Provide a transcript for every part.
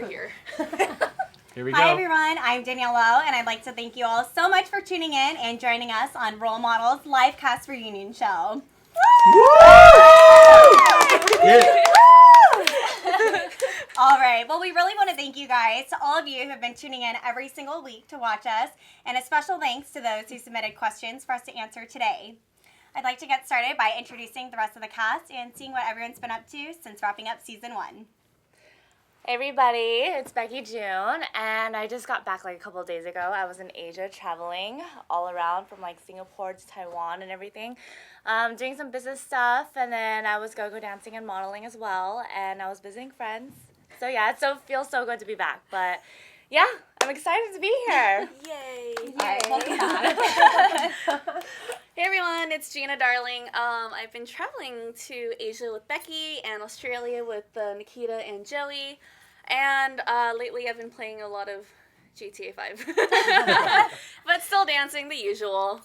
here. Here we go. Hi everyone, I'm Danielle Lo, and I'd like to thank you all so much for tuning in and joining us on Role Models Live Cast Reunion Show. Yeah. All right, well, we really want to thank you guys, to all of you who have been tuning in every single week to watch us, and a special thanks to those who submitted questions for us to answer today. I'd like to get started by introducing the rest of the cast and seeing what everyone's been up to since wrapping up season 1. Hey everybody, it's Beckie Joon, and I just got back like a couple of days ago. I was in Asia traveling all around from like Singapore to Taiwan and everything, doing some business stuff, and then I was go-go dancing and modeling as well, and I was visiting friends. So yeah, it feels so good to be back, but yeah, I'm excited to be here. Yay! All right, welcome back. Hey everyone, it's Gina Darling. I've been traveling to Asia with Beckie and Australia with Nikita and Jowe, and lately I've been playing a lot of GTA 5, but still dancing the usual.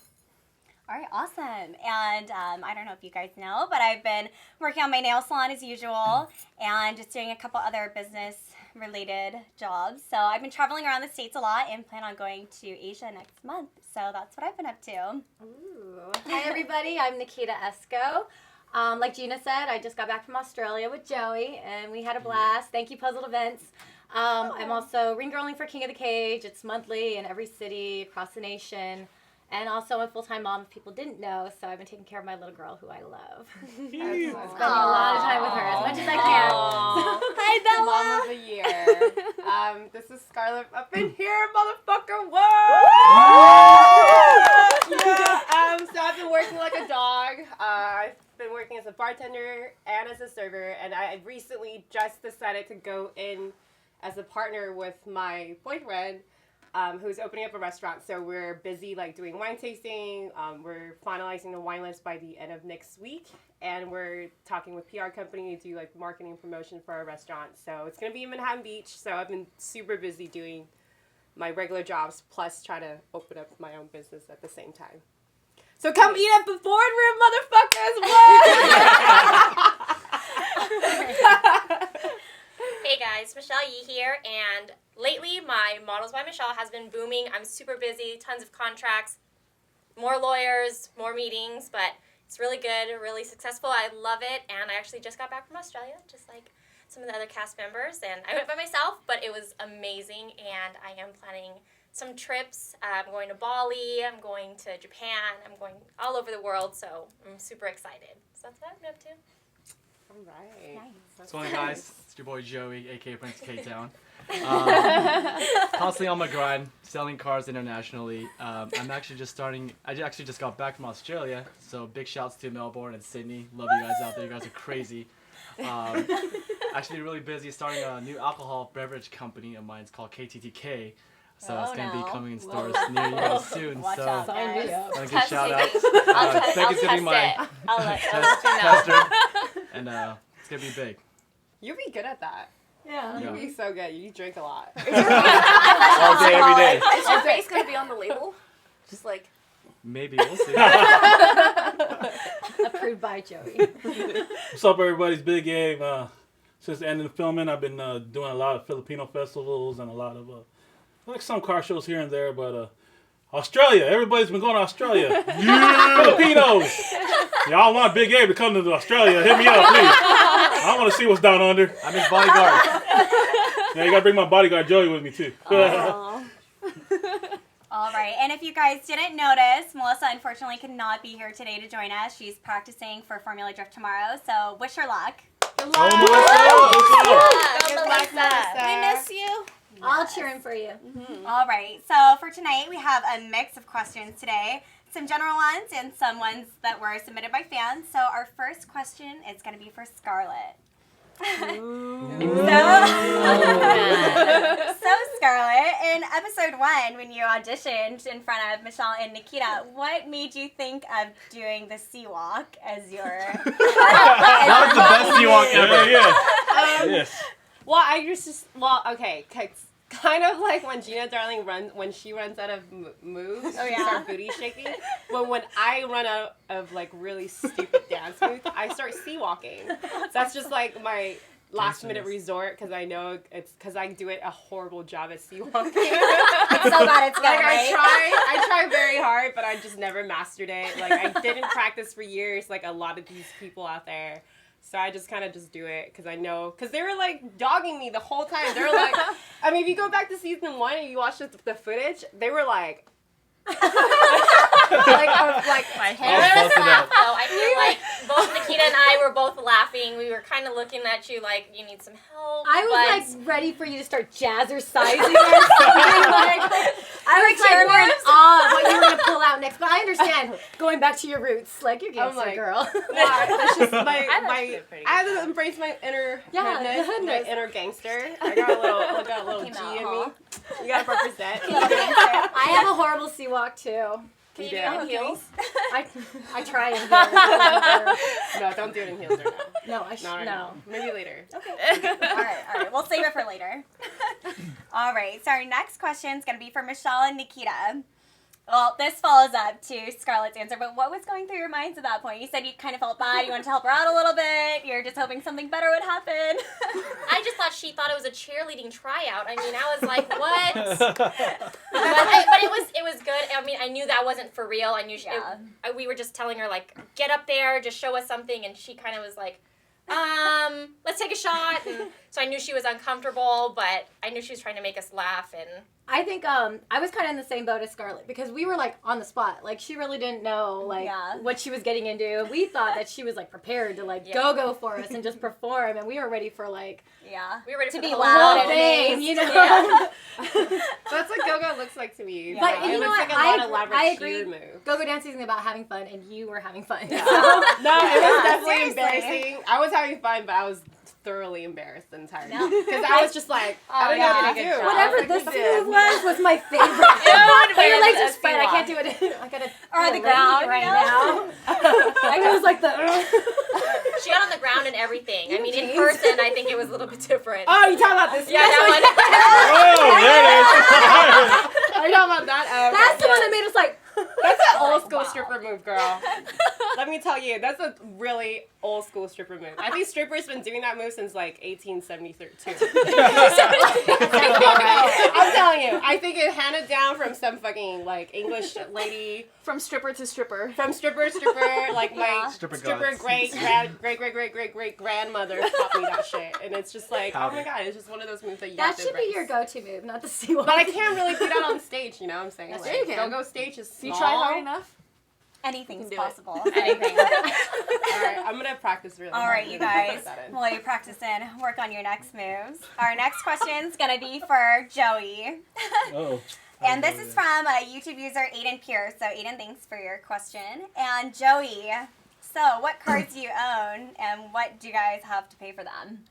All right, awesome. And I don't know if you guys know, but I've been working on my nail salon as usual and just doing a couple other business-related jobs. So I've been traveling around the States a lot and plan on going to Asia next month. So that's what I've been up to. Ooh. Hi, everybody. I'm Nikita Esco. Like Gina said, I just got back from Australia with Jowe, and we had a blast. Thank you, Puzzled Events. I'm also ring girling for King of the Cage. It's monthly in every city across the nation. And also I'm a full-time mom, if people didn't know, so I've been taking care of my little girl who I love. I'm spending a lot of time with her, as much as I can. Hi, Bella! Mom of the Year. This is Scarlet up in here, motherfucker. Whoa! Yeah, so I've been working like a dog. I've been working as a bartender and as a server, and I recently just decided to go in as a partner with my boyfriend, who's opening up a restaurant. So we're busy like doing wine tasting. We're finalizing the wine list by the end of next week, and we're talking with PR company to do like marketing promotion for our restaurant. So it's gonna be in Manhattan Beach. So I've been super busy doing my regular jobs plus trying to open up my own business at the same time. So come eat at the boardroom, motherfuckers! Hey guys, Michelle Yee here, and lately my Models by Michelle has been booming. I'm super busy, tons of contracts, more lawyers, more meetings, but it's really good, really successful. I love it, and I actually just got back from Australia, just like some of the other cast members, and I went by myself, but it was amazing, and I am planning some trips. I'm going to Bali, I'm going to Japan, I'm going all over the world, so I'm super excited. So that's what I've been up to. All right. Nice. What's going on, guys? It's your boy Joey, aka Prince K-Town. Constantly on my grind, selling cars internationally. I'm actually just starting. I actually just got back from Australia, so big shouts to Melbourne and Sydney. Love you guys out there. You guys are crazy. Actually, really busy starting a new alcohol beverage company of mine. It's called KTTK. So it's going to be coming in stores near you guys soon. Watch so out, guys. a good shout out. I'll Beckie's test gonna be my it. I'll let you know. tester, and it's gonna be big. You'll be good at that. Yeah. You'll be so good. You drink a lot. All day, every day. Is your face going to be on the label? Just like... Maybe we'll see. Approved by Jowe. What's up, everybody? It's Big Gabe. Since the end of the filming, I've been doing a lot of Filipino festivals and a lot of like some car shows here and there. But Australia, everybody's been going to Australia. Filipinos, y'all want Big Gabe to come to Australia? Hit me up, please. I want to see what's down under. I'm his bodyguard. Yeah, you gotta bring my bodyguard Joey with me too. All right, and if you guys didn't notice, Melyssa unfortunately could not be here today to join us. She's practicing for Formula Drift tomorrow, so wish her luck. Good Oh, luck. Melissa. We miss you. I'll cheer in for you. All right, so for tonight we have a mix of questions today. Some general ones and some ones that were submitted by fans. So our first question is going to be for Scarlet. So Scarlet, in episode 1, when you auditioned in front of Michelle and Nikita, what made you think of doing the sea walk as your... That was the best sea walk ever. Yes. Well, okay, kind of like when Gina Darling when she runs out of moves, she starts booty shaking. But when I run out of like really stupid dance moves, I start sea walking. So that's just like my last minute resort because I know it's because I do a horrible job at sea walking. It's so bad it's good, Like right? I try very hard, but I just never mastered it. Like I didn't practice for years, like a lot of these people out there. So I just kind of just do it because I know, because they were like dogging me the whole time. They were like, I mean, if you go back to season 1 and you watch the footage, they were like, like My I hair. was busted out. So I feel like both Nikita and I were both laughing. We were kind of looking at you like you need some help. I was but like ready for you to start jazzercising or something. I was like cheer more in moves? awe of what you were gonna pull out next. But I understand going back to your roots. Like you're I'm gangster, like, girl. wow, it's just I I had to embrace my inner goodness, my inner gangster. I got a little Came G out, in huh? me. You gotta represent. I have a horrible sea walk too. can you You do it do. in heels? I try in here. No, don't do it in heels right now. No, I Not right now. Maybe later. All right. We'll save it for later. All right. So our next question is going to be for Michelle and Nikita. Well, this follows up to Scarlett's answer, but what was going through your minds at that point? You said you kind of felt bad. You wanted to help her out a little bit. You're just hoping something better would happen. I just thought she thought it was a cheerleading tryout. I mean, I was like, what? but it was good. I mean, I knew that wasn't for real. I knew we were just telling her like, get up there, just show us something, and she kind of was like, let's take a shot. And so I knew she was uncomfortable, but I knew she was trying to make us laugh. And I think I was kind of in the same boat as Scarlett because we were like on the spot. Like she really didn't know like what she was getting into. We thought that she was like prepared to like go for us and just perform, and we were ready for like we were ready to for be the loud whole and thing. amazed. you know. Yeah. That's what Go-Go looks like to me. But you it know looks what? like a lot of I elaborate agree. cheer move. Go-go dancing is about having fun, and you were having fun. No, it was definitely seriously. embarrassing. I was having fun, but I was thoroughly embarrassed the entire time. Because I was just like, I don't know what to do. Whatever Like, this we did. move was my favorite. But Your legs are spread. I can't do it. I gotta. Or on the ground right you now. I know it was like the. She got on the ground and everything. I mean, in Jeez. person, I think it was a little bit different. Oh, you talking about this? Yeah, that one. Oh, there Are you talking about that? That's the one that made us like. That's an old school stripper move, girl. Let me tell you, that's a really old school stripper move. I think strippers been doing that move since like 1872. I'm telling you, I think it handed down from some fucking like English lady. From stripper to stripper. From stripper, like my Stripper stripper gods. great grandmother taught me that shit, and it's just like, oh my god, it's just one of those moves that you That have to should be embrace. your go-to move, not the sea walk. But I can't really do that on stage, you know what I'm saying? Yes, Like, you can. Go-Go stage is If you small. try hard enough. Anything's do it. possible. Anything. Alright, I'm gonna practice really All hard. right, you guys. While you're practicing, work on your next moves. Our next question's gonna be for Joey. Oh. And this is from a YouTube user, Aiden Pierce. So, Aiden, thanks for your question. And Joey, so what cars do you own, and what do you guys have to pay for them?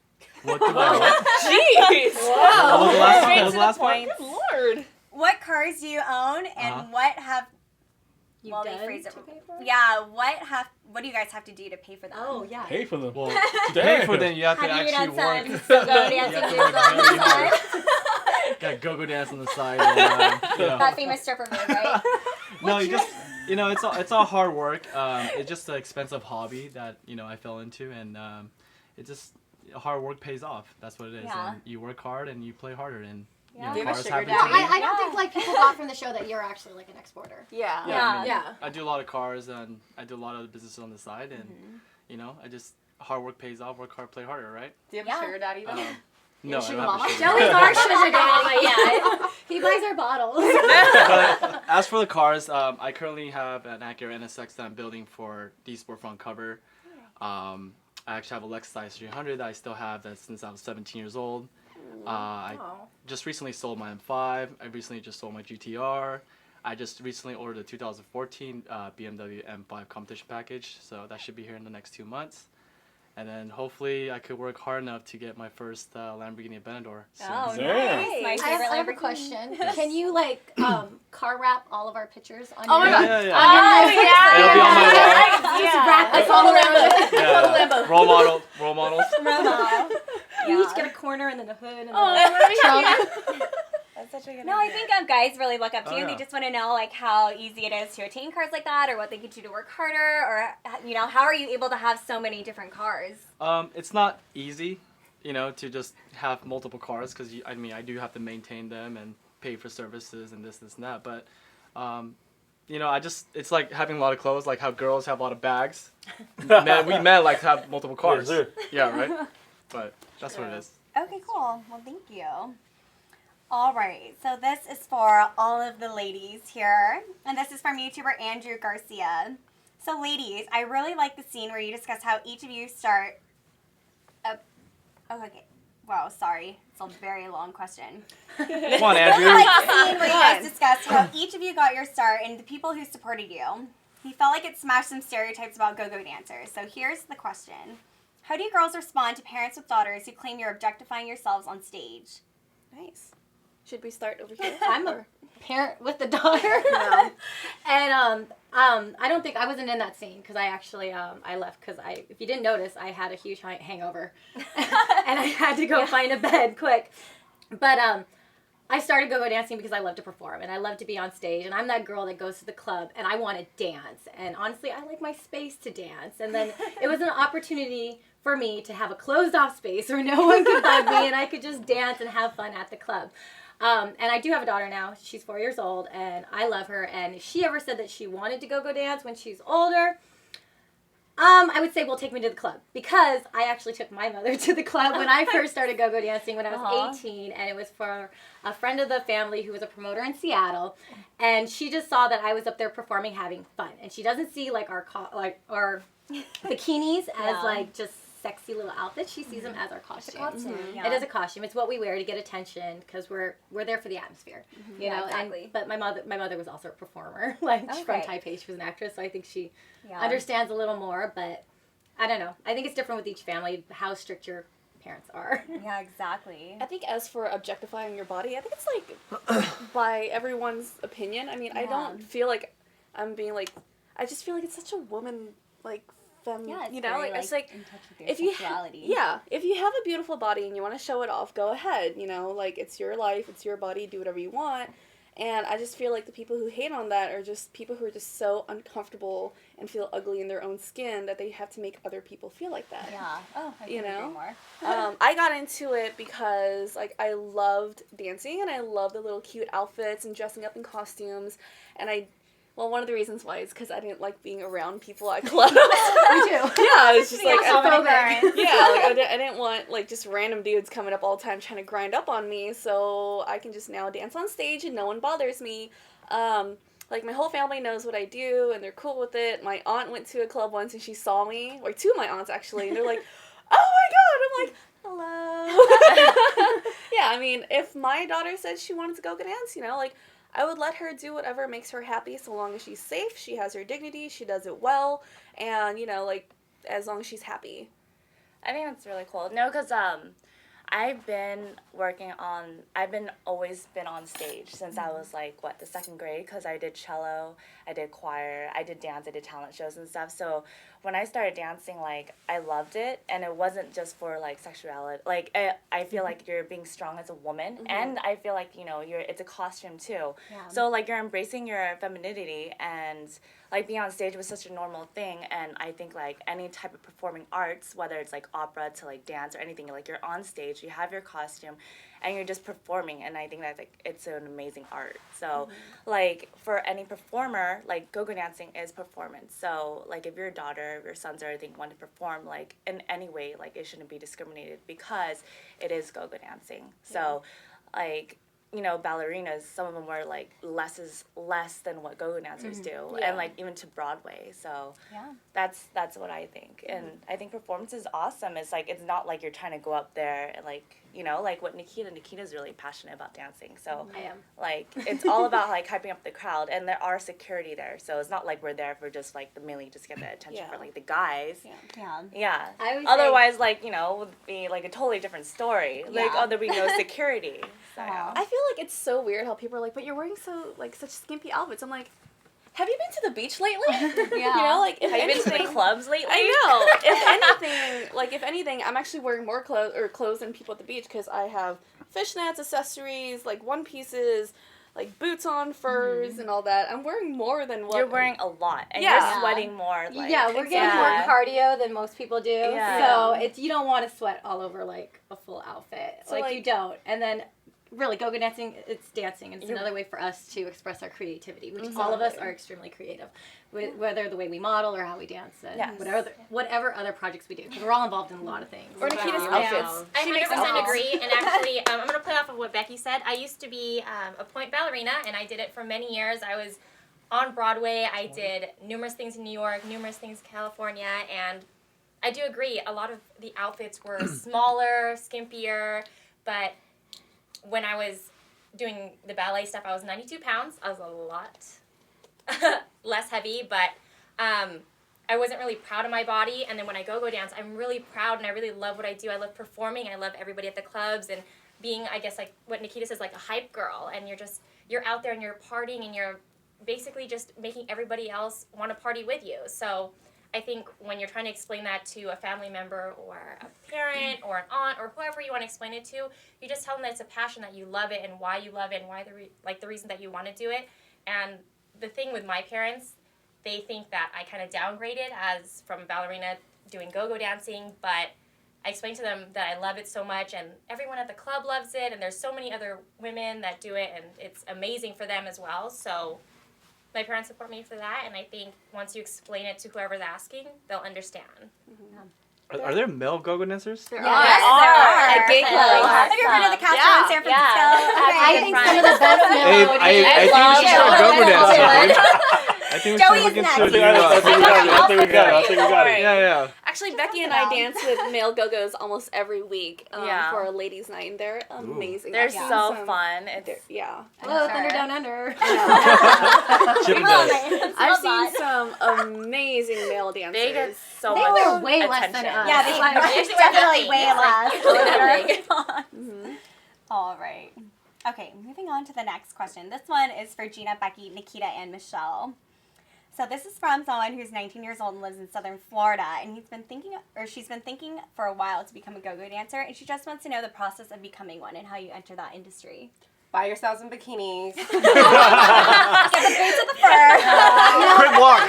What the what? Jeez. What was the last one? Straight What was to the last the part? point. Lord. What cars do you own, and what have You've well, they done phrase it. to pay for it? Yeah, what do you guys have to do to pay for them? Oh yeah. Pay for them. Well, to pay for them, you have to Have you actually done work. some go You dancing have to moves work on the really side? hard. Got go-go dance on the side. And, you know. That famous stripper move, right? No, you just, it's all hard work. It's just an expensive hobby that, I fell into, and it just, hard work pays off. That's what it is. Yeah. And you work hard and you play harder, and Yeah. Do you have a cars sugar happen to daddy? me. I don't think like people got from the show that you're actually like an exporter. Yeah. Yeah. I do a lot of cars, and I do a lot of business on the side, and I just, hard work pays off. Work hard, play harder, right? Do you have Yeah. a sugar daddy though? No, I sugar don't have a mama? sugar Joey's daddy. our sugar daddy. Yeah. He buys our bottles. But as for the cars, I currently have an Acura NSX that I'm building for D Sport front cover. I actually have a Lexus IS300 that I still have that since I was 17 years old. I just recently sold my M5. I recently just sold my GTR. I just recently ordered a 2014 BMW M5 competition package, so that should be here in the next 2 months. And then hopefully I could work hard enough to get my first Lamborghini Aventador soon. Oh, Yeah. nice. My I favorite have a Lamborghini. question. Can you like car wrap all of our pictures on Oh your my Yeah, God. yeah, Oh, yeah. yeah. It'll be on my wall. Just Yeah. wrap I us call all the around Lambo. it. I call the Lambo. Role models. Romo. You each get a corner and then a hood and then Oh, a trunk. That's such a good No, I idea. think guys really look up to Oh, you, and yeah. they just want to know like how easy it is to attain cars like that, or what they could do to work harder, or how are you able to have so many different cars? It's not easy. you know, to just have multiple cars because I mean I do have to maintain them and pay for services and this and that. But you know, it's like having a lot of clothes, like how girls have a lot of bags. We men like to have multiple cars. Yes, sir. Yeah, right. But that's what it is. Okay, cool. Well, thank you. All right, so this is for all of the ladies here, and this is from YouTuber Andrew Garcia. So, ladies, I really like the scene where you discuss how each of you start. Okay. Wow, sorry. It's a very long question. Come on, Andrew. I like the scene where you guys discussed how each of you got your start and the people who supported you. He felt like it smashed some stereotypes about go-go dancers. So here's the question. How do you girls respond to parents with daughters who claim you're objectifying yourselves on stage? Nice. Should we start over here? I'm a parent with a daughter. No. And I don't think I wasn't in that scene because I actually I left because if you didn't notice, I had a huge hangover and I had to go find a bed quick. But I started go-go dancing because I love to perform and I love to be on stage, and I'm that girl that goes to the club and I want to dance, and honestly I like my space to dance, and then it was an opportunity for me to have a closed off space where no one could bug me and I could just dance and have fun at the club. And I do have a daughter now. She's 4 years old, and I love her. And if she ever said that she wanted to go dance when she's older, I would say, well, take me to the club. Because I actually took my mother to the club when I first started go-go dancing when I was 18. And it was for a friend of the family who was a promoter in Seattle. And she just saw that I was up there performing, having fun. And she doesn't see, like, our bikinis as, like, just sexy little outfits. She sees them as our costume. Yeah. It is a costume. It's what we wear to get attention because we're there for the atmosphere. You know, exactly. But my mother was also a performer, like from Taipei. She was an actress, so I think she understands a little more. But I don't know. I think it's different with each family how strict your parents are. Yeah, exactly. I think as for objectifying your body, I think it's like by everyone's opinion. I mean, I don't feel like I'm being like. I just feel like it's such a woman like. It's you know, very, it's like in touch with your if you sexuality. if you have a beautiful body and you want to show it off, go ahead. You know, like it's your life, it's your body, do whatever you want. And I just feel like the people who hate on that are just people who are just so uncomfortable and feel ugly in their own skin that they have to make other people feel like that. Yeah. Oh, I couldn't agree more. I got into it because like I loved dancing and I loved the little cute outfits and dressing up in costumes, and one of the reasons why is because I didn't like being around people at clubs. Me too. Yeah, it's just like I didn't want like just random dudes coming up all the time trying to grind up on me. So I can just now dance on stage and no one bothers me. Like my whole family knows what I do and they're cool with it. My aunt went to a club once and she saw me, like two of my aunts actually, and they're like, "Oh my god!" I'm like, "Hello." Yeah, I mean, if my daughter said she wanted to go dance, you know, like. I would let her do whatever makes her happy so long as she's safe, she has her dignity, she does it well, and, you know, like, as long as she's happy. I think that's really cool. No, because I've always been on stage since I was like, the second grade, because I did cello, I did choir, I did dance, I did talent shows and stuff. So when I started dancing, like, I loved it, and it wasn't just for, like, sexuality. Like, I feel like you're being strong as a woman, and I feel like, you know, it's a costume, too. Yeah. So, like, you're embracing your femininity, and, like, being on stage was such a normal thing, and I think, like, any type of performing arts, whether it's, like, opera to, like, dance or anything, like, you're on stage, you have your costume, and you're just performing, and I think that, like, it's an amazing art. So, like, for any performer, like, go-go dancing is performance. So, like, if your daughter, if your sons or anything want to perform, like, in any way, like, it shouldn't be discriminated because it is go-go dancing. So, like, you know, ballerinas, some of them were, like, less than what go-go dancers do. And, like, even to Broadway. So, that's what I think. And I think performance is awesome. It's, like, it's not like you're trying to go up there and, like, you know, like what Nikita's really passionate about dancing. So, I am. Like, it's all about, like, hyping up the crowd. And there are security there. So, it's not like we're there for just, like, mainly just get the attention for, like, the guys. Yeah. I always Otherwise, like, you know, would be, like, a totally different story. Like, there'd be no security. So, I feel like it's so weird how people are like, but you're wearing such skimpy outfits. I'm like, have you been to the beach lately? You know, like, if have you been to the clubs lately? I know. If anything, I'm actually wearing more clothes than people at the beach because I have fishnets, accessories, like one pieces, like boots on, furs, and all that. I'm wearing more than what You're wearing a lot, and Yeah. you're sweating more. Like, Yeah, we're getting yeah. more cardio than most people do. Yeah. So it's you don't want to sweat all over like a full outfit. So, like like- you don't. And then really go-go dancing, it's dancing, and it's another way for us to express our creativity, which all of us are extremely creative, with whether the way we model or how we dance, and Yes. whatever other projects we do, because we're all involved in a lot of things. Or Nikita's Wow. outfits. I She makes 100% outfits. agree, and actually, I'm going to play off of what Beckie said. I used to be a point ballerina, and I did it for many years. I was on Broadway. I did numerous things in New York, numerous things in California, and I do agree. A lot of the outfits were smaller, skimpier, but when I was doing the ballet stuff, I was 92 pounds. I was a lot less heavy, but I wasn't really proud of my body. And then when I go dance, I'm really proud and I really love what I do. I love performing. I love everybody at the clubs and being, I guess, like what Nikita says, like a hype girl. And you're out there and you're partying and you're basically just making everybody else want to party with you. So I think when you're trying to explain that to a family member or a parent or an aunt or whoever you want to explain it to, you just tell them that it's a passion, that you love it and why you love it and why the reason that you want to do it. And the thing with my parents, they think that I kind of downgraded as from a ballerina doing go-go dancing, but I explained to them that I love it so much and everyone at the club loves it and there's so many other women that do it and it's amazing for them as well. So my parents support me for that, and I think once you explain it to whoever's asking, they'll understand. Are there male go-go dancers? There Yes, are. At gay clubs. Have you heard of the Castro in San Francisco? I think some of the best Hey, male I think we should start go-go dancing. I think we Joey should is look into next. it. I think we got it. Yeah. Actually, Becky and I dance with male go-go's almost every week Yeah. for a ladies' night. And they're amazing. They're I've seen so some- fun. they're- It's Yeah. Hello, Thunder Down Under. Chip and Dale. I've seen some amazing male dancers. they get so They much wear way less than attention. us. Yeah, they Like, actually wear definitely nothing. way It's less. usually nothing. Mhm. All right. Okay, moving on to the next question. This one is for Gina, Becky, Nikita, and Michelle. So this is from someone who's 19 years old and lives in Southern Florida, and she's been thinking for a while to become a go-go dancer, and she just wants to know the process of becoming one and how you enter that industry. Buy yourselves some bikinis. Get the boots with the fur. Quick walk.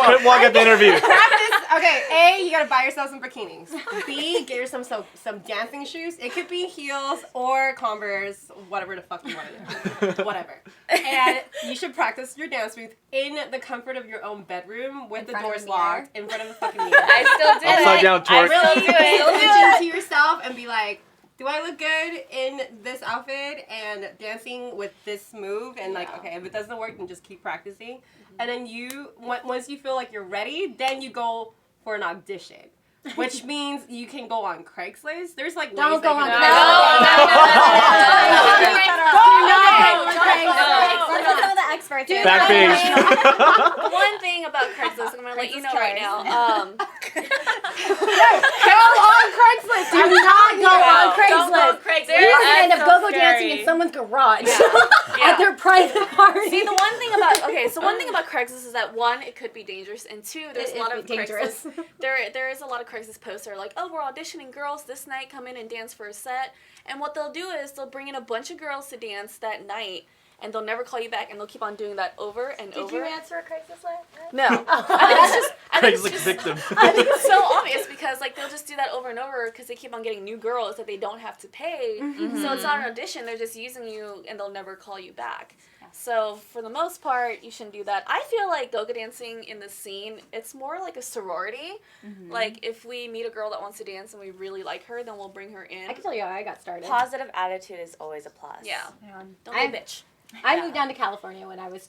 Quick walk at the interview. Practice. Okay, A, you gotta buy yourself some bikinis. B, get yourself some dancing shoes. It could be heels or Converse, whatever the fuck you want to do. Whatever. And you should practice your dance moves in the comfort of your own bedroom with In the front of doors the mirror? locked in front of the fucking mirror. I still do Upside it. down I twerk. still do Pay it. attention to yourself and be like, do I look good in this outfit and dancing with this move? And like, okay, if it doesn't work, then just keep practicing. And then once you feel like you're ready, then you go for an audition. Which means you can go on Craigslist. There's like Don't ways go that on you Let's let some of the experts. in. Back page. One thing about Craigslist, I'm going to let you know right now. Go on Craigslist. Do not go on Don't go Craigslist. Craigslist. You're gonna end up so go-go dancing scary. in someone's garage Yeah. at their private party. See, the one thing about Craigslist is that one, it could be dangerous, and two, there's a lot of dangerous. Craigslist. There is a lot of Craigslist posts that are like, oh, we're auditioning girls this night, come in and dance for a set. And what they'll do is they'll bring in a bunch of girls to dance that night, and they'll never call you back, and they'll keep on doing that over and Did over. you answer a Craigslist letter? No, I think it's Craigslist victim. I think it's so obvious because like they'll just do that over and over because they keep on getting new girls that they don't have to pay. So it's not an audition; they're just using you, and they'll never call you back. So for the most part, you shouldn't do that. I feel like go-go dancing in the scene, it's more like a sorority. Like if we meet a girl that wants to dance and we really like her, then we'll bring her in. I can tell you how I got started. Positive attitude is always a plus. Yeah, Yeah. don't be a bitch. I moved down to California when I was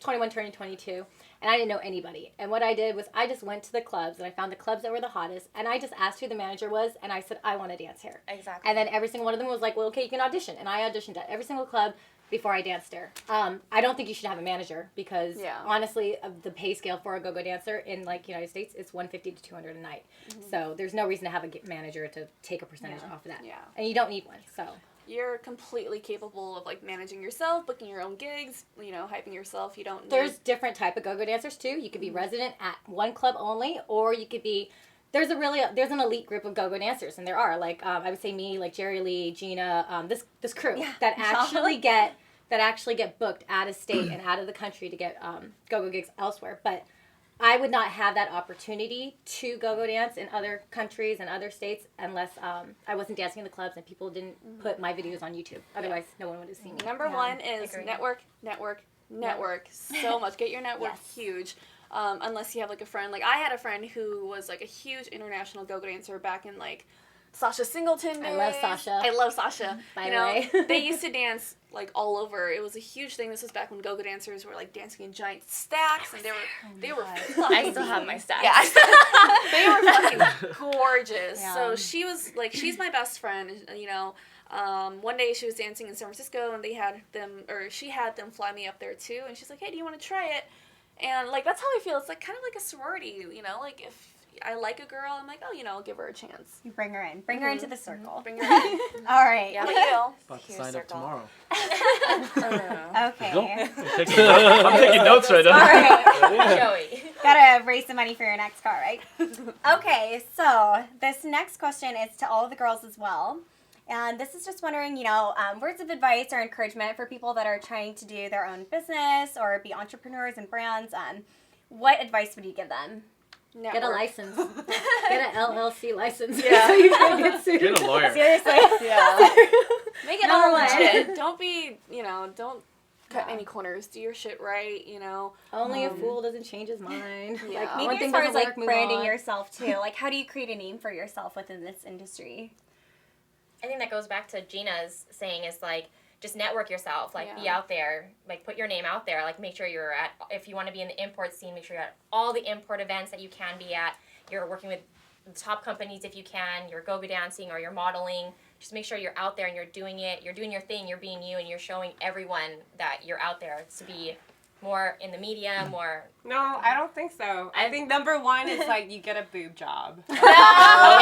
21, turning 22, and I didn't know anybody. And what I did was I just went to the clubs, and I found the clubs that were the hottest, and I just asked who the manager was, and I said, I want to dance here. Exactly. And then every single one of them was like, well, okay, you can audition. And I auditioned at every single club before I danced there. I don't think you should have a manager because honestly, the pay scale for a go-go dancer in like United States is $150 to $200 a night. So there's no reason to have a manager to take a percentage off of that. Yeah. And you don't need one, so. You're completely capable of like managing yourself, booking your own gigs, hyping yourself. You don't. There's different type of go-go dancers too. You could be resident at one club only, or you could be there's an elite group of go-go dancers, and there are I would say me, like Jowe Lee, Gina, this crew that actually get booked out of state and out of the country to get go-go gigs elsewhere. But I would not have that opportunity to go-go dance in other countries and other states unless I wasn't dancing in the clubs and people didn't put my videos on YouTube. Otherwise, no one would have seen me. Number one is network so much. Get your network huge. Unless you have like a friend. Like I had a friend who was like a huge international go-go dancer back in like Sasha Singleton days. I love Sasha. By the way. They used to dance like all over. It was a huge thing. This was back when go-go dancers were like dancing in giant stacks, and they were I still have my stacks. Yeah, they were fucking gorgeous. Yeah. So she was like, she's my best friend. You know, one day she was dancing in San Francisco, and she had them fly me up there too. And she's like, hey, do you want to try it? And like that's how I feel. It's like kind of like a sorority. You know, like if I like a girl, I'm like, oh, you know, I'll give her a chance. You bring her in. Bring her into the circle. Bring her in. All right. Yeah, you. About to sign up tomorrow. Okay. I'm taking notes right now. All right. Joey. Gotta raise some money for your next car, right? Okay, so this next question is to all of the girls as well. And this is just wondering, you know, words of advice or encouragement for people that are trying to do their own business or be entrepreneurs and brands. What advice would you give them? Network. Get a license. Get an LLC license. Yeah. So you can get sued. Get a lawyer. Seriously. Yeah. Make it Number all one. legit. Don't be, you know, don't cut any corners. Do your shit right, you know. Only a fool doesn't change his mind. Yeah. Like, Maybe one as thing far doesn't as like work, move branding on. yourself too. Like, how do you create a name for yourself within this industry? I think that goes back to Gina's saying is like, just network yourself, like be out there, like put your name out there, like make sure you're at, if you want to be in the import scene, make sure you're at all the import events that you can be at. You're working with the top companies if you can, you're go-go dancing or you're modeling. Just make sure you're out there and you're doing it, you're doing your thing, you're being you, and you're showing everyone that you're out there to be more in the media, more... No, I don't think so. I think number one is like you get a boob job. I'm not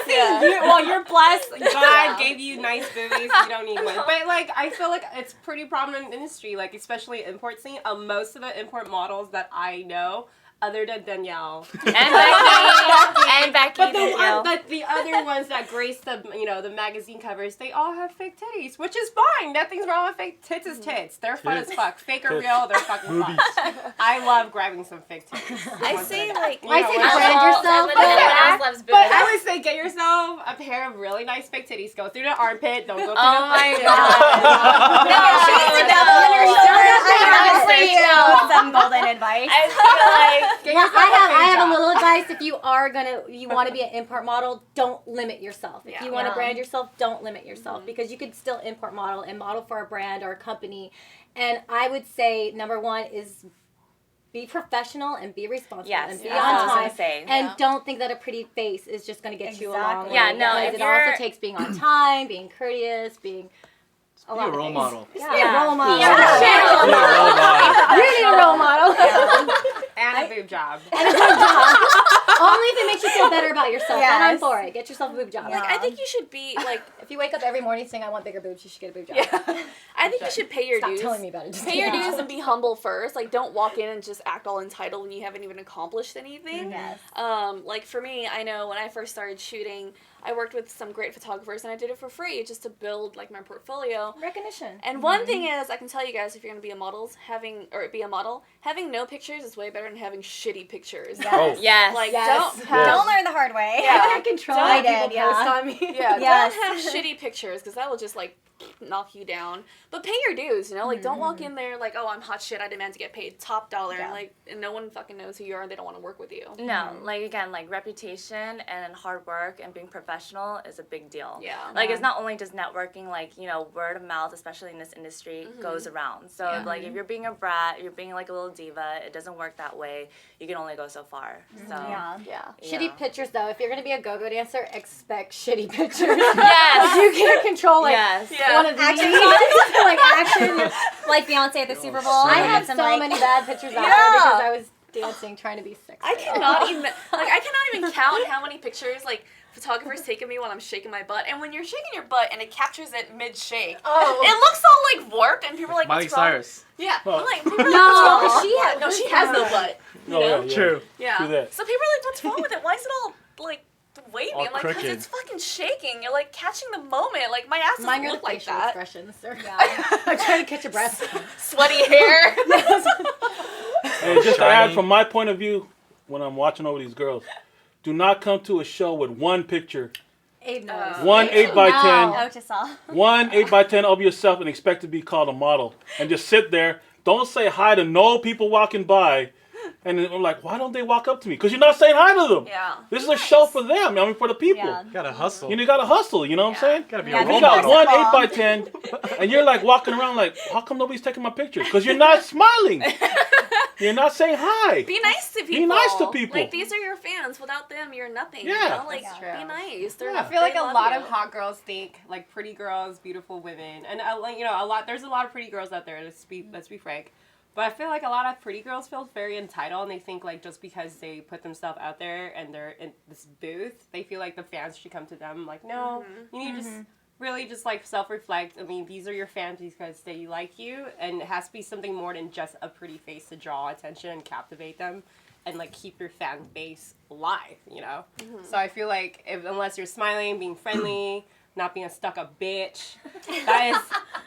saying you. Well, you're blessed. God gave you nice boobies. You don't need one. But like, I feel like it's pretty prominent in the industry. Like, especially import scene. Most of the import models that I know, other than Danielle and Beckie, but the other ones that grace the the magazine covers, they all have fake titties, which is fine. Nothing's wrong with fake tits. Is tits. They're fun as fuck. Fake or real, they're fucking fun. I love grabbing some fake titties. I say like I say brand yourself. But I would say get yourself a pair of really nice fake titties. Go through the armpit. Don't go through the my god. She's a devil in her shoulder. Some golden advice. I feel like I have a little advice. If you want to be an import model, don't limit yourself. If you want to brand yourself, don't limit yourself because you could still import model and model for a brand or a company. And I would say number one is be professional and be responsible and be on time. And don't think that a pretty face is just going to get you along. Yeah, no. Because it also takes being on time, being courteous, being Be a role model. Be a role model. You Really a role model. And a boob job. And a boob job. Only if it makes you feel better about yourself. Yes. And I'm for it. Get yourself a boob job. Like, I think you should be like, If you wake up every morning saying I want bigger boobs, you should get a boob job. I think you should pay your Stop dues. telling me about it. Just Pay your dues and be humble first. Like, don't walk in and just act all entitled when you haven't even accomplished anything. Yes. Like for me, I know when I first started shooting, I worked with some great photographers and I did it for free just to build like my portfolio. Recognition. And one thing is, I can tell you guys, if you're gonna be a model, having no pictures is way better than having shitty pictures. Yes. Yes. Like Yes. Don't learn the hard way. Yeah. I control I people did, post yeah. on me. Yeah, Yes. don't have shitty pictures because that will just like knock you down. But pay your dues, you know? Like, don't walk in there like, oh, I'm hot shit, I demand to get paid top dollar. Yeah. Like, and no one fucking knows who you are and they don't want to work with you. No, like again, like reputation and hard work and being professional is a big deal. Yeah. Like it's not only just networking, like, word of mouth, especially in this industry, goes around. So like if you're being a brat, you're being like a little diva, it doesn't work that way. You can only go so far. So Yeah. Shitty pictures, though. If you're going to be a go-go dancer, expect shitty pictures. Yes. You can't control, like, Yes. one of these. Action shots, like action, like Beyonce at the Super Bowl. I have some, so like, many bad pictures out there because I was dancing dancing, trying to be sexy. I cannot even count how many pictures like photographers take of me when I'm shaking my butt. And when you're shaking your butt and it captures it mid-shake, it looks all like warped, and people are like, Miley "What's wrong?" Cyrus. Yeah, Oh. I'm like, people are like, "What's wrong with she butt?" No, she has no butt. You Oh, know? yeah. True. Yeah. Do that. So people are like, "What's wrong with it? Why is it all like wavy?" All I'm like, "Because crooked. it's fucking shaking. You're like catching the moment. Like my ass Mine doesn't are the look like facial that. expressions. Yeah. I'm trying to catch your breath. Sweaty hair." Hey, just to add Shiny. from my point of view, when I'm watching over these girls, do not come to a show with one picture, Abe knows. one 8x10, Oh, just all. one 8x10 of yourself, and expect to be called a model, and just sit there. Don't say hi to no people walking by, and then I'm like, why don't they walk up to me? Because you're not saying hi to them. Yeah. This is a show for them. I mean, for the people. Yeah. Gotta hustle. You gotta hustle. You know what I'm saying? Gotta be Yeah, a If role you got model. one First of 8x10, and you're like walking around like, how come nobody's taking my picture? Because you're not smiling. You're not saying hi. Be nice to people. Be nice to people. Like these are your fans. Without them, you're nothing. Yeah. You know? Like That's be true. nice. They're, Yeah. I feel like they a love lot you. of hot girls think like pretty girls, beautiful women, and a lot. There's a lot of pretty girls out there. Let's be frank. But I feel like a lot of pretty girls feel very entitled, and they think like just because they put themselves out there and they're in this booth, they feel like the fans should come to them. Like, no, you need to just really just like self-reflect. I mean, these are your fans because they like you, and it has to be something more than just a pretty face to draw attention and captivate them, and like keep your fan base alive. You know. So I feel like unless you're smiling, being friendly. Not being a stuck-up bitch. That is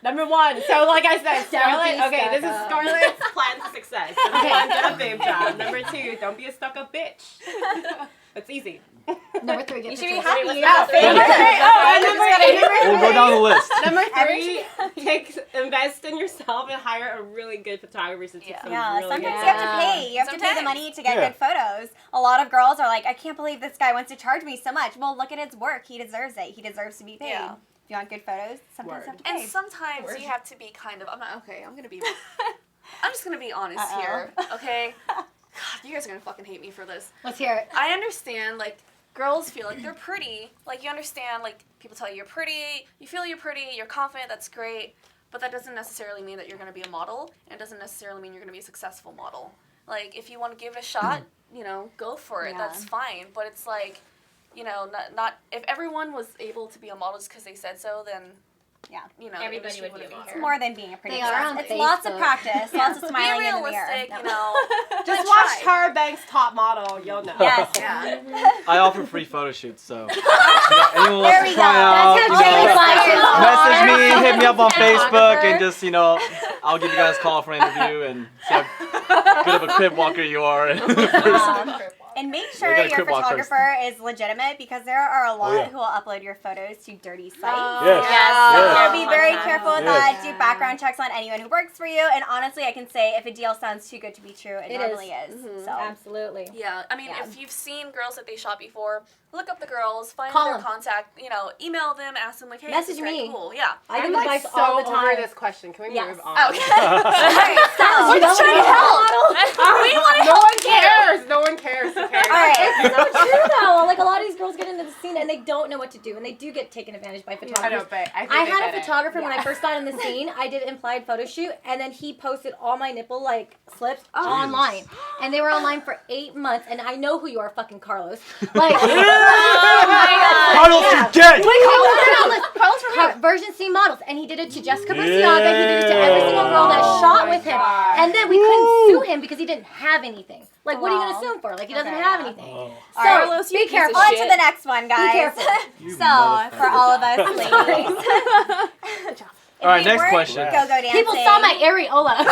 number one. So, like I said, Scarlet. Okay, this is Scarlet's plan to success. Number one, get a babe job. Number two, don't be a stuck-up bitch. That's easy. Number 3, get You should be pictures. happy. You Yeah, got three. We'll go down the list. Number 3, invest in yourself and hire a really good photographer to take some Yeah, really sometimes good you have to photos. pay. You have to pay the Sometimes. money to get Yeah. good photos. A lot of girls are like, I can't believe this guy wants to charge me so much. Well, look at his work. He deserves it. He deserves to be paid. Yeah. If you want good photos, sometimes you have to pay. And sometimes you have to be kind of. I'm just gonna be honest Uh-oh. here, okay? God, you guys are gonna fucking hate me for this. Let's hear it. I understand, like, girls feel like they're pretty. Like, you understand, like, people tell you you're pretty, you feel you're pretty, you're confident, that's great. But that doesn't necessarily mean that you're gonna be a model, and it doesn't necessarily mean you're gonna be a successful model. Like, if you want to give it a shot, you know, go for it. Yeah. That's fine. But it's like, you know, not if everyone was able to be a model just because they said so, then, Yeah. you know, Everybody the industry would be wouldn't a model. It's here. more than being a pretty They face. are on It's lots of Facebook. practice, lots of smiling Be in the mirror. realistic, No. you know. Just but watch try. Tara Banks' Top Model. You'll know. Yes. Yeah. I offer free photo shoots, so anyone There wants we to try go. out, That's you how Jay know, fires message on. me, hit me up on Facebook, Photographer. and just, you know, I'll give you guys a call for an interview and see how good of a crib walker you are. And make You sure gotta your crib walk first. photographer is legitimate because there are a lot yeah. who will upload your photos to dirty sites. Yes. So Yes. be very Yeah. careful with Yes. that. Do background checks on anyone who works for you. And honestly, I can say if a deal sounds too good to be true, it It normally is. So Absolutely. Yeah, I mean, Yeah. if you've seen girls that they shot before, look up the girls, find Call their them. contact, you know, email them, ask them like, hey, Message this is very me. cool. Yeah. I I'm give like advice so all the over time. this question. Can we Yes. move on? Okay. Alright, so You we're don't just trying to know help. We want to No help one you. cares. No one cares. Okay. all right. It's so true though. Like a lot of these girls get into the scene and they don't know what to do, and they do get taken advantage by I know, photographers. but I think I they had get a it. photographer when I first got in the scene. I did an implied photo shoot, and then he posted all my nipple like slips online, and they were online for 8 months. And I know who you are, fucking Carlos. Like, Carlos, you're dead! Carlos from Version C models, and he did it to Jessica Balenciaga. He did it to every single girl that shot my with him, God. and then we couldn't sue him because he didn't have anything. Like, what are you Wow. gonna sue him for? Like, he doesn't Okay, have yeah. anything. Oh. So Carlos, you be piece of careful. On shit. to the next one, guys. careful. You So, motherfucker. for all of us ladies. If All right, we next weren't question. Go-go dancing. People saw my areola. Yes.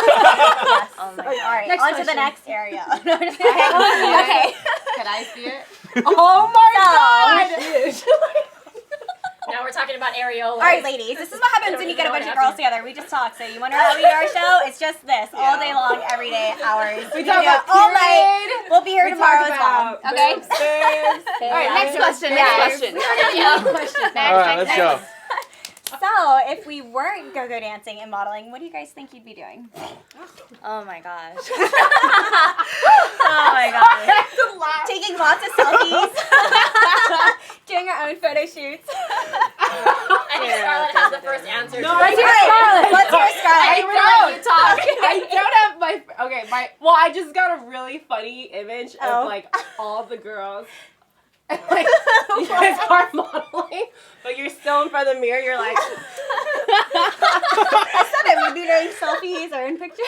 Oh my All god. right, Next on to question. the next area. No, I'm just Okay. kidding. Okay. Can I see it? Oh my God! Now we're talking about areola. All right, ladies, this is what happens when you get a bunch of girls together. We just talk. So you wonder how we do our show? It's just this, all day long, every day, hours. We can talk do it about all night. period. We'll be here We tomorrow talk as well. about Okay? boobs, babes. All right, next question. Next Yeah. question. All right, let's go. So, if we weren't go-go dancing and modeling, what do you guys think you'd be doing? Oh my gosh. Oh my God. Taking lots of selfies. Doing our own photo shoots. I think Scarlett has the first answer. No, to I this. Let's hear Scarlett. Let's hear I Scarlett. don't. I don't have I just got a really funny image of like all the girls. And, like, you guys are modeling, but you're still in front of the mirror. You're like, I said it. We'd be doing selfies or in pictures.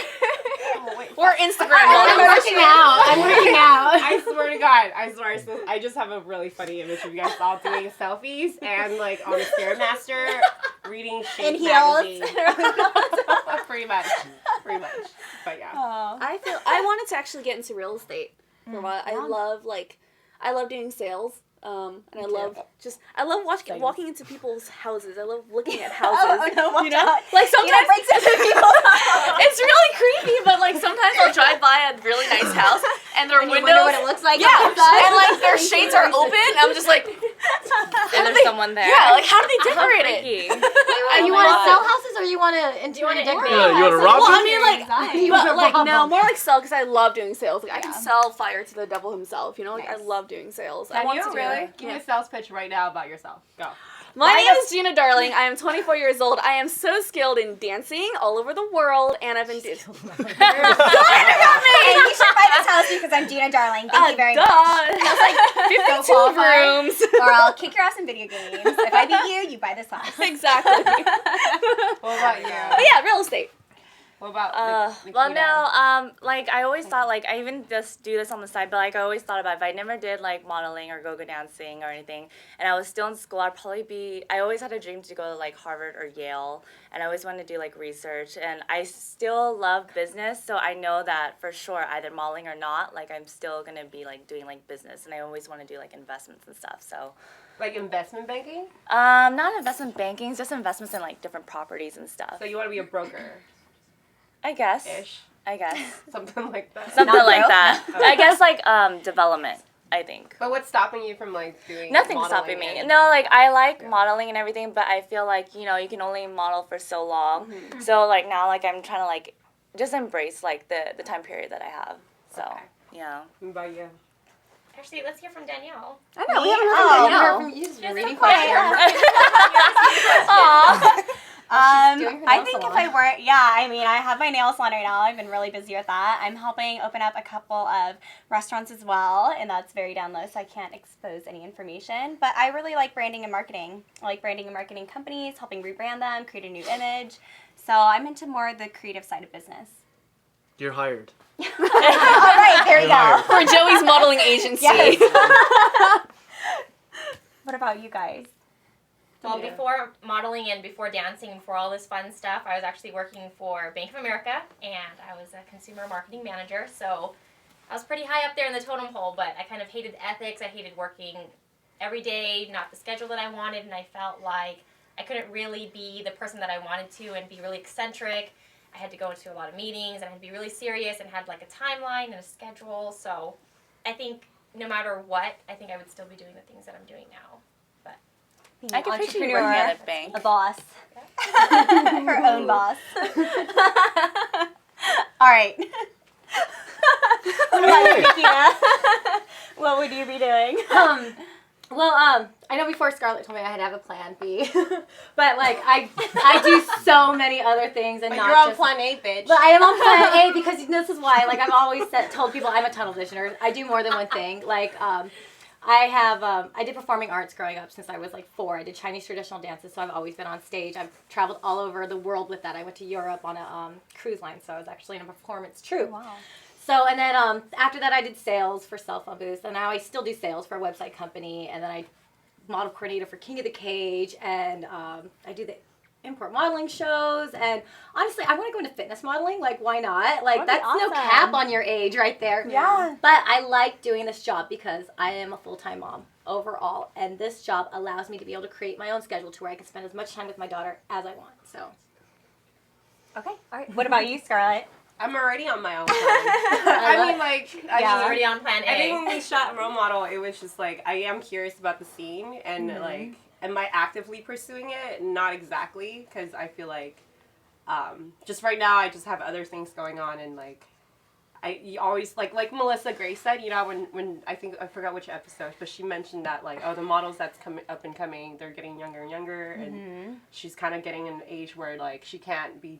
We're Instagram I'm models. working out. I'm working out. I swear to God, I swear. So I just have a really funny image of you guys all doing selfies and like on the Stairmaster reading Shape In heels. magazine. Pretty much. But yeah. I wanted to actually get into real estate for a while. I love doing sales. And I love walking into people's houses. I love looking at houses. You know? Like sometimes breaks into people's it's really creepy, but like sometimes I'll drive by a really nice house and their and windows. you wonder what it looks like. Yeah, and like their shades are open. I'm just like, And there's someone there. yeah, like how do they decorate it? You want to sell houses or you want to interior decorate? Yeah, you want to rob Well, I them? mean, like, You but, wanna like rob no, them. more like sell because I love doing sales. Like I can sell fire to the devil himself. You know, like I love doing sales. I Can want you to do really? it. Give me a sales pitch right now about yourself. Go. My name is Gina Darling. I am 24 years old. I am so skilled in dancing all over the world, and I've been doing. Hey, you should buy this house because I'm Gina Darling. Thank you very much. It has like 52 qualified. rooms. Or I'll kick your ass in video games. If I beat you, you buy this house. Exactly. What about you? But yeah, real estate. What about Nikita? Well, no, like I always thought, like I even just do this on the side, but like I always thought about if I never did like modeling or go-go dancing or anything, and I was still in school, I'd probably be. I always had a dream to go to like Harvard or Yale, and I always wanted to do like research, and I still love business, so I know that for sure, either modeling or not, like I'm still gonna be like doing like business, and I always want to do like investments and stuff. So, Like investment banking? not investment banking, just investments in like different properties and stuff. So you want to be a broker? I guess. Ish. I guess. Something like that. Something Not like broke. that. I guess like development, I think. But what's stopping you from like doing Nothing's modeling stopping me. and- No, like I like modeling and everything, but I feel like, you know, you can only model for so long. So like now like I'm trying to like just embrace like the time period that I have. So, Okay. yeah. What about you? Actually, let's hear from Danielle. I know. We Oh, haven't you just Just reading a quick- questions. Aw. doing her I nail think salon. if I were, I mean, I have my nail salon right now. I've been really busy with that. I'm helping open up a couple of restaurants as well, and that's very down low, so I can't expose any information. But I really like branding and marketing. I like branding and marketing companies, helping rebrand them, create a new image. So I'm into more the creative side of business. You're hired. All right, there you go. For Joey's modeling agency. Yes. What about you guys? Well, before modeling and before dancing and before all this fun stuff, I was actually working for Bank of America, and I was a consumer marketing manager, so I was pretty high up there in the totem pole, but I kind of hated the ethics. I hated working every day, not the schedule that I wanted, and I felt like I couldn't really be the person that I wanted to and be really eccentric. I had to go into a lot of meetings, and I had to be really serious and had like a timeline and a schedule, so I think no matter what, I think I would still be doing the things that I'm doing now. Being I an can picture you entrepreneur, working at a bank. a boss. Her own boss. All right. What about you, Nikita? What would you be doing? I know before Scarlet told me I had to have a plan B, but like I do so many other things and But not you're on just. plan A, bitch. But I am on plan A because this is why. Like I've always told people I'm a tunnel visioner. I do more than one thing. Like I did performing arts growing up since I was like 4. I did Chinese traditional dances, so I've always been on stage. I've traveled all over the world with that. I went to Europe on a cruise line, so I was actually in a performance troupe. Wow. So, and then after that, I did sales for cell phone booths, and now I still do sales for a website company, and then I model coordinator for King of the Cage, and I do the import modeling shows, and honestly, I want to go into fitness modeling. Like, why not? Like, That'd be that's no awesome. cap on your age right there. Yeah. But I like doing this job because I am a full-time mom overall, and this job allows me to be able to create my own schedule to where I can spend as much time with my daughter as I want. So, Okay. All right. What about you, Scarlett? I'm already on my own plan. I mean, like, She's already on plan I think A. when we shot Role Model, it was just like, I am curious about the scene, and like, am I actively pursuing it? Not exactly, because I feel like, just right now, I just have other things going on, and like, you always, like Melyssa Grace said, you know, when I think, I forgot which episode, but she mentioned that, like, oh, the models that's coming up and coming, they're getting younger and younger, and she's kind of getting an age where, like, she can't be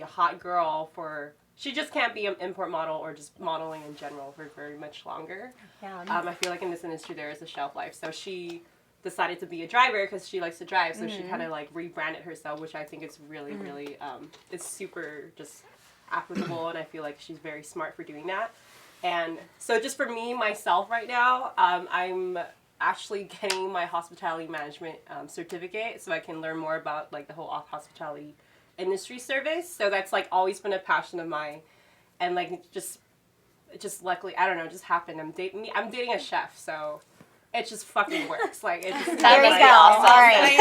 a hot girl for she just can't be an import model or just modeling in general for very much longer. Yeah. I feel like in this industry there is a shelf life. So she decided to be a driver because she likes to drive. So she kind of like rebranded herself, which I think is really, really, it's super just applicable. And I feel like she's very smart for doing that. And so just for me, myself right now, I'm actually getting my hospitality management certificate so I can learn more about like the whole hospitality industry service. So that's like always been a passion of mine. And like it just luckily, I don't know, it just happened. I'm dating a chef, so it just fucking works. Like it just There you like, go. All right.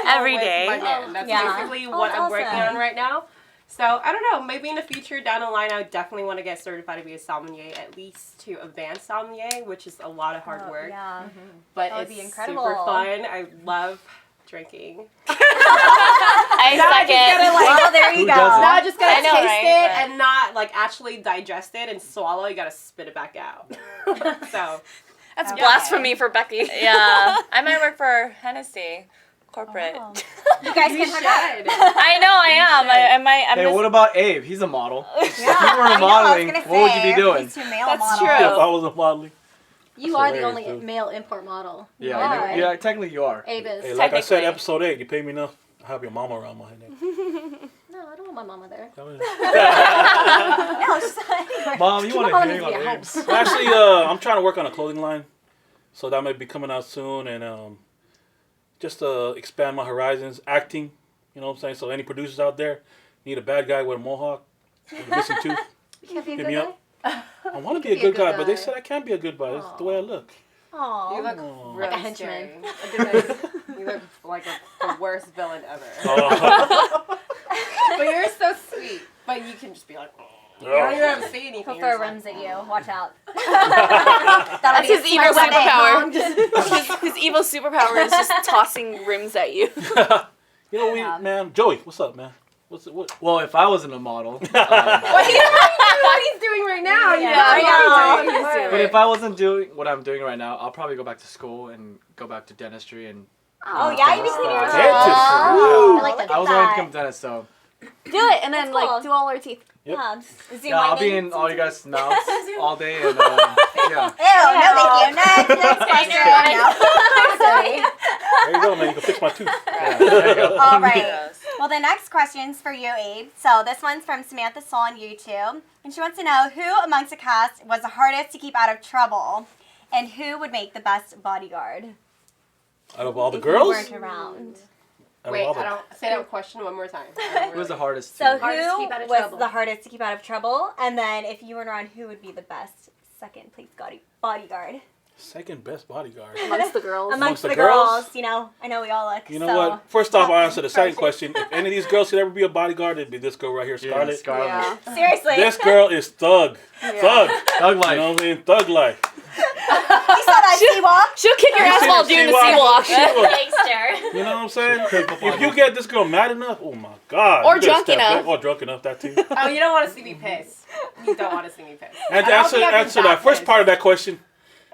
Every day. That's Yeah. basically Oh, what that's I'm working awesome. on right now. So I don't know, maybe in the future down the line, I would definitely want to get certified to be a sommelier, at least to advanced sommelier, which is a lot of hard work. Yeah. But That would it's be incredible. super fun. I love drinking. I second. Well, there you Who go. doesn't? Now I just gotta I know, taste right? it But- and not like actually digest it and swallow. You gotta spit it back out. So That's Okay. blasphemy for Becky. Yeah, I might work for Hennessy, corporate. Oh. You guys you can hook up. should. I know I am. I might. I'm Hey, just, what about Abe? He's a model. If you I know, weren't I was modeling, gonna what would you say, be doing? these two male That's models. true. If I was a modeling. You That's are the hilarious, only dude. male import model. Yeah, Right. yeah, technically you are. Abe is. Hey, like I said, Technically. episode 8, you pay me enough. I have your mama around my neck. No, I don't want my mama there. No, she's like, Mom, you want Mom to needs hang to be on at Abe's? Actually, I'm trying to work on a clothing line. So that might be coming out soon. And just to expand my horizons. Acting, you know what I'm saying? So any producers out there need a bad guy with a mohawk, with a missing tooth, You can't be a hit good me guy? up. I want to You be a good guy, guy. but they said I can't be a good guy. That's the way I look. Aw. You look Oh. really Like a henchman. scary. You look like the worst villain ever. Oh. But you're so sweet. But you can just be like, oh. You don't even have to say anything. He'll You're throw just rims like, at you. Watch out. That's his evil superpower. superpower. His evil superpower is just tossing rims at you. You know, man, Joey, what's up, man? What? Well, if I wasn't a model, Well, he doesn't do what he's doing right now. Yeah, You know, I know. he's doing. but if I wasn't doing what I'm doing right now, I'll probably go back to school and go back to dentistry and. Oh, yeah, you'd be cleaning your Dentistry, teeth. yeah. I like that. I was going to become a dentist, so Do it and then That's cool. like do all our teeth. Yep. Yeah. Zoom yeah, I'll be whitening. in all you guys' mouths all day and yeah. Ew, no thank you. Next question. There you go, man. You can fix my tooth. Yeah, there you go. All right. Well, the next question's for you, Abe. So this one's from Samantha Soul on YouTube. And she wants to know who amongst the cast was the hardest to keep out of trouble and who would make the best bodyguard Out of all the if you girls? weren't around. Out of Wait, all the- I don't say that question one more time. Who was the hardest? So to- Hardest to who keep out of was trouble. the hardest to keep out of trouble? And then if you weren't around, who would be the best second place bodyguard? Second best bodyguard. Amongst the girls. Amongst the the girls? girls, you know, I know we all look. You know so. what? First off, I'll answer the second Person. question. If any of these girls could ever be a bodyguard, it'd be this girl right here, Yeah, Scarlet. Scarlet. Yeah. Seriously. This girl is thug. Thug. Thug You life. know what I mean? Thug life. You saw that C-walk? She'll kick your You ass seen while the doing the C-walk? C-walk. Gangster. You know what I'm saying? Creep up on If you you. get this girl mad enough, oh my God. Or you better drunk step enough. back. Or drunk enough, that too. Oh, you don't want to see me pissed. You don't want to see me pissed. And I to don't think I've been answer that first pissed. part of that question,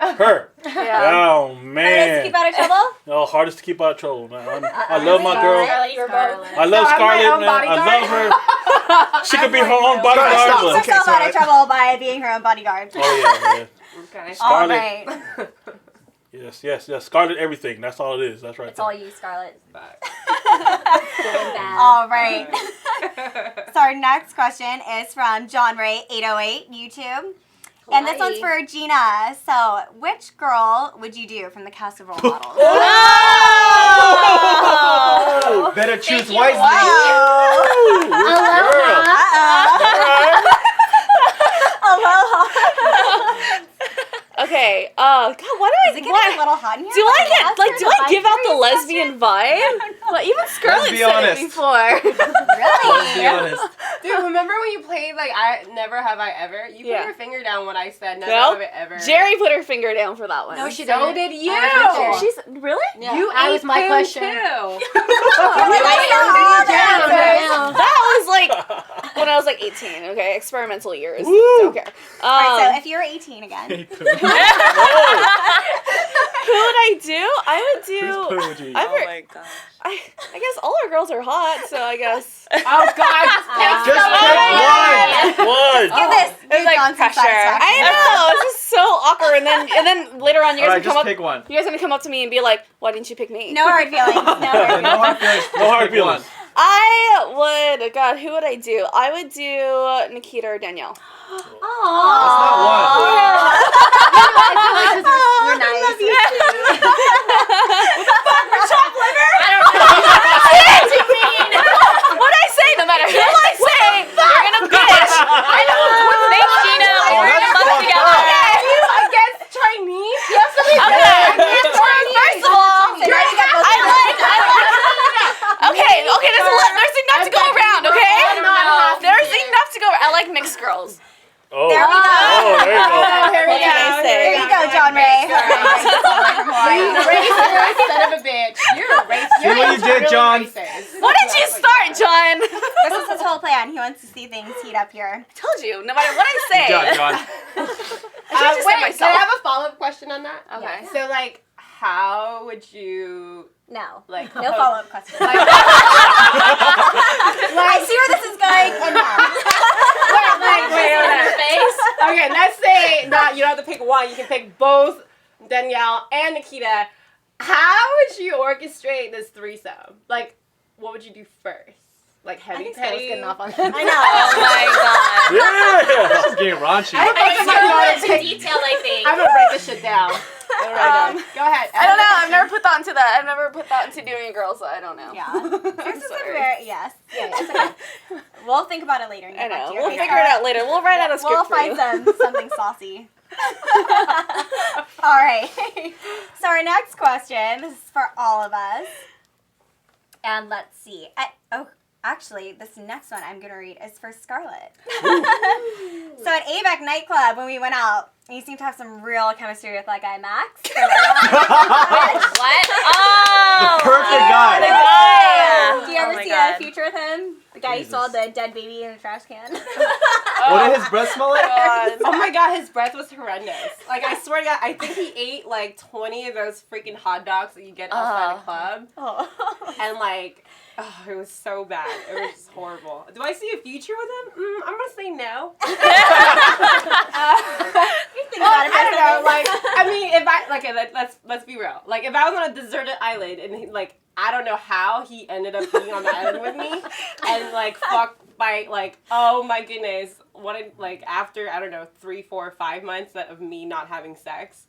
her. Yeah. Oh, Hardest to man. keep out of trouble? Oh, hardest to keep out of trouble, man. I love my girl. Scarlet, you were both. I love So I'm my Scarlett, own man. I bodyguard? love her. She could be her own She bodyguard, Stop. keeps but... Okay, herself out sorry. of trouble by being her own bodyguard. Oh, yeah. Okay. All Scarlet. right. Yes. Scarlet everything. That's all it is. That's right. It's all you, Scarlett. Bye. All right. So our next question is from John Ray 808 YouTube. And this one's for Gina. So, which girl would you do from the cast of role models? Oh! Better choose wisely. Aloha. Okay. God, why do I? Is it getting why- a little hot in here? Do I Can get ask like? her Do the I give out the vibe lesbian vibe? Well, even Scarlett be said honest. it before. Let's be Really? honest. Dude, remember when you played like I Never Have I Ever? You Yeah. put your finger down when I said Never No. Have I Ever. Jerry put her finger down for that one. No, she So didn't. did you. I was with She's really. Yeah, You that ate was my poo question. too. That was like when I was like 18. Okay, experimental years. Woo. Don't care. All right, so if you're 18 again, Who would I do? I would do. Who's Pooji? I Oh my gosh. I guess all our girls are hot, so I guess. Oh God, just Just pick one. One. Give this. It's like Johnson pressure. satisfaction. I know. This is so awkward. And then later on, you guys Alright, gonna just come up. pick one. You guys gonna come up to me and be like, "Why didn't you pick me?" No hard feelings. No hard Okay, no feelings. hard feelings. No hard Pick one. feelings. I would. God, who would I do? I would do Nikita or Danielle. That's not one. I feel like 'cause we're nice. What I say? No matter who I say, you're gonna bitch. I know. Thanks, Gina. Oh, We're that's in a month fucked together. up. against Chinese. First of all, Okay. There's enough to go around. Okay. There's enough to go. I like mixed girls. Oh. There we go. Oh, there you go. Here we What can I go. say? There you go, John Ray. Son of a bitch. You're a racist. See what you did, John? What did you start, John? This is his whole plan. He wants to see things heat up here. I told you. No matter what I say. Good job, John. I should just say Wait, can I myself. have a follow-up question on that? Okay. So, like, how would you, No. like, No follow-up questions. Like, I see where this is going, and no. Okay, let's say you don't have to pick one. You can pick both Danielle and Nikita. How would you orchestrate this threesome? Like, what would you do first? Like heavy petting? Good enough on that. I know. Oh my god. Yeah. This is getting raunchy. It's too detailed, I think. I'm gonna break this shit down. Go ahead. I don't know. I've never put thought into that. I've never put thought into doing a girl, so I don't know. Yeah. I'm This is a sorry. very, yes. Yeah, it's okay. We'll think about it later. And I get back know. to you. We'll Okay, figure it out later. We'll write out a script We'll for find you. something saucy. All right. So our next question, this is for all of us. And let's see. Actually, this next one I'm going to read is for Scarlet. So at ABEC nightclub, when we went out, you seem to have some real chemistry with that guy, Max. So What? Oh! The perfect guy. The guy. do you ever Oh my see God. a future with him? The guy you saw the dead baby in a trash can? What did his breath smell like? Oh my god, his breath was horrendous. Like, I swear to God, I think he ate like 20 of those freaking hot dogs that you get outside the club. Oh. And like, oh, it was so bad. It was just horrible. Do I see a future with him? I'm gonna say no. I don't know. Like, I mean, if I like, let's be real. Like, if I was on a deserted island and he, like, I don't know how he ended up being on the island with me, and like, fuck my like, oh my goodness, like after I don't know 3, 4, 5 months of me not having sex.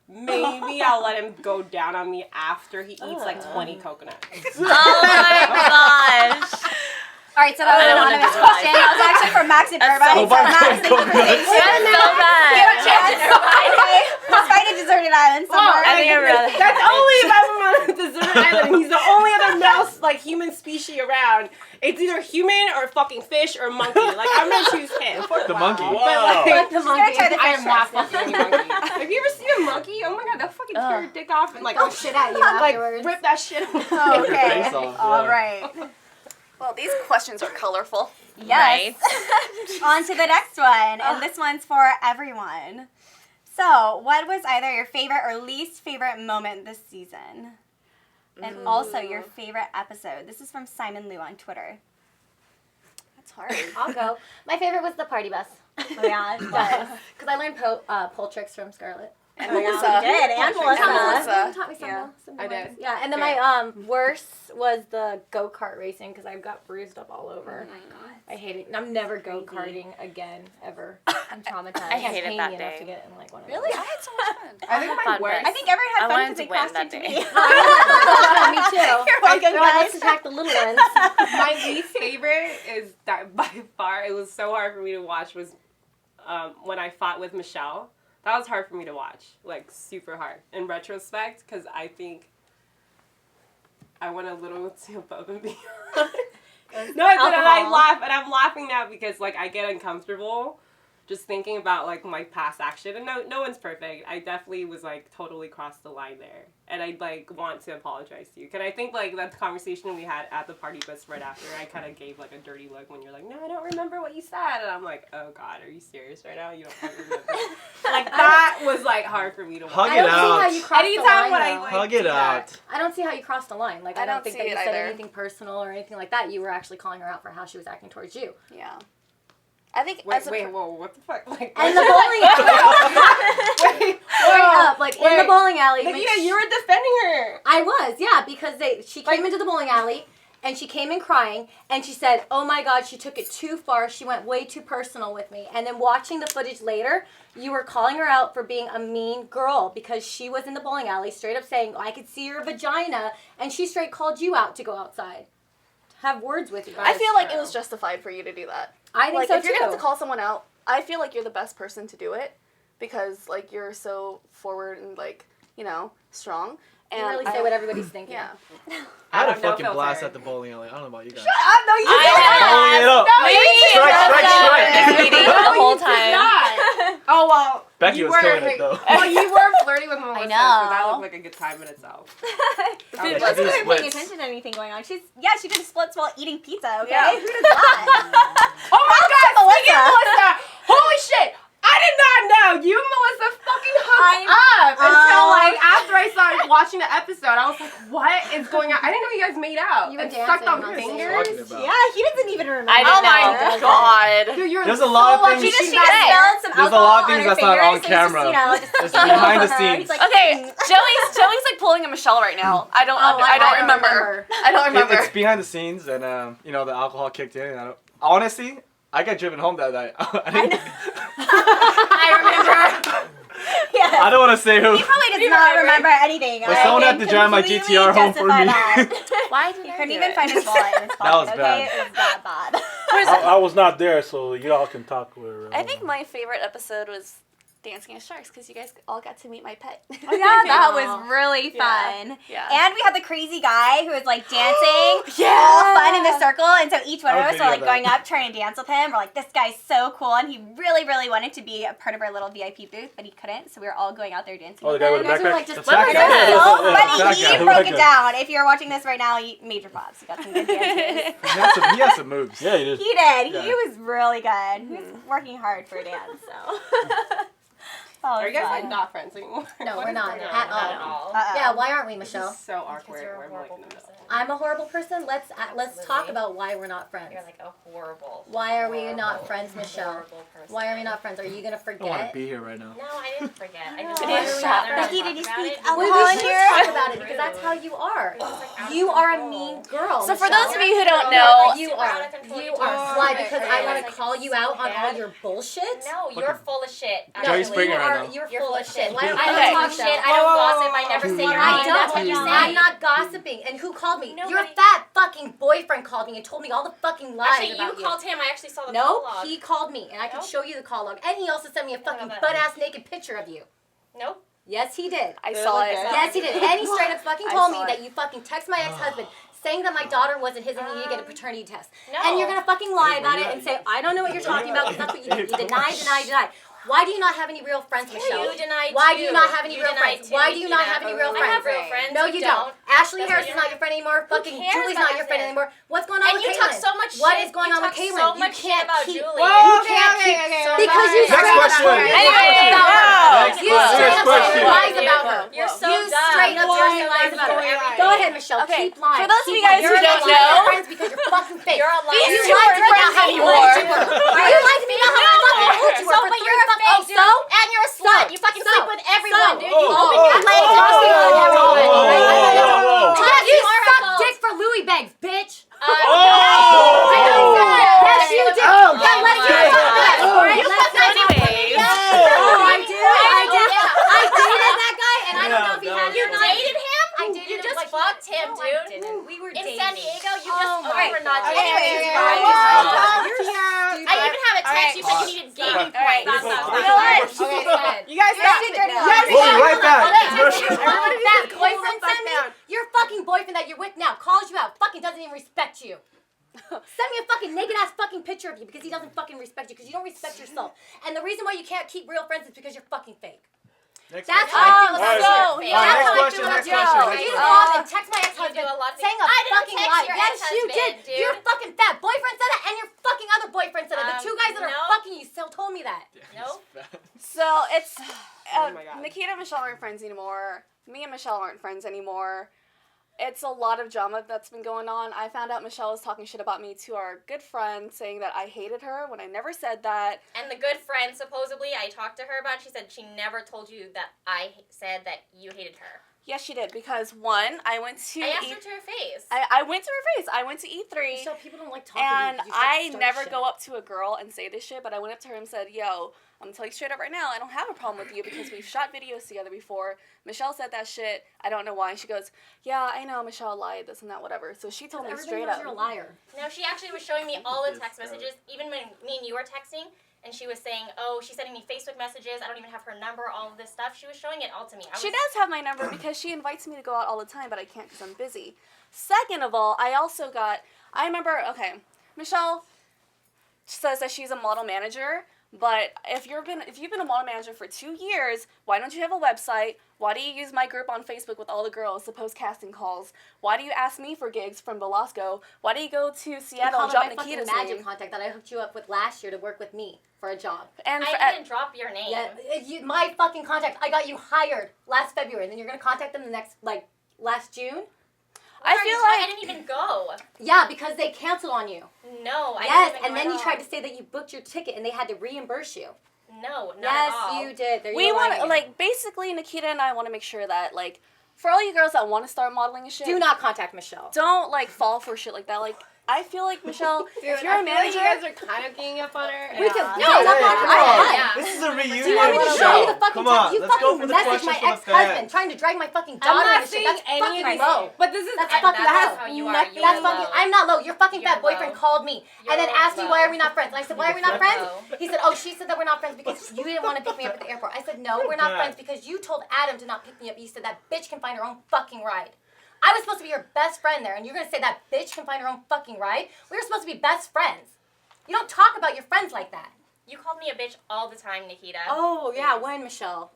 Maybe I'll let him go down on me after he eats like 20 coconuts. Oh my gosh. All right, so that was an I don't wanna anonymous be question. That was actually from Max and Irvine. so So bad. Max, thank you for saying That's so bad. Let's find a deserted island somewhere. I think I'd rather That's have only if I'm on a deserted island and he's the only other mouse, like, human species around. It's either human or fucking fish or monkey. Like, I'm gonna choose him. The monkey. Wow. But like, the monkey. Try the I am fish not first. fucking any monkey. Have you ever seen a monkey? Oh my god, they'll fucking tear your dick off and like, Throw shit at you like afterwards. rip that shit off. Your Okay. face off, All yeah. right. Well, these questions are colorful. Yes. On to the next one, and this one's for everyone. So, what was either your favorite or least favorite moment this season? And also your favorite episode. This is from Simon Liu on Twitter. That's hard. I'll go. My favorite was the party bus. Oh, yeah. Because I learned pole tricks from Scarlet. And Oh, yeah, Melyssa. we did. And Melyssa. You taught me some, Yeah. some I new did. ones. Yeah, and then my worst was the go-kart racing because I've got bruised up all over. Oh my god. I hate it. I'm never go-karting again, ever. I'm traumatized. I hated It's that pain enough day. to get in like one of Really? those. I had so much fun. I think my fun, worst. I think everyone had I fun wanted because they to win crashed that into day. me. Me too. You're welcome, They're like, let's guys. attack the little ones. My least favorite is that by far it was so hard for me to watch was when I fought with Michelle. That was hard for me to watch, like super hard in retrospect, because I think I went a little too above and beyond. No, I did, and I laugh, and I'm laughing now because like I get uncomfortable just thinking about like my past action, and no one's perfect. I definitely was like totally crossed the line there, and I like want to apologize to you. Cause I think like that conversation we had at the party bus right after, I kind of gave like a dirty look when you're like, no, I don't remember what you said, and I'm like, oh god, are you serious right now? You don't fucking remember? Like that was like hard for me to watch. Hug I it don't see how out. you crossed the Anytime line, when I though. like Hug it do that. out. I don't see how you crossed the line. Like, I don't think see that you it said either. anything personal or anything like that. You were actually calling her out for how she was acting towards you. Yeah. I think Wait, as a whoa, what the fuck? Like, And the bowling alley. wait, Straight up, like in the bowling alley. Nikita, you were defending her. I was, yeah, because she came into the bowling alley and she came in crying and she said, "Oh my God, she took it too far. She went way too personal with me." And then watching the footage later, you were calling her out for being a mean girl because she was in the bowling alley, straight up saying, "I could see your vagina," and she straight called you out to go outside, to have words with you. I feel like it was justified for you to do that. I think Like, so if you're too. gonna have to call someone out, I feel like you're the best person to do it because like you're so forward and like strong. And You really say what everybody's thinking. Yeah. I had a have no fucking blast filter. at the bowling alley. I don't know about you guys. No, you Bowling it up. Strike. Meeting the whole time. Oh well. Becky you was were, killing it, though. Well, you were flirting with Melyssa, so know. that looked like a good time in itself. Yeah, She she wasn't did even splits. paying attention to anything going on. She did splits while eating pizza, okay? Yeah. Who does that? Oh my God, speaking of Melyssa. Melyssa, holy shit! I did not know you and Melyssa fucking hooked up until like after I started watching the episode. I was like, what is going on? I didn't know you guys made out. You were and sucked dancing on on stage. fingers. Talking about. Yeah, he doesn't even remember. I didn't Oh my know. God. Dude, you're There's a lot of so things- lucky She she's just not spilled some There's a alcohol lot of things on her that's not on fingers, so it's camera. Just, It's behind the over her. scenes. He's like, Okay, Joey's like pulling a Michelle right now. I don't remember. I don't remember. It's behind the scenes, and the alcohol kicked in. And honestly, I got driven home that night. I remember. Yeah. I don't want to say who. He probably does not remember anything. But I someone can had to drive my completely GTR home for justify me. that. Why did He I couldn't do even it? find his wallet in his pocket. was okay, bad. it was that bad. I was not there, so y'all can talk with her. I think my favorite episode was Dancing as Sharks because you guys all got to meet my pet. Oh, yeah, that was really fun. Yeah. And we had the crazy guy who was like dancing, Yeah. all fun in the circle. And so each one of I us was were like thinking of going up trying to dance with him. We're like, this guy's so cool. And he really, really wanted to be a part of our little VIP booth, but he couldn't. So we were all going out there dancing. Oh, the with guy him. with the You guys were, backpack. like, just That's that flipping guy. it. So Yeah, funny. that He guy. broke it down. If you're watching this right now, major props. He got some good dances. He has some moves. Yeah, he did. He did. Yeah. He was really good. He was working hard for a dance. So. Oh, Are you guys like fun. not friends anymore? No, What we're is not going on? at Not at all. all. Uh-oh. Yeah, why aren't we, This Michelle? is so awkward. You're a We're like horrible in the middle. person. I'm a horrible person. Let's talk Absolutely. about why we're not friends. You're like a horrible. Why are we not horrible, friends, Michelle? horrible person. Why are we not friends? Are you gonna I don't want forget? to be here right now. No, I didn't forget. I just know. would Did rather not Becky, talk did you about speak it. alcohol We in should here? talk about it because that's how you are. You are a mean girl. So for Michelle. those of you who don't No, know, you Super are. out of control. You You are. are. Why? Okay, Because okay. I want to Like, call you out on yeah. all your bullshit. No, you're full of shit. Joey's actually. bringing you her are. now. You're You're full of shit. Why don't I I don't talk talk shit. I don't gossip. I never say your I name. That's what don't. you're I'm saying. not gossiping. And who called me? Your Nobody. fat fucking boyfriend called me and told me all the fucking lies Actually, you about you. called him. I actually saw the Nope, call log. he called me, and I can Nope. show you the call log. And he also sent me a fucking that. butt-ass naked picture of you. Nope. Yes, he did. I saw it. Yes, he did. And he straight up fucking I told me saw it. that you fucking text my ex-husband saying that my daughter wasn't his and he needed to get a paternity test. No. And you're gonna fucking lie Wait, about were it you and not- say, I don't know what you're talking about because that's what you did. You deny. Why do you not have any real friends, Michelle? You denied Why do too. you not have any You real denied friends? too, Why do you not Nikita. have any real I friends? have real friends. No, you don't. Ashley That's Harris what is not you're- your friend anymore. Fucking cares Julie's about not your friend this? anymore. What's going on And with you Caitlyn? talk so much What shit. is going You on with talk Caitlyn? so You much shit can't about keep. Julie. You can't keep. Because you Next straight up question. told me Anyway, lies about her. Next You question. straight up told me Question. lies about her. You're so You dumb. straight up told me lies about her. Go ahead, Michelle. Okay, Keep lying. for those of Keep you guys lying. who You're don't lying to your know- friends because you're fucking fake. You're a liar. You These lied two to aren't me about friends how anymore. old you were. You lied to me about how old you were. So, for but three you're a fucking- fake, dude. And you're a slut. You fucking sleep with everyone, dude. You open your legs and you sleep with everyone. Because you are a suck cult. dick for Louis bags, bitch. Oh! Yes, you did. Ouch. Yeah, let's hear about that. All right, You let's fucked anyways. Oh, I dated that guy, and I don't know if he Yeah, had that You it or not. dated him? I dated You him, just like, fucked him, no, I dude. didn't. We were In dating. San Diego, you Oh just my were not God. dating. Anyways, You're bye. right. Yeah. I even have a text. You said you needed gaming Alright. points. You know Stop. what? Okay, go ahead. You guys stop. We'll be right back. That boyfriend sent me. Your fucking boyfriend that you're with now calls you out. Fucking doesn't even respect you. Send me a fucking naked ass fucking picture of you because he doesn't fucking respect you because you don't respect yourself. And the reason why you can't keep real friends is because you're fucking fake. Next That's question. how I feel Alright, about so- you. Alright, That's next how I question, feel next about question, you. next You question. called and text my You ex-husband do a lot of saying a things. I didn't fucking text lie. your Yes, you did. ex-husband, dude. Your fucking fat boyfriend said it, and your fucking other boyfriend said it. The two guys that are no. fucking you still told me that. Nope. So it's Oh my God. Nikita and Michelle aren't friends anymore. Me and Michelle aren't friends anymore. It's a lot of drama that's been going on. I found out Michelle was talking shit about me to our good friend, saying that I hated her when I never said that. And the good friend, supposedly, I talked to her about it. She said she never told you that I said that you hated her. Yes, she did, because one, I went to I asked her to her face. I went to her face. I went to E3. Michelle, people don't like talking And to you. You start I to start never shit. go up to a girl and say this shit, but I went up to her and said, yo, I'm gonna tell you straight up right now, I don't have a problem with you because we've shot videos together before. Michelle said that shit. I don't know why. She goes, yeah, I know Michelle lied, this and that, whatever. So she told me Everybody straight knows up. you're a liar. No, she actually was showing me all the text messages, even when me and you were texting, and she was saying, oh, she's sending me Facebook messages, I don't even have her number, all of this stuff. She was showing it all to me. She does have my number because she invites me to go out all the time, but I can't because I'm busy. Second of all, I remember, okay, Michelle says that she's a model manager, but if you've been a model manager for 2 years, why don't you have a website? Why do you use my group on Facebook with all the girls to post casting calls? Why do you ask me for gigs from Velasco? Why do you go to Seattle and drop my fucking Nikita's magic name? contact that I hooked you up with last year to work with me for a job. And I didn't drop your name. Yeah, my fucking contact. I got you hired last February, and then you're gonna contact them the next last June. I feel like I didn't even go. Yeah, because they canceled on you. No, I Yes, didn't even and then go you at tried all. to say that you booked your ticket and they had to reimburse you. No, not Yes, at all. you did. There we you want lying to, again. like, basically, Nikita and I want to make sure that, like, for all you girls that want to start modeling and shit, Do not contact Michelle. don't, like, fall for shit like that. Like, I feel like, Michelle, Dude, if you're a I feel like manager, you guys are kind of ganging up on her. We can. Yeah. No, Yeah, not come on. Yeah. This is a reunion Do you want me to show. show you the fucking Come on, text? You let's go fucking for the messaged questions my from the ex-husband fans. trying to drag my fucking I'm daughter not into shit. saying That's any fucking of these. low. But this is That's And fucking that's low. how you are. Nothing. You're That's low. fucking. I'm not low. Your fucking You're fat boyfriend low. called me and then You're asked me why low. are we not friends. And I said why are we not You're friends? low. He said oh she said that we're not friends because you didn't want to pick me up at the airport. I said no we're not friends because you told Adam to not pick me up. You said that bitch can find her own fucking ride. I was supposed to be your best friend there, and you're gonna say that bitch can find her own fucking ride? We were supposed to be best friends. You don't talk about your friends like that. You called me a bitch all the time, Nikita. Oh yeah, when Michelle?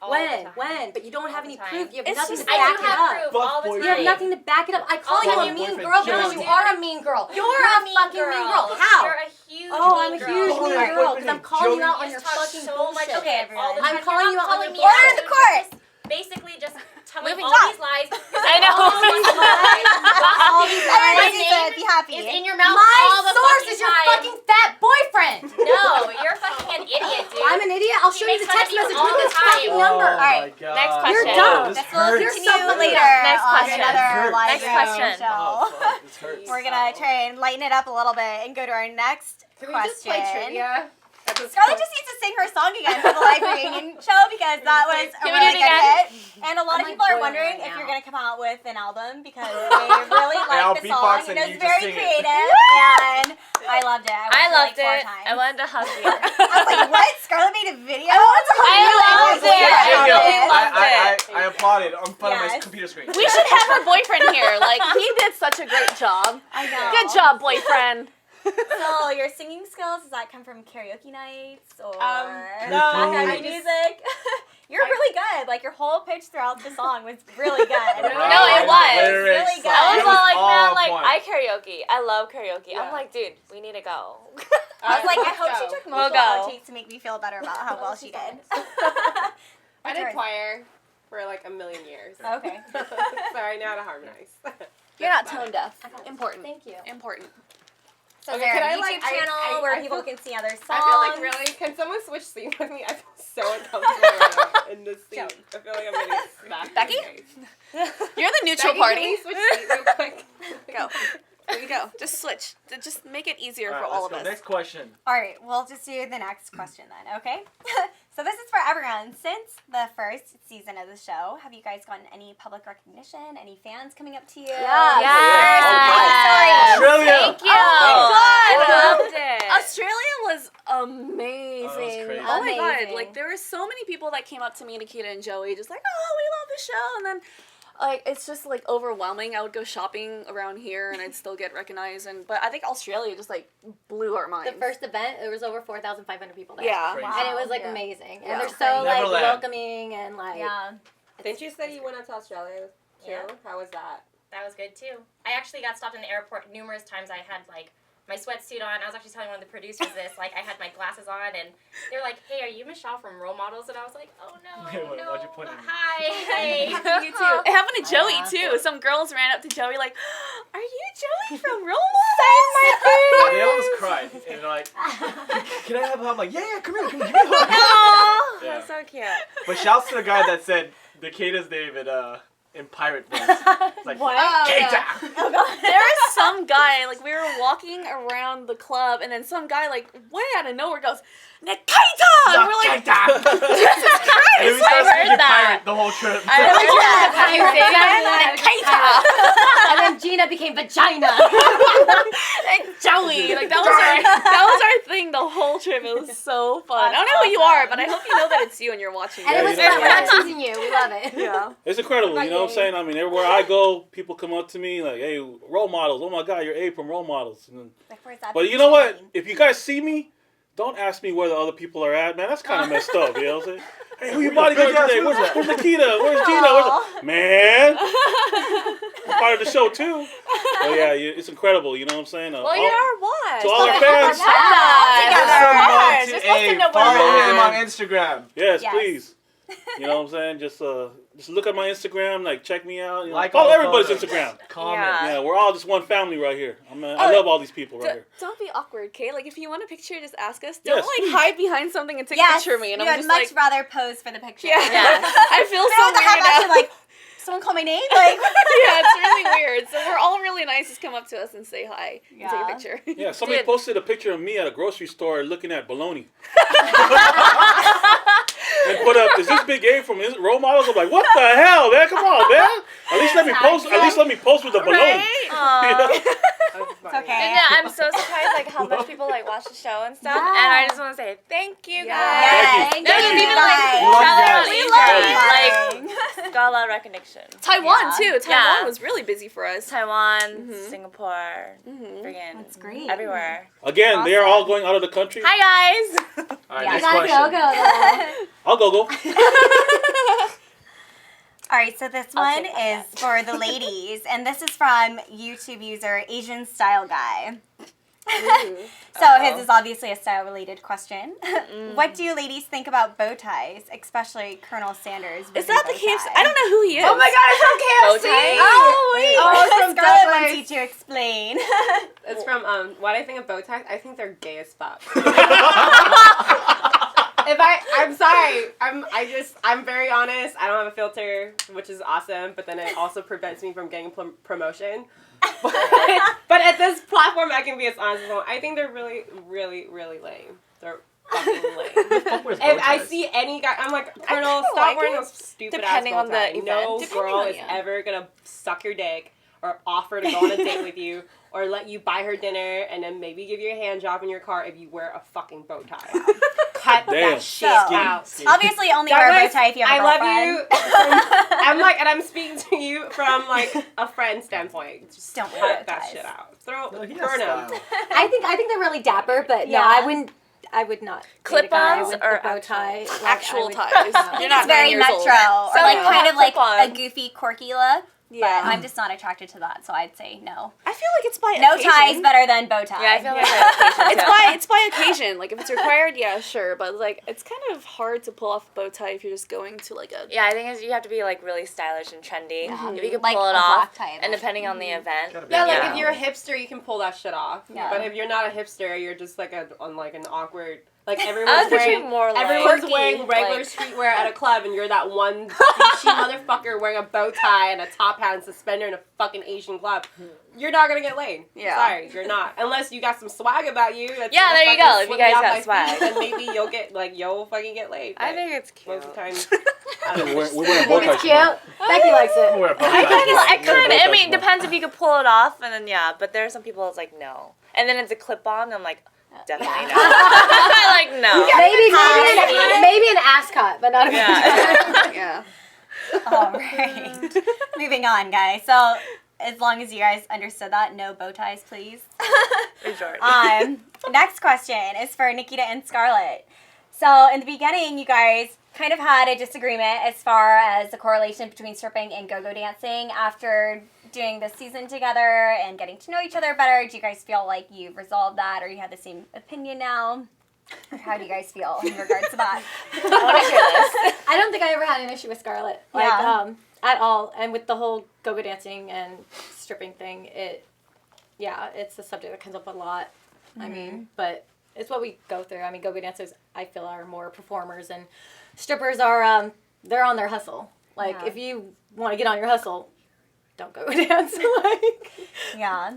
All the When? time. When? But you don't have All any the time. proof. You have It's nothing just- to I back do it have up. proof Fuck all the boyfriend. You have time. nothing to back it up. I call Oh, you a you mean boyfriend girl kills because you. you are a mean girl. You're a mean fucking girl. mean girl. How? You're a huge Oh, I'm a mean girl. huge Oh, mean my girl because boyfriend I'm calling you Joey. out on You your just talk fucking so bullshit. much shit all the I'm time. calling You're you not out on calling your me Order out. the course. Basically, just telling Moving all on. these lies. I know. All these lies. All these My lies. name Be happy. is in your mouth My all the source fucking is your time. fucking fat boyfriend. No, you're fucking an idiot, dude. I'm an idiot. I'll He show you makes the fun text of you message all with the his time. fucking Oh number. my Alright, God. next question. You're dumb. This This will hurts. You're continue so later weird. on Next question. another Hurts. live Next radio question. show. Oh, fuck, this hurts. We're gonna try and lighten it up a little bit and go to our next Can we just play question. trivia? Scarlett just needs to sing her song again for the live reunion show because that was a Can we really do it good again? hit. And a lot of I'm people are boiling wondering right if now. you're gonna come out with an album because they really I'll like the song beatbox and and it you was just very sing it. creative and I loved it. I watched loved it. Like 4 it. times. I wanted to hug you. I was like, what? Scarlett made a video? I loved it. I Hey, yo, really loved it. I applauded on front of my Yes. computer screen. we should have her boyfriend here. Like, he did such a great job. I know. Good job, boyfriend. So your singing skills, does that come from karaoke nights or no, background I just- music? You're really good. Like your whole pitch throughout the song was really good. The No, rhymes, it was. the lyrics, Really good. I was it all like, all man, on like, point. I karaoke. I love karaoke. Yeah. I'm like, dude, we need to go. I was like, I Let's hope go. she took We'll multiple go. outtakes to make me feel better about how well she did. I did choir for like a million years. Okay. So I know how to harmonize. You're not That's about tone it. deaf. Important. Thank you. Important. So Okay, is there can a I, YouTube like, channel I where feel- people can see other songs? I feel like really, can someone switch scenes with me? I feel so uncomfortable right now in this scene. I feel like I'm getting smacked. Becky? in the face. You're the neutral Becky, party. Can we switch seats real quick? Go. There you go. Just switch. Just make it easier for Alright, all let's of go. us. Next question. All right, we'll just do the next question then, okay? So this is for everyone. Since the first season of the show, have you guys gotten any public recognition? Any fans coming up to you? Yes. Australia. Thank you. Oh my God. I loved it. Australia was amazing. crazy. Oh, my Amazing. God. Like, there were so many people that came up to me, Nikita and Joey, just like, oh, we love the show. And then like it's just like overwhelming. I would go shopping around here and I'd still get recognized, but I think Australia just like blew our minds. The first event, there was over 4,500 people there. Yeah. Crazy. And it was like Yeah. amazing. Yeah. And they're so like Neverland. welcoming and like Yeah. Didn't you say you went out to Australia too? Yeah. How was that? That was good too. I actually got stopped in the airport numerous times. I had like my sweatsuit on. I was actually telling one of the producers this. Like I had my glasses on, and they were like, "Hey, are you Michelle from Role Models?" And I was like, "Oh no, Wait, no. why'd you point at me? Hi, hey." You too. It happened to Joey Yeah. too. Some girls ran up to Joey like, "Are you Joey from Role Models?" They almost cried. And they're like, can I have a hug? I'm like, yeah, come here, give me a hug. Oh, Yeah. that's so cute. But shouts to the guy that said Nikita's name in pirate voice. It's like, What? Nikita! Oh god. There was some guy, like, we were walking around the club, and then some guy, like, way out of nowhere goes, Nikita! And we're like, Nikita! Jesus Christ! And we started heard speaking that. pirate the whole trip. I heard that. Nikita. And then Gina became vagina. Like, Joey. Like, that was our thing the whole trip. It was so fun. I don't know who you are, but I hope you know that it's you and you're watching. And it Yeah, was you fun. know. We're not teasing you. We love it. Yeah. It's incredible, you know what I'm Yay. saying? I mean, everywhere I go, people come up to me like, hey, role models. Oh my God, you're A from Role Models. And then, Like, where's that but you know what? chain? If you guys see me, don't ask me where the other people are at, man. That's kind of messed up, you know what I'm saying? Hey, who your bodyguard Big ass, today? who's that? Where's Nikita? Where's Gina? Aw. Man, I'm part of the show too. But yeah, it's incredible, you know what I'm saying? Well, you're our watch. to all our Like, fans, Yeah. You're supposed to know where Follow we're him at. on Instagram. yes, Yes. please. You know what I'm saying? Just look at my Instagram, like check me out. You know, Like follow all everybody's photos. Instagram. Comment. Yeah. Yeah, we're all just one family right here. I love all these people right here. Don't be awkward, okay? Like, if you want a picture, just ask us. Don't, Yes, like, please. hide behind something and take a Yes, picture of me. And you I'm would just much like, rather pose for the picture. yeah. Yes. I feel They so have to have weird that now. shit like, someone call my name? Like, Yeah, it's really weird. So we're all really nice. Just come up to us and say hi and take a Yeah. picture. Yeah, somebody Dude. posted a picture of me at a grocery store looking at bologna. And put up, is this Big A from Role Models? I'm like, what the hell, man? Come on, man. At least let me post. At least let me post with the bologna. Right? Aw. That's it's funny. okay. Yeah, I'm so surprised like how much people like watch the show and stuff. Yeah. And I just want to say thank you guys. Yes. Thank you. There was Thank you. even like We love shout you out guys. on We Instagram, love like got a lot of recognition. Taiwan, Yeah. too. Taiwan Yeah. was really busy for us. Taiwan, Mhm. Singapore, Mhm. friggin' That's great. everywhere. Again, they are all going out of the country. Hi guys. All right, Yeah. next You question. gotta go. I'll go. All right, so this I'll one take that is for the ladies, and this is from YouTube user Asian Style Guy. So his is obviously a style-related question. What do you ladies think about bow ties, especially Colonel Sanders? Is that the KFC? I don't know who he is. Oh my god, it's from KFC! Bow tie? Oh wait, Oh, from Scarlett Douglas. wants you to explain. It's from what I think of bow ties. I think they're gay as fuck. I'm sorry. I'm very honest. I don't have a filter, which is awesome. But then it also prevents me from getting promotion. But at this platform, I can be as honest as I want. I think they're really, really, really lame. They're fucking lame. Fuck, where's If bow I ties? see any guy, I'm like, Colonel, kinda stop like wearing it. those stupid Depending ass on bow the tie. event. No Depending girl on is you. ever gonna suck your dick or offer to go on a date with you or let you buy her dinner and then maybe give you a hand job in your car if you wear a fucking bow tie. Cut Damn. that shit So- out. Obviously, only wear a bow Douglas, tie if you have a I girlfriend. love you. I'm like, and I'm speaking to you from like a friend standpoint. Just Don't wear cut bow that ties. shit out. Throw, No, he has burn style. them. I think they're really dapper, but Yeah. no, I would not. date a guy Clip-ons with or the bow tie. Like, I Actual would- ties. I You're think not it's very 9 years metro, old. or like So, kind of like clip-on. a goofy, quirky look. But Yeah. I'm just not attracted to that, so I'd say no. I feel like it's by No occasion. ties better than bow tie. Yeah, I feel like that It's by occasion. Like if it's required, yeah, sure. But like it's kind of hard to pull off a bow tie if you're just going to like a. Yeah, I think you have to be like really stylish and trendy. If you can Like pull it a off, black tie and event. depending on the event, Gotta be Yeah, like Yeah. if you're a hipster, you can pull that shit off. Yeah. But if you're not a hipster, you're just like on like an awkward. Like I everyone's was picturing wearing more like everyone's quirky, wearing regular like- streetwear at a club, and you're that one douchey motherfucker wearing a bow tie and a top hat and suspender in a fucking Asian club. You're not gonna get laid. Yeah. Sorry, you're not. Unless you got some swag about you. That's Yeah, gonna there you fucking go. If you slip me guys off got my swag. feet, then maybe you'll fucking get laid. I But think it's cute. most of the time, I We're don't know. wearing bow Think it's ties. cute? Becky likes it. Wear a bow I tie. could, I Yeah, could. bow I ties mean, more. depends if you could pull it off, and then yeah. But there are some people it's like no, and then it's a clip-on. I'm like, definitely no. like no. Maybe an ascot, but not a Yeah. Yeah. All right. Moving on, guys. So, as long as you guys understood that, no bow ties, please. Majority. Next question is for Nikita and Scarlet. So, in the beginning, you guys kind of had a disagreement as far as the correlation between stripping and go-go dancing. After doing this season together and getting to know each other better, do you guys feel like you've resolved that, or you have the same opinion now? Or how do you guys feel in regards to that? I want to hear this. I don't think I ever had an issue with Scarlet, at all. And with the whole go-go dancing and stripping thing, it's a subject that comes up a lot. I mean, but it's what we go through. I mean, go-go dancers, I feel, are more performers, and strippers are, they're on their hustle. Like, if you want to get on your hustle, don't go dance. Yeah.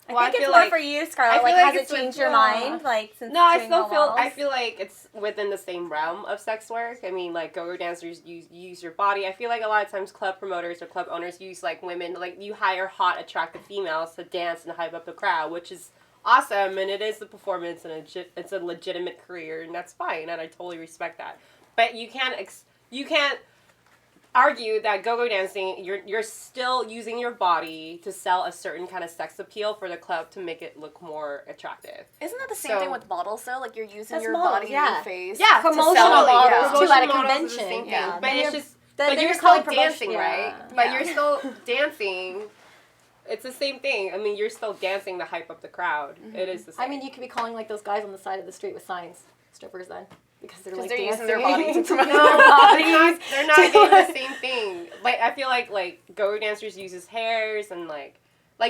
Well, I think I feel it's more like- for you, Scarlet. I feel Like, like has it it's with- changed your mind? Like, since No, I doing still all feel. I walls? feel like it's within the same realm of sex work. I mean, like go-go dancers use your body. I feel like a lot of times club promoters or club owners use like women. Like you hire hot, attractive females to dance and hype up the crowd, which is awesome, and it is the performance, and it's a legitimate career, and that's fine, and I totally respect that. But you can't argue that go-go dancing, you're still using your body to sell a certain kind of sex appeal for the club to make it look more attractive. Isn't that the same So- thing with models though? Like you're using That's your models, body yeah. and your face. Yeah, to promotional sell it, models, yeah. too, Promotional at a models is the convention. same thing, Yeah. but it's just. Then But you're you're calling still promotion, dancing, yeah. right? But Yeah. you're still dancing. It's the same thing. I mean, you're still dancing to hype up the crowd. It is the same. I mean, you could be calling like those guys on the side of the street with signs strippers then, because they're like they're dancing. using their body to promote their they're bodies. not getting the same thing. Like I feel like go-go dancers uses hairs and like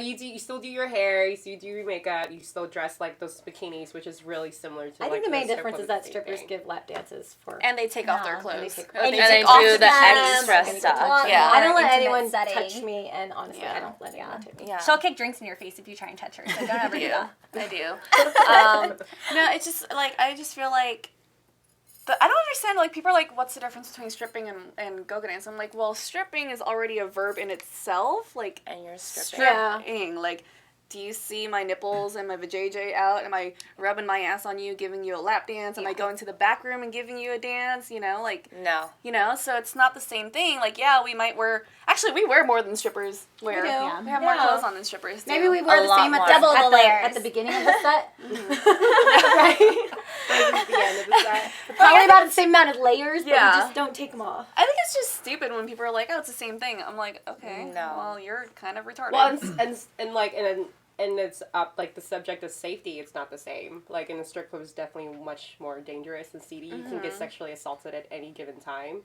you still do your hair, you still do your makeup, you still dress like those bikinis, which is really similar to. I think the main strip difference club, is that the same strippers thing. give lap dances for. And they take off their Yeah. clothes. And they And they take off do the the pants, extra and they stuff. talk. Yeah. I don't let Intimate anyone setting. touch me, and honestly, Yeah. I don't let anyone touch me. Yeah. She'll kick drinks in your face if you try and touch her, so don't ever do that. I do. No, it's just like I just feel like I don't understand. Like people are like, "What's the difference between stripping and go-go dance?" I'm like, "Well, stripping is already a verb in itself. Like And you're stripping. Yeah. stripping. Like, do you see my nipples and my vajayjay out? Am I rubbing my ass on you, giving you a lap dance? Am I going to the back room and giving you a dance? You know, like." No. You know, so it's not the same thing. Like, yeah, we might wear. Actually, we wear more than strippers wear. do. Yeah. We have more Yeah. clothes on than strippers do. Maybe we wear A the lot same at more. the, Double at the the, layers. at the beginning of the set. Right? Like, the end of the set. Probably about the same amount of layers, but Yeah. you just don't take them off. I think it's just stupid when people are like, "Oh, it's the same thing." I'm like, okay, No. well, you're kind of retarded. Well, and it's up like the subject of safety. It's not the same. Like in the strip club is definitely much more dangerous and seedy. You can get sexually assaulted at any given time,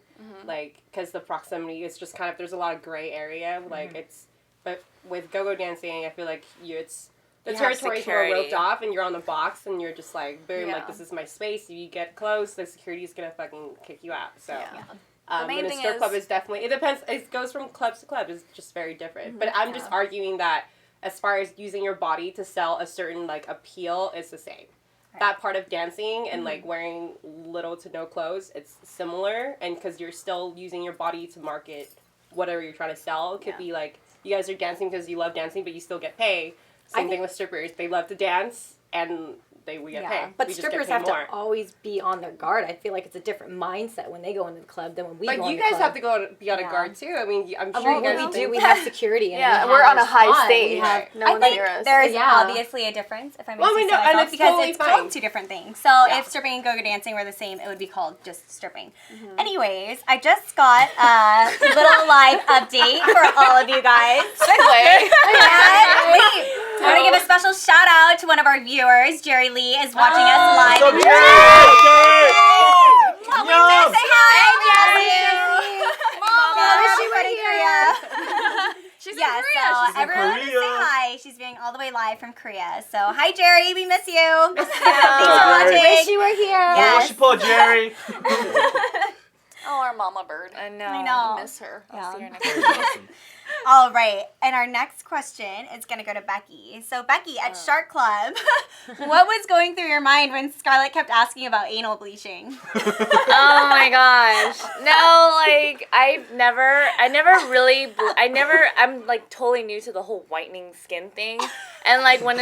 like because the proximity is just kind of there's a lot of gray area. Like it's, but with go-go dancing, I feel like it's the You have territories are roped security. off, and you're on the box, and you're just like boom, Yeah. like this is my space. If you get close, the security is gonna fucking kick you out. So. Yeah. The main and a thing strip club is- is definitely, it depends, it goes from club to club, it's just very different. But I'm just arguing that as far as using your body to sell a certain, like, appeal, it's the same. That part of dancing and, like, wearing little to no clothes, it's similar, and because you're still using your body to market whatever you're trying to sell. It could be, like, you guys are dancing because you love dancing, but you still get paid. Same thing with strippers. They love to dance, and we get paid. But We just strippers get have paid more. to always be on their guard. I feel like it's a different mindset when they go into the club than when we But go you into guys the club. have to go be on a guard too. I mean, I'm sure Well, you guys what we think- do, we have security. And yeah, we we're have on a high fun. stage. We have, No I one think hear us. there's Yeah. obviously a difference, if I may Well, say we so know- and myself, it's because totally it's fine. called two different things. So Yeah. if stripping and go-go dancing were the same, it would be called just stripping. Anyways, I just got a little live update for all of you guys. Segue. And I want to give a special shout out to one of our viewers. Jowe Lee is watching us live. What's up, in Jerry? Well, we did say hi. Mama, Mama, wish she you were were here. She's Yeah, in Korea. so She's in everyone Korea. say hi. She's being all the way live from Korea. So hi, Jerry. We miss you. Thanks for Jerry. watching. wish you were here. Yeah. What's your pull, Jerry? Oh, our mama bird. I know. I know. I miss her. I'll see Yeah. her next week. All right, and our next question is going to go to Beckie. So, Becky, at Shark Club, what was going through your mind when Scarlett kept asking about anal bleaching? Oh my gosh. No, like I'm like totally new to the whole whitening skin thing. And like when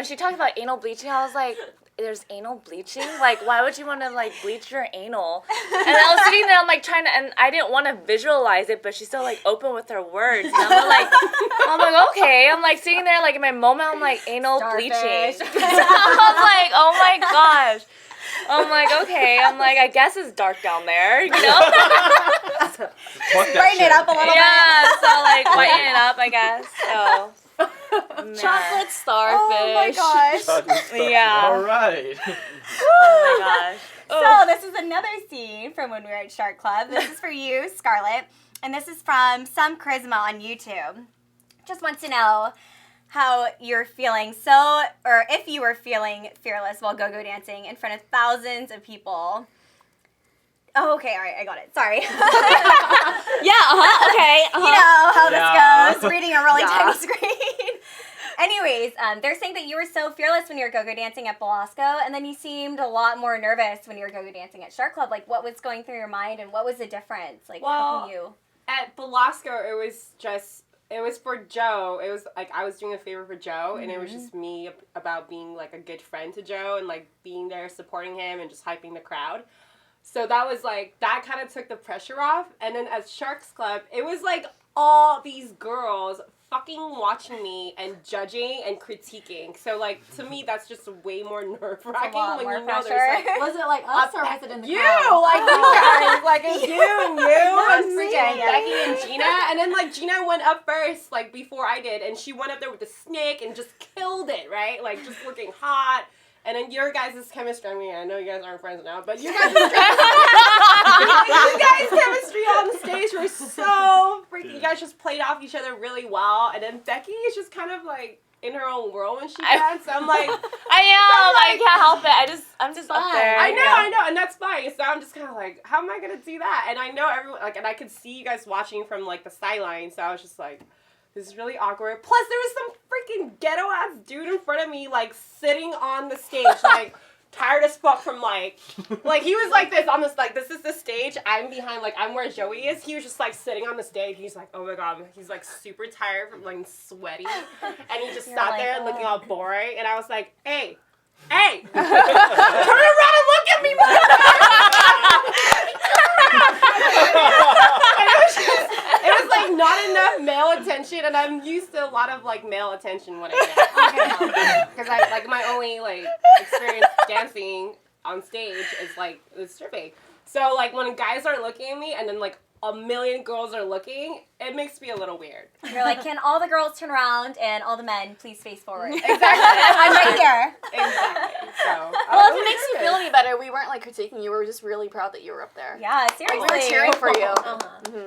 she talked about anal bleaching, I was like, there's anal bleaching? Like, why would you want to like bleach your anal? And I was sitting there, I'm like trying to, and I didn't want to visualize it, but she's still like open with her words. And I'm like, okay. I'm like sitting there, like in my moment, I'm like anal bleaching. So I was like, oh my gosh. I'm like, okay. I'm like, I guess it's dark down there, you know? Brighten it up a little bit. Yeah, so like whiten it up, I guess. So. Chocolate starfish. Oh my gosh. Yeah. All right. Oh my gosh. So this is another scene from when we were at Shark Club. This is for you, Scarlet. And this is from Some Charisma on YouTube. Just wants to know how you're feeling or if you were feeling fearless while go-go dancing in front of thousands of people. Oh, okay, all right, I got it. Sorry. Okay. You know how Yeah. this goes, reading a really tiny screen. Anyways, they're saying that you were so fearless when you were go-go dancing at Belasco, and then you seemed a lot more nervous when you were go-go dancing at Shark Club. Like, what was going through your mind, and what was the difference? Like, how can you? At Belasco, it was for Joe. It was like I was doing a favor for Joe, and it was just me about being like a good friend to Joe and like being there supporting him and just hyping the crowd. So that was like, that kind of took the pressure off. And then at Sharks Club, it was like all these girls fucking watching me and judging and critiquing. So like, to me, that's just way more nerve-wracking when you know there's like, Was it like us or was it in the you, crowd? like you guys, like it's you and freaking yeah. Becky and Gina. And then like Gina went up first, like before I did, and she went up there with the snake and just killed it, right? Like just looking hot. And then your guys' chemistry, I mean, I know you guys aren't friends now, but you guys' chemistry on the stage were so freaking, you guys just played off each other really well. And then Becky is just kind of like in her own world when she dance. So I'm like, I can't help it. I'm just up there. I know, and that's fine. So I'm just kind of like, how am I gonna do that? And I know everyone, like, and I could see you guys watching from like the sideline. So I was just like, this is really awkward. Plus, there was some freaking ghetto ass dude in front of me, like sitting on the stage, like tired as fuck from like he was like this on this, like, this is the stage. I'm behind, like, I'm where Joey is. He was just like sitting on the stage. He's like, oh my god, he's like super tired from like sweaty, and he just sat like, there looking all boring. And I was like, hey, turn around and look at me. It was like not enough male attention, and I'm used to a lot of like male attention when I dance. Because I like my only like experience dancing on stage is like stripping. So like when guys are looking at me and then like a million girls are looking, it makes me a little weird. You're like, can all the girls turn around and all the men please face forward? Exactly. I'm right here. Exactly. So Well, if it makes you feel any better, we weren't like critiquing you. We were just really proud that you were up there. Yeah, We seriously. were cheering for you.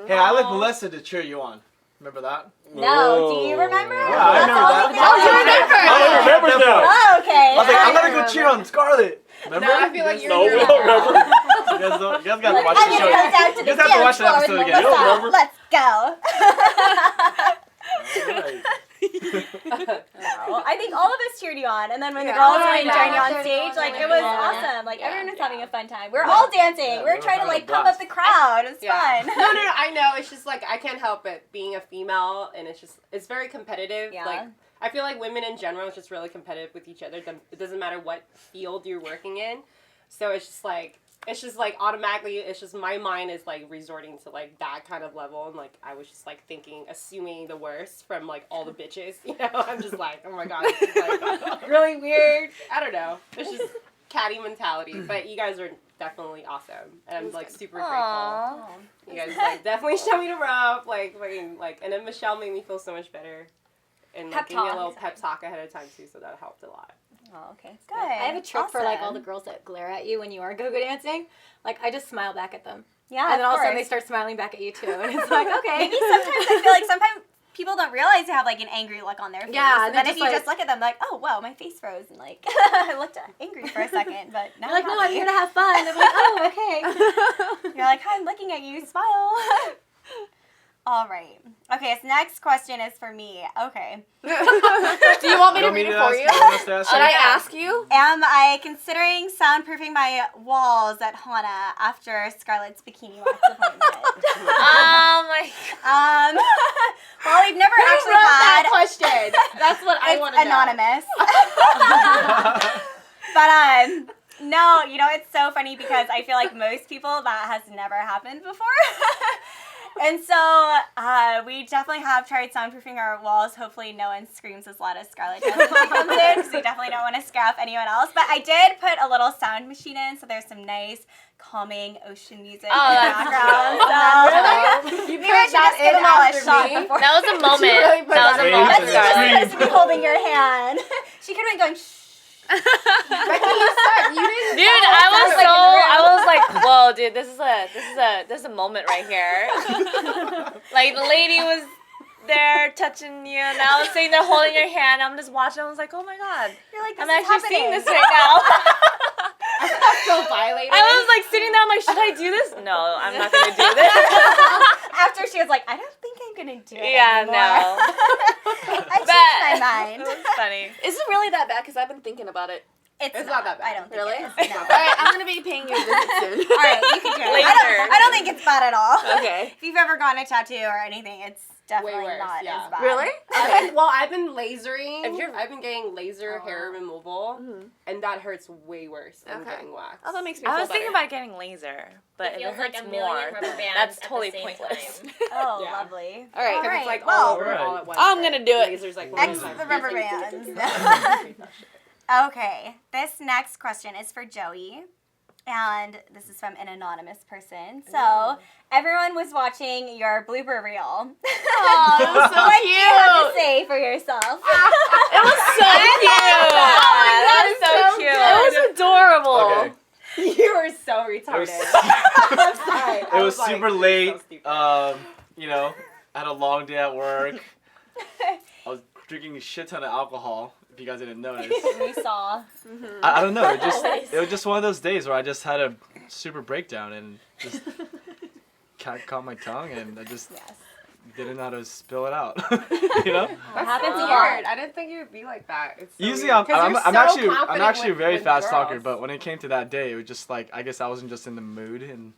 Hey, I like Melyssa to cheer you on. Remember that? No, do you remember? Yeah, I remember that. That's all we I remember that. Oh, okay. I was like, I'm gonna go cheer on Scarlet. Remember? No, I feel like you're No, we doing don't remember. You guys gotta watch I'm the gonna show. go down to You the guys have to watch dance that floor episode with again. Melyssa. remember? Let's go. Alright. I think all of us cheered you on, and then when the Yeah. girls Oh, wanted to yeah. join you on They're stage, going like on it was like that. awesome. Like Yeah. everyone was having a fun time. We were all dancing. Yeah, we were we trying to were like having a pump up blast. the crowd. It was fun. No, I know. It's just like I can't help it being a female, and it's very competitive. Yeah. Like I feel like women in general is just really competitive with each other. It doesn't matter what field you're working in. So it's just like automatically, it's just my mind is like resorting to like that kind of level, and like I was just like assuming the worst from like all the bitches. You know, I'm just like, oh my god, this is like really weird. I don't know. It's just catty mentality, but you guys are definitely awesome, and I'm like super grateful. Aww. You guys like definitely show me the rope, like fucking like, and then Michelle made me feel so much better, and like Pep gave me a talk. little pep talk ahead of time too, so that helped a lot. Oh, okay. Good. I have a trick for like all the Awesome. girls that glare at you when you are go-go dancing. Like I just smile back at them. Yeah, And then all of a sudden they course. start smiling back at you too. And it's like, okay. Maybe sometimes I feel like sometimes people don't realize they have like an angry look on their face. Yeah, And they're then if just you like- just look at them, like, oh wow, my face froze, and like I looked angry for a second, but now You're like, no, I'm happy. here to have fun. I'm like, oh, okay. You're like, hi, I'm looking at you. Smile. All right. Okay, so next question is for me. Okay. Do you want me to read it for you? Should I ask you? Am I considering soundproofing my walls at Hana after Scarlett's bikini wax appointment? Oh my Well, we've never actually had. question. That's what I It's want to know. anonymous. never happened before. And so we definitely have tried soundproofing our walls. Hopefully no one screams as loud as Scarlet does when she comes in, because we definitely don't want to scare off anyone else. But I did put a little sound machine in, so there's some nice, calming ocean music in the background. So You maybe I should just give them all a shot before. That was a moment. really put That was a that in? moment, That's Scarlett. supposed to be holding your hand. She could have been going, shh. Becky, you suck. You didn't. Dude, I was like, whoa, dude, this is a moment right here. Like the lady was there touching you, and I was sitting there holding your hand. I'm just watching. I was like, oh my god, You're like, this I'm is actually happening. seeing this right now. I'm so violated. I was like sitting there. I'm like, should I do this? No, I'm not gonna do this. After she was like, I don't think I'm gonna do it Yeah, anymore. no. I changed my mind. It was funny. Is it really that bad? Because I've been thinking about it. It's not that bad. I don't think Really? it is. No. All right, I'm gonna be paying you a visit soon. All right, you can do it. Later. I don't think it's bad at all. Okay. If you've ever gotten a tattoo or anything, it's definitely worse, not yeah. as bad. Really? I've been lasering. If you're- I've been getting laser hair removal, and that hurts way worse than Okay. getting wax. Oh, that makes me feel I was better. thinking about getting laser, but It if feels it like hurts a million more, rubber bands that's at the totally same pointless. time. Oh, Yeah. lovely. All right. All 'Cause right. it's like well, all over all at once. I'm gonna do it. Lasers like X one the time. rubber bands. Okay, this next question is for Joey. And this is from an anonymous person. So, everyone was watching your blooper reel. Oh, it was so What do you have to cute. say for yourself? It was so cute. That is so cute. It was adorable. Okay. You were so retarded. It I'm sorry. It was super late. So stupid. You know, I had a long day at work. I was drinking a shit ton of alcohol. If you guys didn't notice, We saw. I don't know. It was just one of those days where I just had a super breakdown and just caught my tongue and I just Yes. didn't know how to spill it out. You know. That's happens so a lot. weird. I didn't think you would be like that. It's so Usually weird. 'Cause I'm you're actually so confident a very with fast talker, girls. but when it came to that day, it was just like I guess I wasn't just in the mood and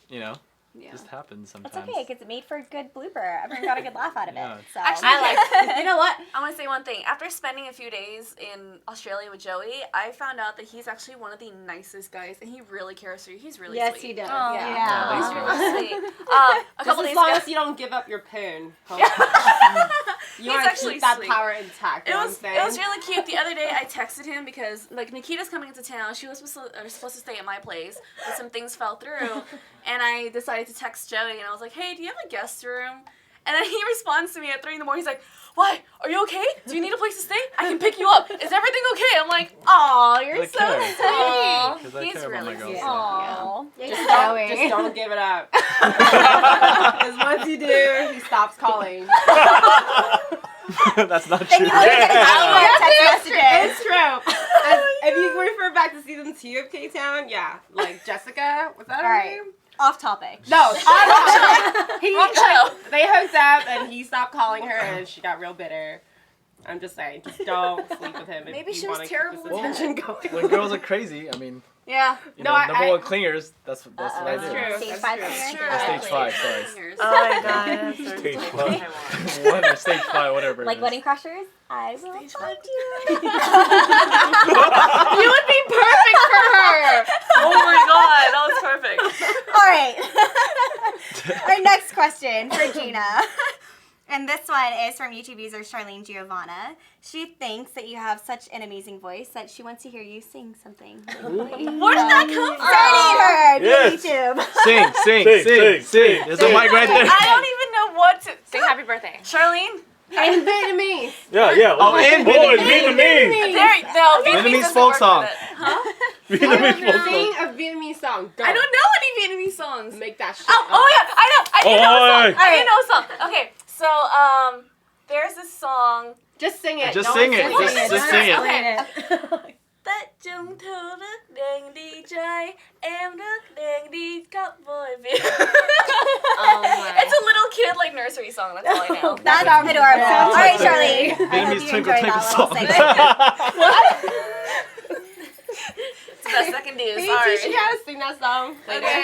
you know, Yeah. just happens sometimes. That's okay, because it made for a good blooper. Everyone got a good laugh out of Yeah. it. So. Actually, I like you know what? I want to say one thing. After spending a few days in Australia with Joey, I found out that he's actually one of the nicest guys, and he really cares for you. He's really Yes, sweet. he does. Oh. Yeah. Yeah. He's really sweet. A Just couple as days long ago, as you don't give up your poon. He's You want to actually keep that sweet. power intact. You know what I'm saying? It was really cute. The other day, I texted him because like Nikita's coming into town. She was supposed to stay at my place, but some things fell through, and I decided to text Joey, and I was like, "Hey, do you have a guest room?" And then he responds to me at 3 in the morning. He's like, "Why? Are you okay? Do you need a place to stay? I can pick you up. Is everything okay?" I'm like, "Aw, you're I so care. sweet." Because I He's care about my really girls. sweet. so. Aw. Just don't give it up. Because once you do, he stops calling. That's not Then true. you look at text messages. It's true. If you refer back to season 2 of K-Town, yeah. Like Jessica, was that her All right. name? Off topic. No, Wrong show. they hooked up and he stopped calling her and she got real bitter. I'm just saying, just don't sleep with him. If Maybe you she was wanna terrible keep with this attention going. When girls are crazy, I mean, Yeah. you No, know, I- number one clingers. That's what I That's do. true. Stage That's 5 true. singer? Sure. Stage 5, sorry. Fingers. Oh my god. Stage 5. Whatever, stage 5, whatever. it Like is. Wedding Crashers? I will Stage find 5. you. You would be perfect for her. Oh my god, that was perfect. All right. Our next question for Gina. And this one is from YouTube user Charlene Giovanna. She thinks that you have such an amazing voice that she wants to hear you sing something. Where did that come from? Studying her via Yes. YouTube. Sing. There's a mic right there. I don't even know what to Sing happy birthday. Charlene? In Vietnamese. Yeah. Oh, and Vietnamese. No, Vietnamese doesn't folk work song. with it. Huh? Vietnamese folk song. Sing a Vietnamese song. Go. I don't know any Vietnamese songs. Make that shit Oh yeah, I know. I didn't know a song. Alright. I didn't know a song. Okay, so there's this song. Just sing it. Just No sing one it. sings Just sing it. Okay. Tết Trung thu nước đèn đi chơi, em nước đèn đi khắp mọi miền. It's a little kid like nursery song. That's all I know. That's adorable. All right, Charlie. I hope Vietnamese you twinkle enjoyed twinkle that little song. segment. It's the best I can do. Can you Sorry. teach me how to sing that song? Okay.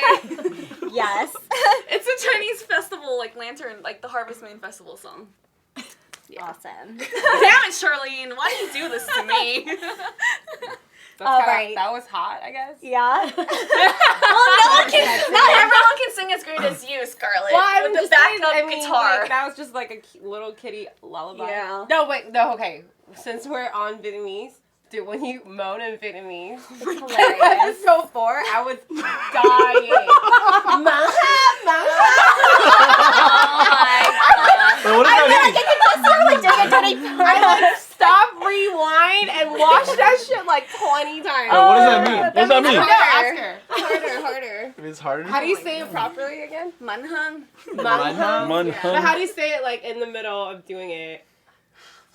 Yes. It's a Chinese festival, like lantern, like the Harvest Moon Festival song. Awesome. Damn it, Charlene! Why do you do this to me? right. That was hot, I guess. Yeah. Not everyone can sing as great as you, Scarlett. Well, with the backup guitar. Like, that was just like a little kitty lullaby. Yeah. No, wait, no, okay. Since we're on Vietnamese, dude, when you moan in Vietnamese, Hilarious. before, I was dying. But what does that mean? I like stop, rewind, and watch that shit like 20 times. What does that mean? What does that mean? No, ask her. Harder. It means harder. How do you say it properly again? Manhung. Manhung? But how do you say it like in the middle of doing it?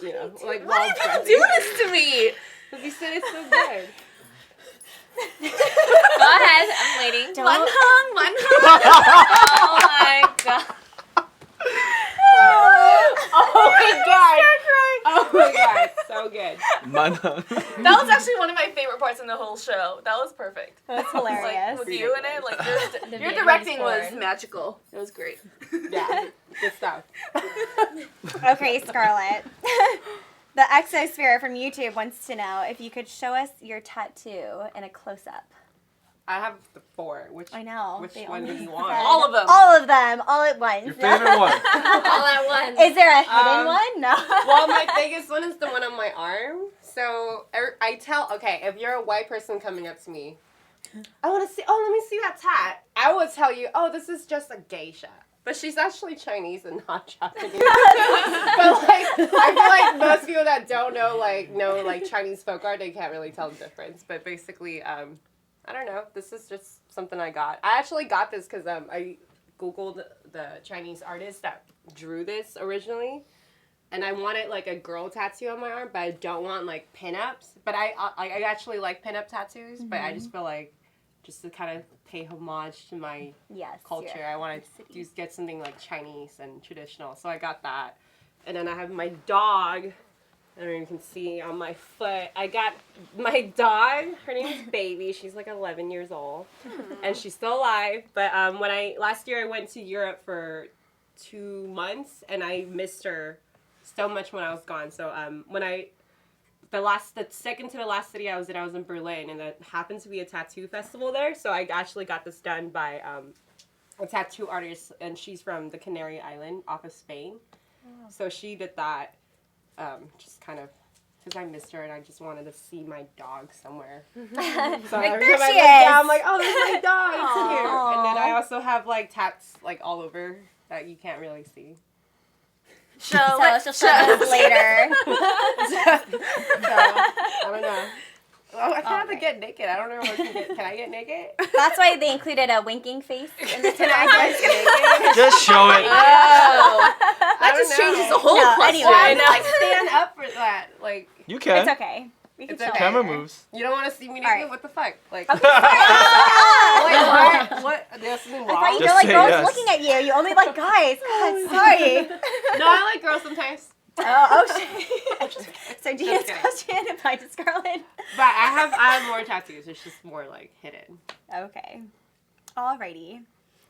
You know, like Why while do you dressing? do this to me? Because you said it's so good. Go ahead, I'm waiting. Manhung. Oh my god. Oh my god! Oh my god! So good. Manhung. That was actually one of my favorite parts in the whole show. That was perfect. That's hilarious. Like, with you in it, like your Vietnamese directing was porn. magical. It was great. Yeah, good stuff. Okay, Scarlett. The Exosphere from YouTube wants to know if you could show us your tattoo in a close-up. I have the 4. I know. Which they one do only you said- want? All of them. All of them. All at once. Your favorite one? All at once. Is there a hidden Um, one? No. Well, my biggest one is the one on my arm. So I tell, okay, if you're a white person coming up to me, I want to see, let me see that tat. I will tell you, this is just a geisha. But she's actually Chinese and not Japanese. But like, I feel like most people that don't know Chinese folk art, they can't really tell the difference. But basically, I don't know. This is just something I got. I actually got this because I Googled the Chinese artist that drew this originally. And I wanted like a girl tattoo on my arm, but I don't want like pinups. But I actually like pinup tattoos, but I just feel like just to kind of pay homage to my culture, I wanted to get something like Chinese and traditional. So I got that. And then I have my dog. I don't know if you can see on my foot. I got my dog. Her name is Baby. She's like 11 years old. And she's still alive. But last year I went to Europe for 2 months and I missed her so much when I was gone. So the second to the last city I was in Berlin, and that happened to be a tattoo festival there. So I actually got this done by a tattoo artist, and she's from the Canary Island off of Spain. Oh. So she did that, just kind of because I missed her and I just wanted to see my dog somewhere. So Like, every there time I she look down, is. I'm like, oh, there's my dog. It's here. Aw. And then I also have like tats like all over that you can't really see. So she'll show us later. So, I don't know. Well, I kind of have to get naked. I don't know what can I get naked? That's why they included a winking face in the Can I get naked? Just show it. That just changes the whole No, question. anyway. Why not stand up for that? Like, You can. It's okay. We can It's show okay. it. Camera moves. you don't want to see me naked? All right. What the fuck? Like, Okay, sorry. what? There's something I thought wrong? you Just don't like say girls yes. looking at you. You only like guys. God, sorry. No, I like girls sometimes. Oh shit. So Gina's kidding. question applied to Scarlett. But I have more tattoos. It's just more like hidden. Okay. Alrighty.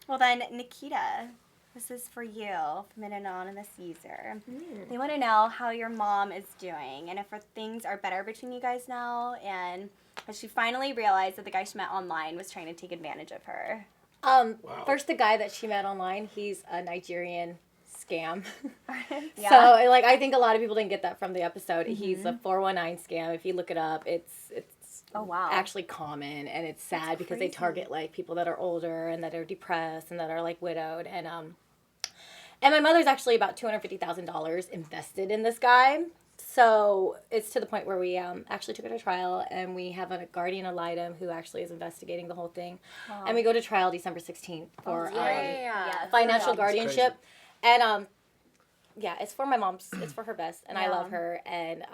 Well then, Nikita, this is for you from an anonymous user. They want to know how your mom is doing and if things are better between you guys now, and has she finally realized that the guy she met online was trying to take advantage of her. First, the guy that she met online, he's a Nigerian scam. Yeah. So, like, I think a lot of people didn't get that from the episode. He's a 419 scam. If you look it up, it's Oh wow. actually common, and it's sad because they target like people that are older and that are depressed and that are like widowed. And my mother's actually about $250,000 invested in this guy. So it's to the point where we actually took her to trial, and we have a guardian ad litem who actually is investigating the whole thing. And we go to trial December 16th for financial guardianship. And yeah, it's for my mom's. It's for her best, and I love her. And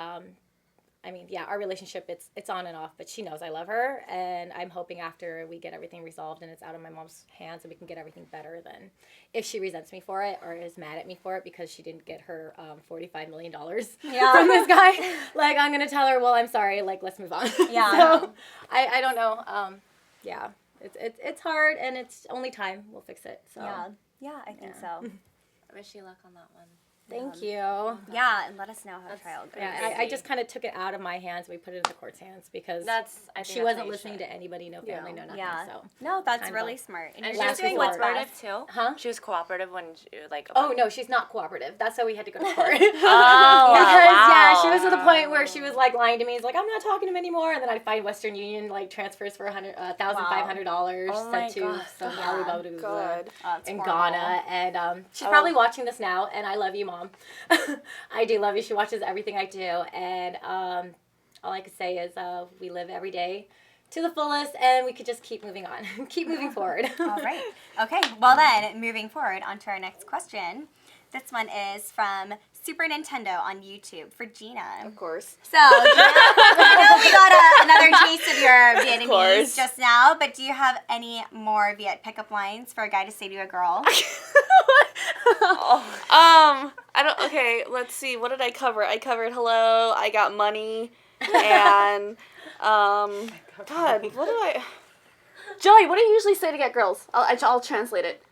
I mean, yeah, our relationship, it's on and off, but she knows I love her, and I'm hoping after we get everything resolved and it's out of my mom's hands and we can get everything better than if she resents me for it or is mad at me for it because she didn't get her $45 million from this guy. Like, I'm going to tell her, well, I'm sorry, like, let's move on. Yeah. So, I don't know. Yeah, it's hard, and it's only time. We'll fix it. So. Yeah, I think so. I wish you luck on that one. Thank you. Yeah, and let us know how trial goes. Yeah, I just kind of took it out of my hands. We put it in the court's hands because I think she that's wasn't how you listening should. to anybody, no family, no nothing. Yeah. So. No, that's Kind of really like- smart. And And you're she just was doing what's cooperative best. too. Huh? She was cooperative when she, like. Oh no, she's not cooperative. That's why we had to go to court. Oh, Because wow. she was to the point where she was like lying to me. It's like I'm not talking to him anymore, and then I'd find Western Union like transfers for $1,500 Oh my sent to God. some Yeah. Alibaba God. It's in horrible. Ghana, and she's probably watching this now. And I love you, Mom. I do love you. She watches everything I do, and all I could say is we live every day to the fullest, and we could just keep moving on, keep moving forward. All right. Okay. Well then, moving forward on to our next question. This one is from Super Nintendo on YouTube for Gina. Of course. So, Gina, I know we got another taste of your Vietnamese course. just now, but do you have any more Viet pickup lines for a guy to say to a girl? I don't. Okay, let's see. What did I cover? I covered hello. I got money, and God, what did I? Joey, what do you usually say to get girls? I'll translate it.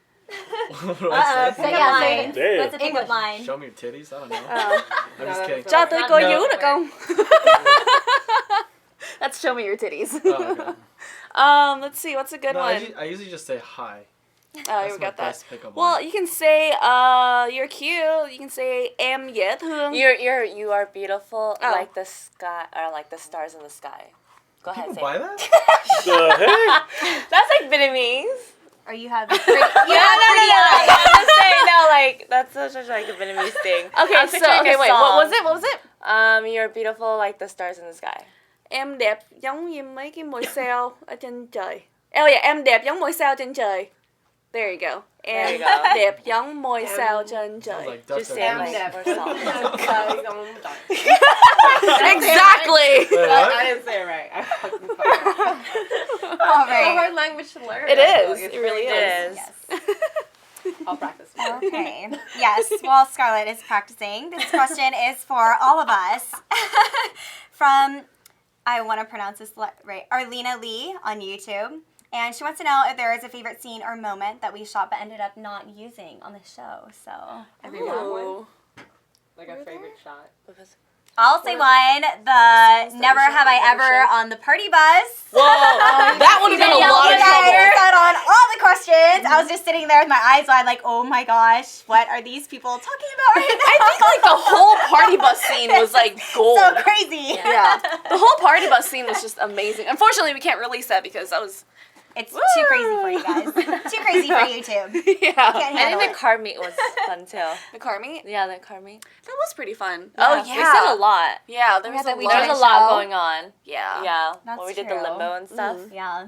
What do I say? Pickup line. Damn. What's a pickup line? Show me your titties? I don't know. Oh. I'm just kidding. Cho tôi Not coi no. you được không? That's show me your titties. Oh, okay. Let's see. What's a good No, one? I usually just say hi. Oh, That's we my got that. best pickup Well, line. you can say you're cute. You can say em dễ thương. You are beautiful Oh. like the sky or like the stars in the sky. Go ahead, People say buy it. that? The heck? That's like Vietnamese. Or you have pretty, you have No, pretty eyes. I'm just saying, no, like that's such like a Vietnamese thing. Okay, I'm so picturing okay, a wait. What was song. it? What was it? You're beautiful like the stars in the sky. Em đẹp giống như mấy cái ngôi sao ở trên trời. Oh yeah, em đẹp giống ngôi sao trên trời. There you go. Em There you go. đẹp giống ngôi sao trên Sounds trời. like Dutch. Just say it like never. we're song. Exactly. Wait, what? I didn't say it right. I fucking fucked up. All It's a right. hard language to learn. It I feel is. like. It's It really very is. good. Yes. I'll practice. Okay. Yes, while Scarlett is practicing, this question is for all of us. From, I want to pronounce this right, Arlena Lee on YouTube. And she wants to know if there is a favorite scene or moment that we shot but ended up not using on the show. So, Ooh. Like a favorite shot. I'll say one, the Never Have I Ever on the party bus. Whoa, that would have been a Danielle lot of Lo trouble. said on all the questions. I was just sitting there with my eyes wide like, oh my gosh, what are these people talking about right now? I think like the whole party bus scene was like gold. So crazy. Yeah, the whole party bus scene was just amazing. Unfortunately, we can't release that because that was It's too crazy for you guys. Too crazy for YouTube. yeah. Can't I handle think it. the car meet was fun too. The car meet Yeah, the car meet. that was pretty fun. Oh yeah, we said a lot. Yeah, there was that a we lot. did There was a show. lot going on. Yeah. Yeah, That's when we did true. the limbo and stuff. Yeah.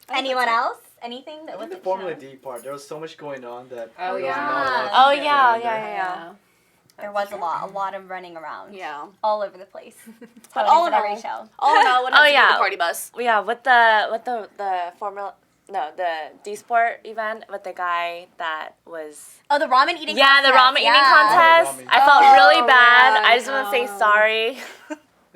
Anyone else? Anything that I think wasn't the Formula shown? D part, there was so much going on that Oh, there was yeah. not a lot Oh to fit yeah, in there. yeah. There was a lot of running around. Yeah. All over the place. But How all it in is every all- show. All in all, what Oh, happened yeah. the party bus? Yeah, with the Formula, no, the D-Sport event with the guy that was. Oh, the ramen eating Yeah, the contest. ramen eating Yeah. contest. Oh, ramen. I felt really Oh, bad. yeah, I just want to say no. sorry.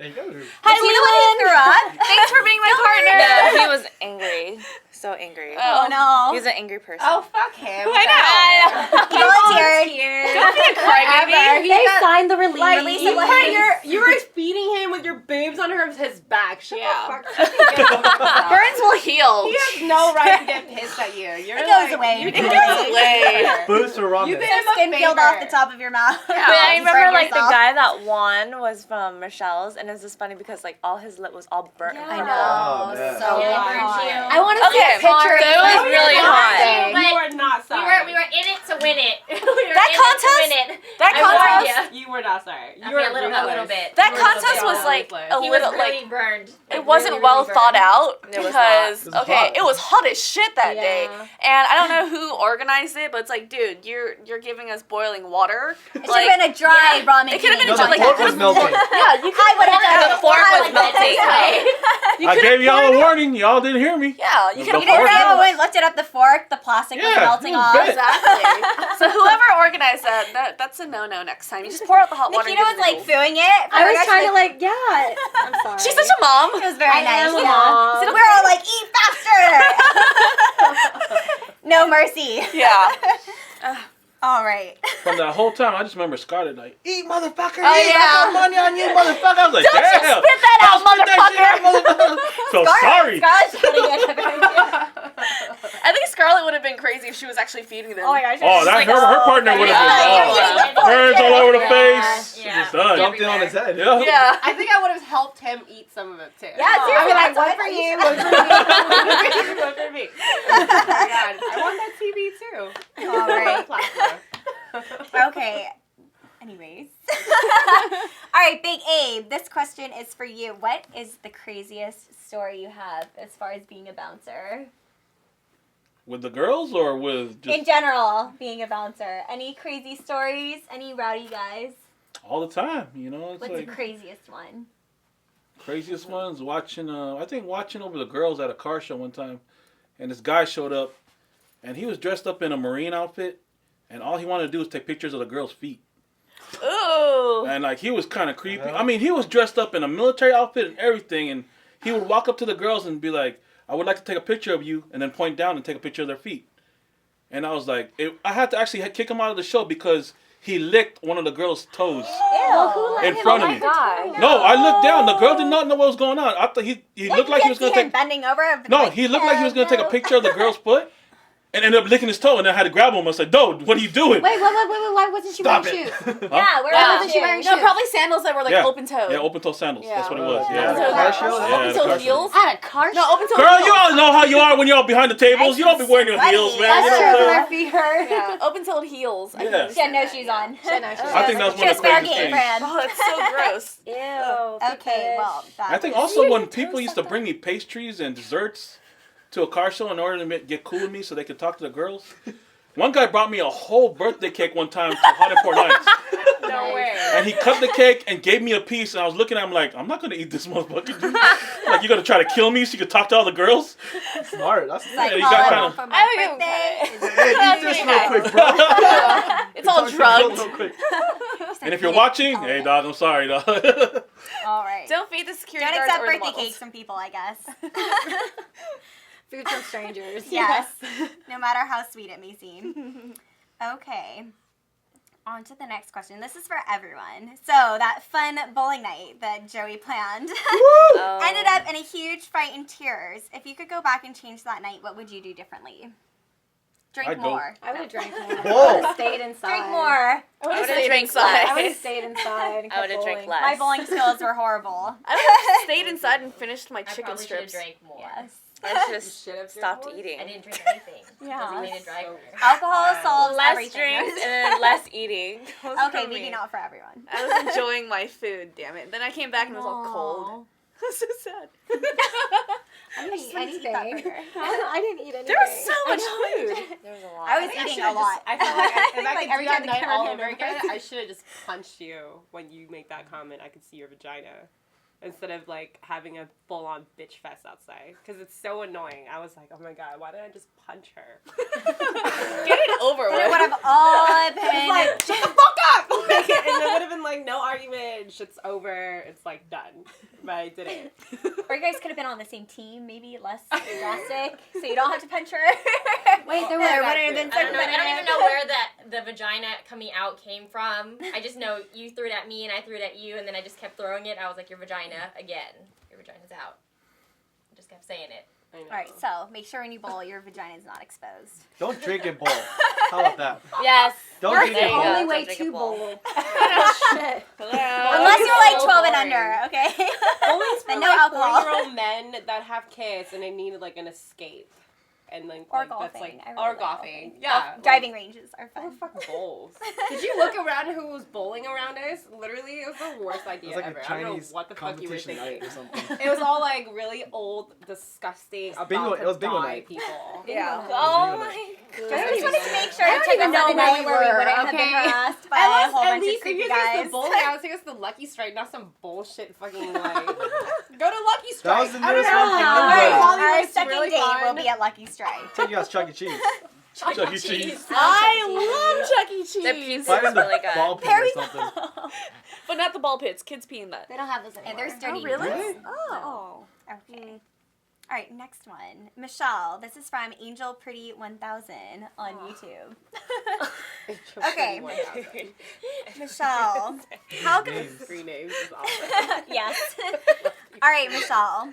There you go. Hi, was he the one who threw up? Thanks for being my partner. No, he was angry. So angry. Oh, no. He was an angry person. Oh, fuck him. I know. He volunteered. Don't be a crybaby. They signed the release. Like, Release you, the put legs. you were feeding him with your boobs on his back. Shut Yeah. the fuck up. Burns will heal. He has no right to get pissed at you. You're It like, goes away. You It did goes him a away. favor. Boost or ramen. You did him a Skin peeled off the favor. top of your mouth. But I You remember burned like the yourself. guy that won was from Michelle's, and it was just funny because like all his lip was all burnt. Yeah. I Oh, know. man. So Yeah, hot. I want to see Okay, a picture. so it was No, you're really not hot. sorry. But You were not sorry. We were in it to win it. We were That in contest- it to win it. That I warned contest- you. You were not sorry. You Okay, were a little bit. That You were a little contest bit. was like a He was little really like burned. it wasn't really, well really thought burned. out It was because not. It was okay, hot. it was hot as shit that Yeah. day, and I don't know who organized it, but it's like, dude, you're giving us boiling water. It should have been a dry ramen. It could have been No, a the dry like fork it was could've- melting. Yeah, you could I would have done The it. fork I was would've done melting. it. I gave y'all a warning. Y'all didn't hear me. Yeah, you could You have didn't poured say it. when we lifted up the fork, the plastic was Yeah, melting you off. bet. Exactly. So whoever organized that's a no next time. You just pour out the hot water. Nikita and was give like it fooing it. I was trying to like, yeah. I'm sorry. She's such a mom. It was very I nice. am a Yeah. mom. So we're all like, eat faster. No mercy. Yeah. All right. from that whole time, I just remember Scarlet like, eat, motherfucker, Oh, eat, yeah. I got money on you, motherfucker. I was like, Don't you damn. spit that out, Spit that shit out, motherfucker. So sorry. Scarlett's putting it in. I think Scarlet would have been crazy if she was actually feeding them. Oh my gosh. Oh, that her partner would have been burns all over the face. Yeah. Just done. Dumped it on his head. Yeah. Yeah. I think I would have helped him eat some of it too. Yeah, I'd seriously, be like, that's one what for I you, thought one for me, one for me. Oh my god, I want that TV too. All right. Plasma. Okay. Anyways. All right, Big Abe, this question is for you. What is the craziest story you have as far as being a bouncer? With the girls or with just In general, being a bouncer. Any crazy stories? Any rowdy guys? all the time? You know, it's What's like the craziest one? craziest ones. Watching, I think watching over the girls at a car show one time, and this guy showed up, and he was dressed up in a Marine outfit, and all he wanted to do was take pictures of the girls' feet. Ooh. And like he was kind of creepy. I mean, he was dressed up in a military outfit and everything, and he would walk up to the girls and be like, "I would like to take a picture of you," and then point down and take a picture of their feet. And I was like, I had to actually kick him out of the show because he licked one of the girls' toes in front of me. God. No, I looked down. The girl did not know what was going on. I thought he looked like he was going to take. bending over. No, he looked like he was going to take a picture of the girl's foot, and ended up licking his toe. And I had to grab him. I was like, "Dude, what are you doing?" Wait, why wasn't she Stop wearing it. shoes? Yeah, where Yeah. wasn't she wearing No, shoes? probably sandals that were like Yeah. open toed. Yeah, open toe sandals. Yeah. That's what it was. Oh, Yeah. Open toe car show? Yeah, open at a toe car show. heels. At a car No, open toe Girl, heels. you all know how you are when you're all behind the tables. You don't be wearing your Sweaty. heels, man. That's You know true. what I'm Her saying? feet hurt. Yeah, open toed heels. I Yeah. can She had no understand shoes that, on. yeah. I think that's She one was of the fair craziest game, things. friend. Oh, it's so gross. Ew. Okay, well, that I think was- also when people used to bring me pastries and desserts to a car show in order to get cool with me so they could talk to the girls. One guy brought me a whole birthday cake one time to Hot and Poor Nights. No way. And he cut the cake and gave me a piece, and I was looking at him like, I'm not going to eat this motherfucker, dude. Like, you're going to try to kill me so you can talk to all the girls? Smart. That's It's like, Yeah, you all got I kinda- want for I my would give him birthday. credit. Hey, eat this real quick, bro. It's all It's drugged. real quick. And if you're watching, hey, dog, I'm sorry, dog. All right. Don't feed the security Don't guards accept or the birthday models. cakes from people, I guess. Food from strangers. Yes. No matter how sweet it may seem. Okay. On to the next question. This is for everyone. So, that fun bowling night that Joey planned Oh. ended up in a huge fight and tears. If you could go back and change that night, what would you do differently? Drink I'd go- more. I would have drank more. Whoa. I would have stayed inside. Drink more. I would have would've stayed drank inside. I would have stayed inside. And I would have drank less. My bowling skills were horrible. I would have stayed inside and finished my I chicken probably should have strips. drank more. Yes. I should have should have stopped drank more? eating. I didn't drink anything. Yeah. Designated driver. Alcohol solves Less everything. drinks and then less eating. That was Okay, for maybe me. not for everyone. I was enjoying my food, damn it. Then I came back and it was all cold. I was so sad. I didn't eat anything. that burger. I didn't eat anything. There was so much food. There was a lot. I was think I eating should've a lot. I felt like if I Like, could every do time that the night camera all came over over. again, I should have just punched you when you make that comment. I could see your vagina. Instead of like having a full on bitch fest outside. Because it's so annoying. I was like, oh my god, why didn't I just punch her? Get it over Then it would with. have all been. It's like, shut the fuck up! Like, and it would have been like, no argument, shit's over, it's like done. But I didn't. Or you guys could have been on the same team, maybe less drastic, so you don't have to punch her. Wait, there Or was- wouldn't have been I don't know. I don't circumvented. even know where the vagina coming out came from. I just know you threw it at me and I threw it at you, and then I just kept throwing it. I was like, your vagina again. Your vagina's out. I just kept saying it. I know. Alright, so make sure when you bowl, your vagina is not exposed. Don't drink and bowl. How about that? Yes. Don't That's drink There the and you bowl. go. only way Don't drink to a bowl. bowl. Shit. Unless you're like so 12 and boring. under, okay? Bowling's for Then no like alcohol. 4-year-old men that have kids and they need like an escape. And like, Or like that's golfing. like I really or like golfing. golf- Yeah. Driving ranges are Like, fun. fuck bowls. Did you look around at who was bowling around us? Literally, it was the worst It idea was like ever. a I don't know Chinese what the fuck you were competition night thinking. or something. It was all like really old, disgusting, bingo- about it was to bingo die night. people. Yeah. Oh Bingo my night. god. I just wanted to make sure I to don't take even us on know a night where we where we were, wouldn't have been okay? harassed by a whole At bunch of least if creepy you're gonna guys. the bowling, I would take us to Lucky Strike, not some bullshit fucking like. Go to Lucky Strike. That was the I don't newest know. one from Alright, Lingo. Hollywood's Our second really date fun. will be at Lucky Strike. Take you guys Chuck E. Cheese. Chuck E. Cheese. I love Chuck E. The Cheese. pizza Find was the really good. ball pit There or we something. go. But not the ball pits. Kids pee in that. They don't have those anymore. And there's dirty. really? ones. Oh. Okay. All right, next one. Michelle, this is from Angel Pretty 1000 on YouTube. Okay. Michelle, how come... Three names is awesome. Yes. All right, Michelle.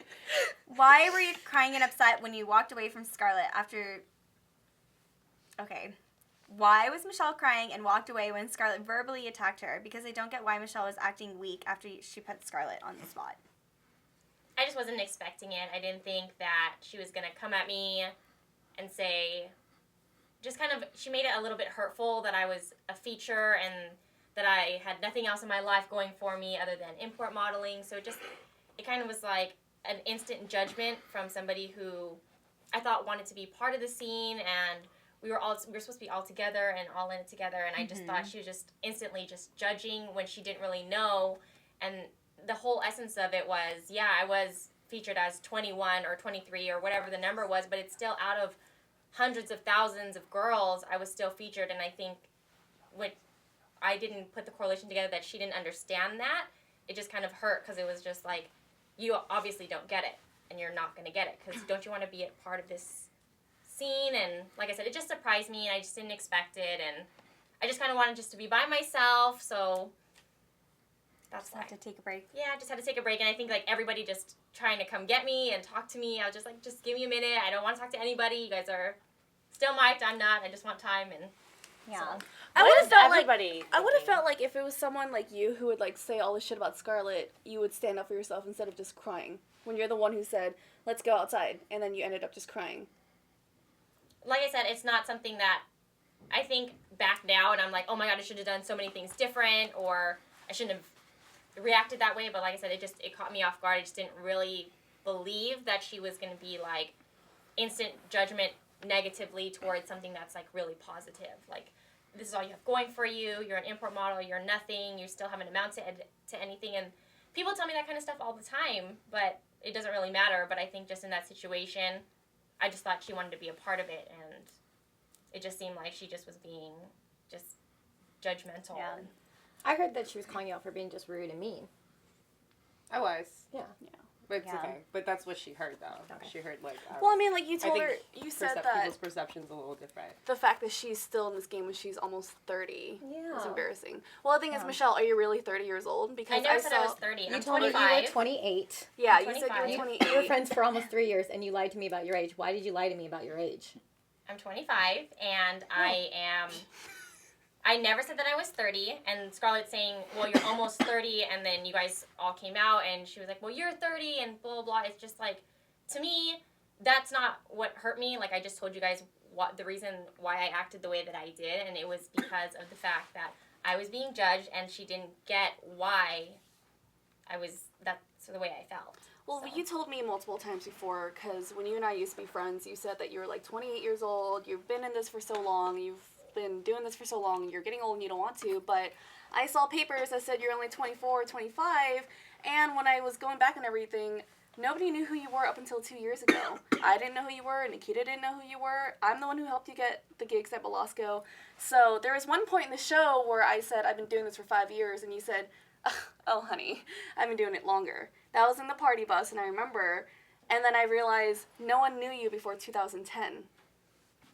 Why were you crying and upset when you walked away from Scarlet after... Okay. Why was Michelle crying and walked away when Scarlet verbally attacked her? Because I don't get why Michelle was acting weak after she put Scarlet on the spot. I just wasn't expecting it. I didn't think that she was going to come at me and say, just kind of, she made it a little bit hurtful that I was a feature and that I had nothing else in my life going for me other than import modeling. So it kind of was like an instant judgment from somebody who I thought wanted to be part of the scene, and we were supposed to be all together and all in it together, and I just thought she was just instantly just judging when she didn't really know. And the whole essence of it was, yeah, I was featured as 21 or 23 or whatever the number was, but it's still out of hundreds of thousands of girls, I was still featured. And I think when I didn't put the correlation together that she didn't understand that, it just kind of hurt, because it was just like, you obviously don't get it, and you're not going to get it, because don't you want to be a part of this scene? And like I said, it just surprised me, and I just didn't expect it, and I just kind of wanted just to be by myself, so... That's Just had to take a break. Yeah, I just had to take a break, and I think, like, everybody just trying to come get me and talk to me. I was just like, just give me a minute. I don't want to talk to anybody. You guys are still mic'd. I'm not. I just want time, and Yeah. so. I would have felt everybody like I would have felt like if it was someone like you who would like say all this shit about Scarlet, you would stand up for yourself instead of just crying. When you're the one who said, "Let's go outside," and then you ended up just crying. Like I said, it's not something that I think back now, and I'm like, oh my god, I should have done so many things different, or I shouldn't have reacted that way. But like I said, it caught me off guard. I just didn't really believe that she was going to be like instant judgment negatively towards something that's like really positive. Like, this is all you have going for you. You're an import model. You're nothing. You still haven't amounted to anything. And people tell me that kind of stuff all the time, but it doesn't really matter. But I think just in that situation, I just thought she wanted to be a part of it, and it just seemed like she just was being just judgmental. Yeah. I heard that she was calling you out for being just rude and mean. I was. Yeah. But it's Yeah. okay. But that's what she heard, though. Okay. She heard, like... Well, I mean, like you I told think her, you said that people's perception's a little different. the fact that she's still in this game when she's almost 30 was Yeah. embarrassing. Well, the thing is, Michelle, are you really 30 years old? Because I never said I saw, was 30. You I'm told me 25. you were 28. yeah, I'm you said you 25. were We 28. were friends for almost 3 years, and you lied to me about your age. Why did you lie to me about your age? I'm 25, and I never said that I was 30, and Scarlett saying, well, you're almost 30, and then you guys all came out, and she was like, well, you're 30, and blah, blah, blah. It's just like, to me, that's not what hurt me. Like, I just told you guys the reason why I acted the way that I did, and it was because of the fact that I was being judged, and she didn't get why that's the way I felt. Well, So. you told me multiple times before, because when you and I used to be friends, you said that you were like 28 years old, you've been in this for so long, you've been doing this for so long, and you're getting old and you don't want to, but I saw papers that said you're only 24 or 25, and when I was going back and everything, nobody knew who you were up until 2 years ago. I didn't know who you were, Nikita didn't know who you were, I'm the one who helped you get the gigs at Belasco, so there was one point in the show where I said, I've been doing this for 5 years, and you said, oh honey, I've been doing it longer. That was in the party bus, and I remember, and then I realized no one knew you before 2010.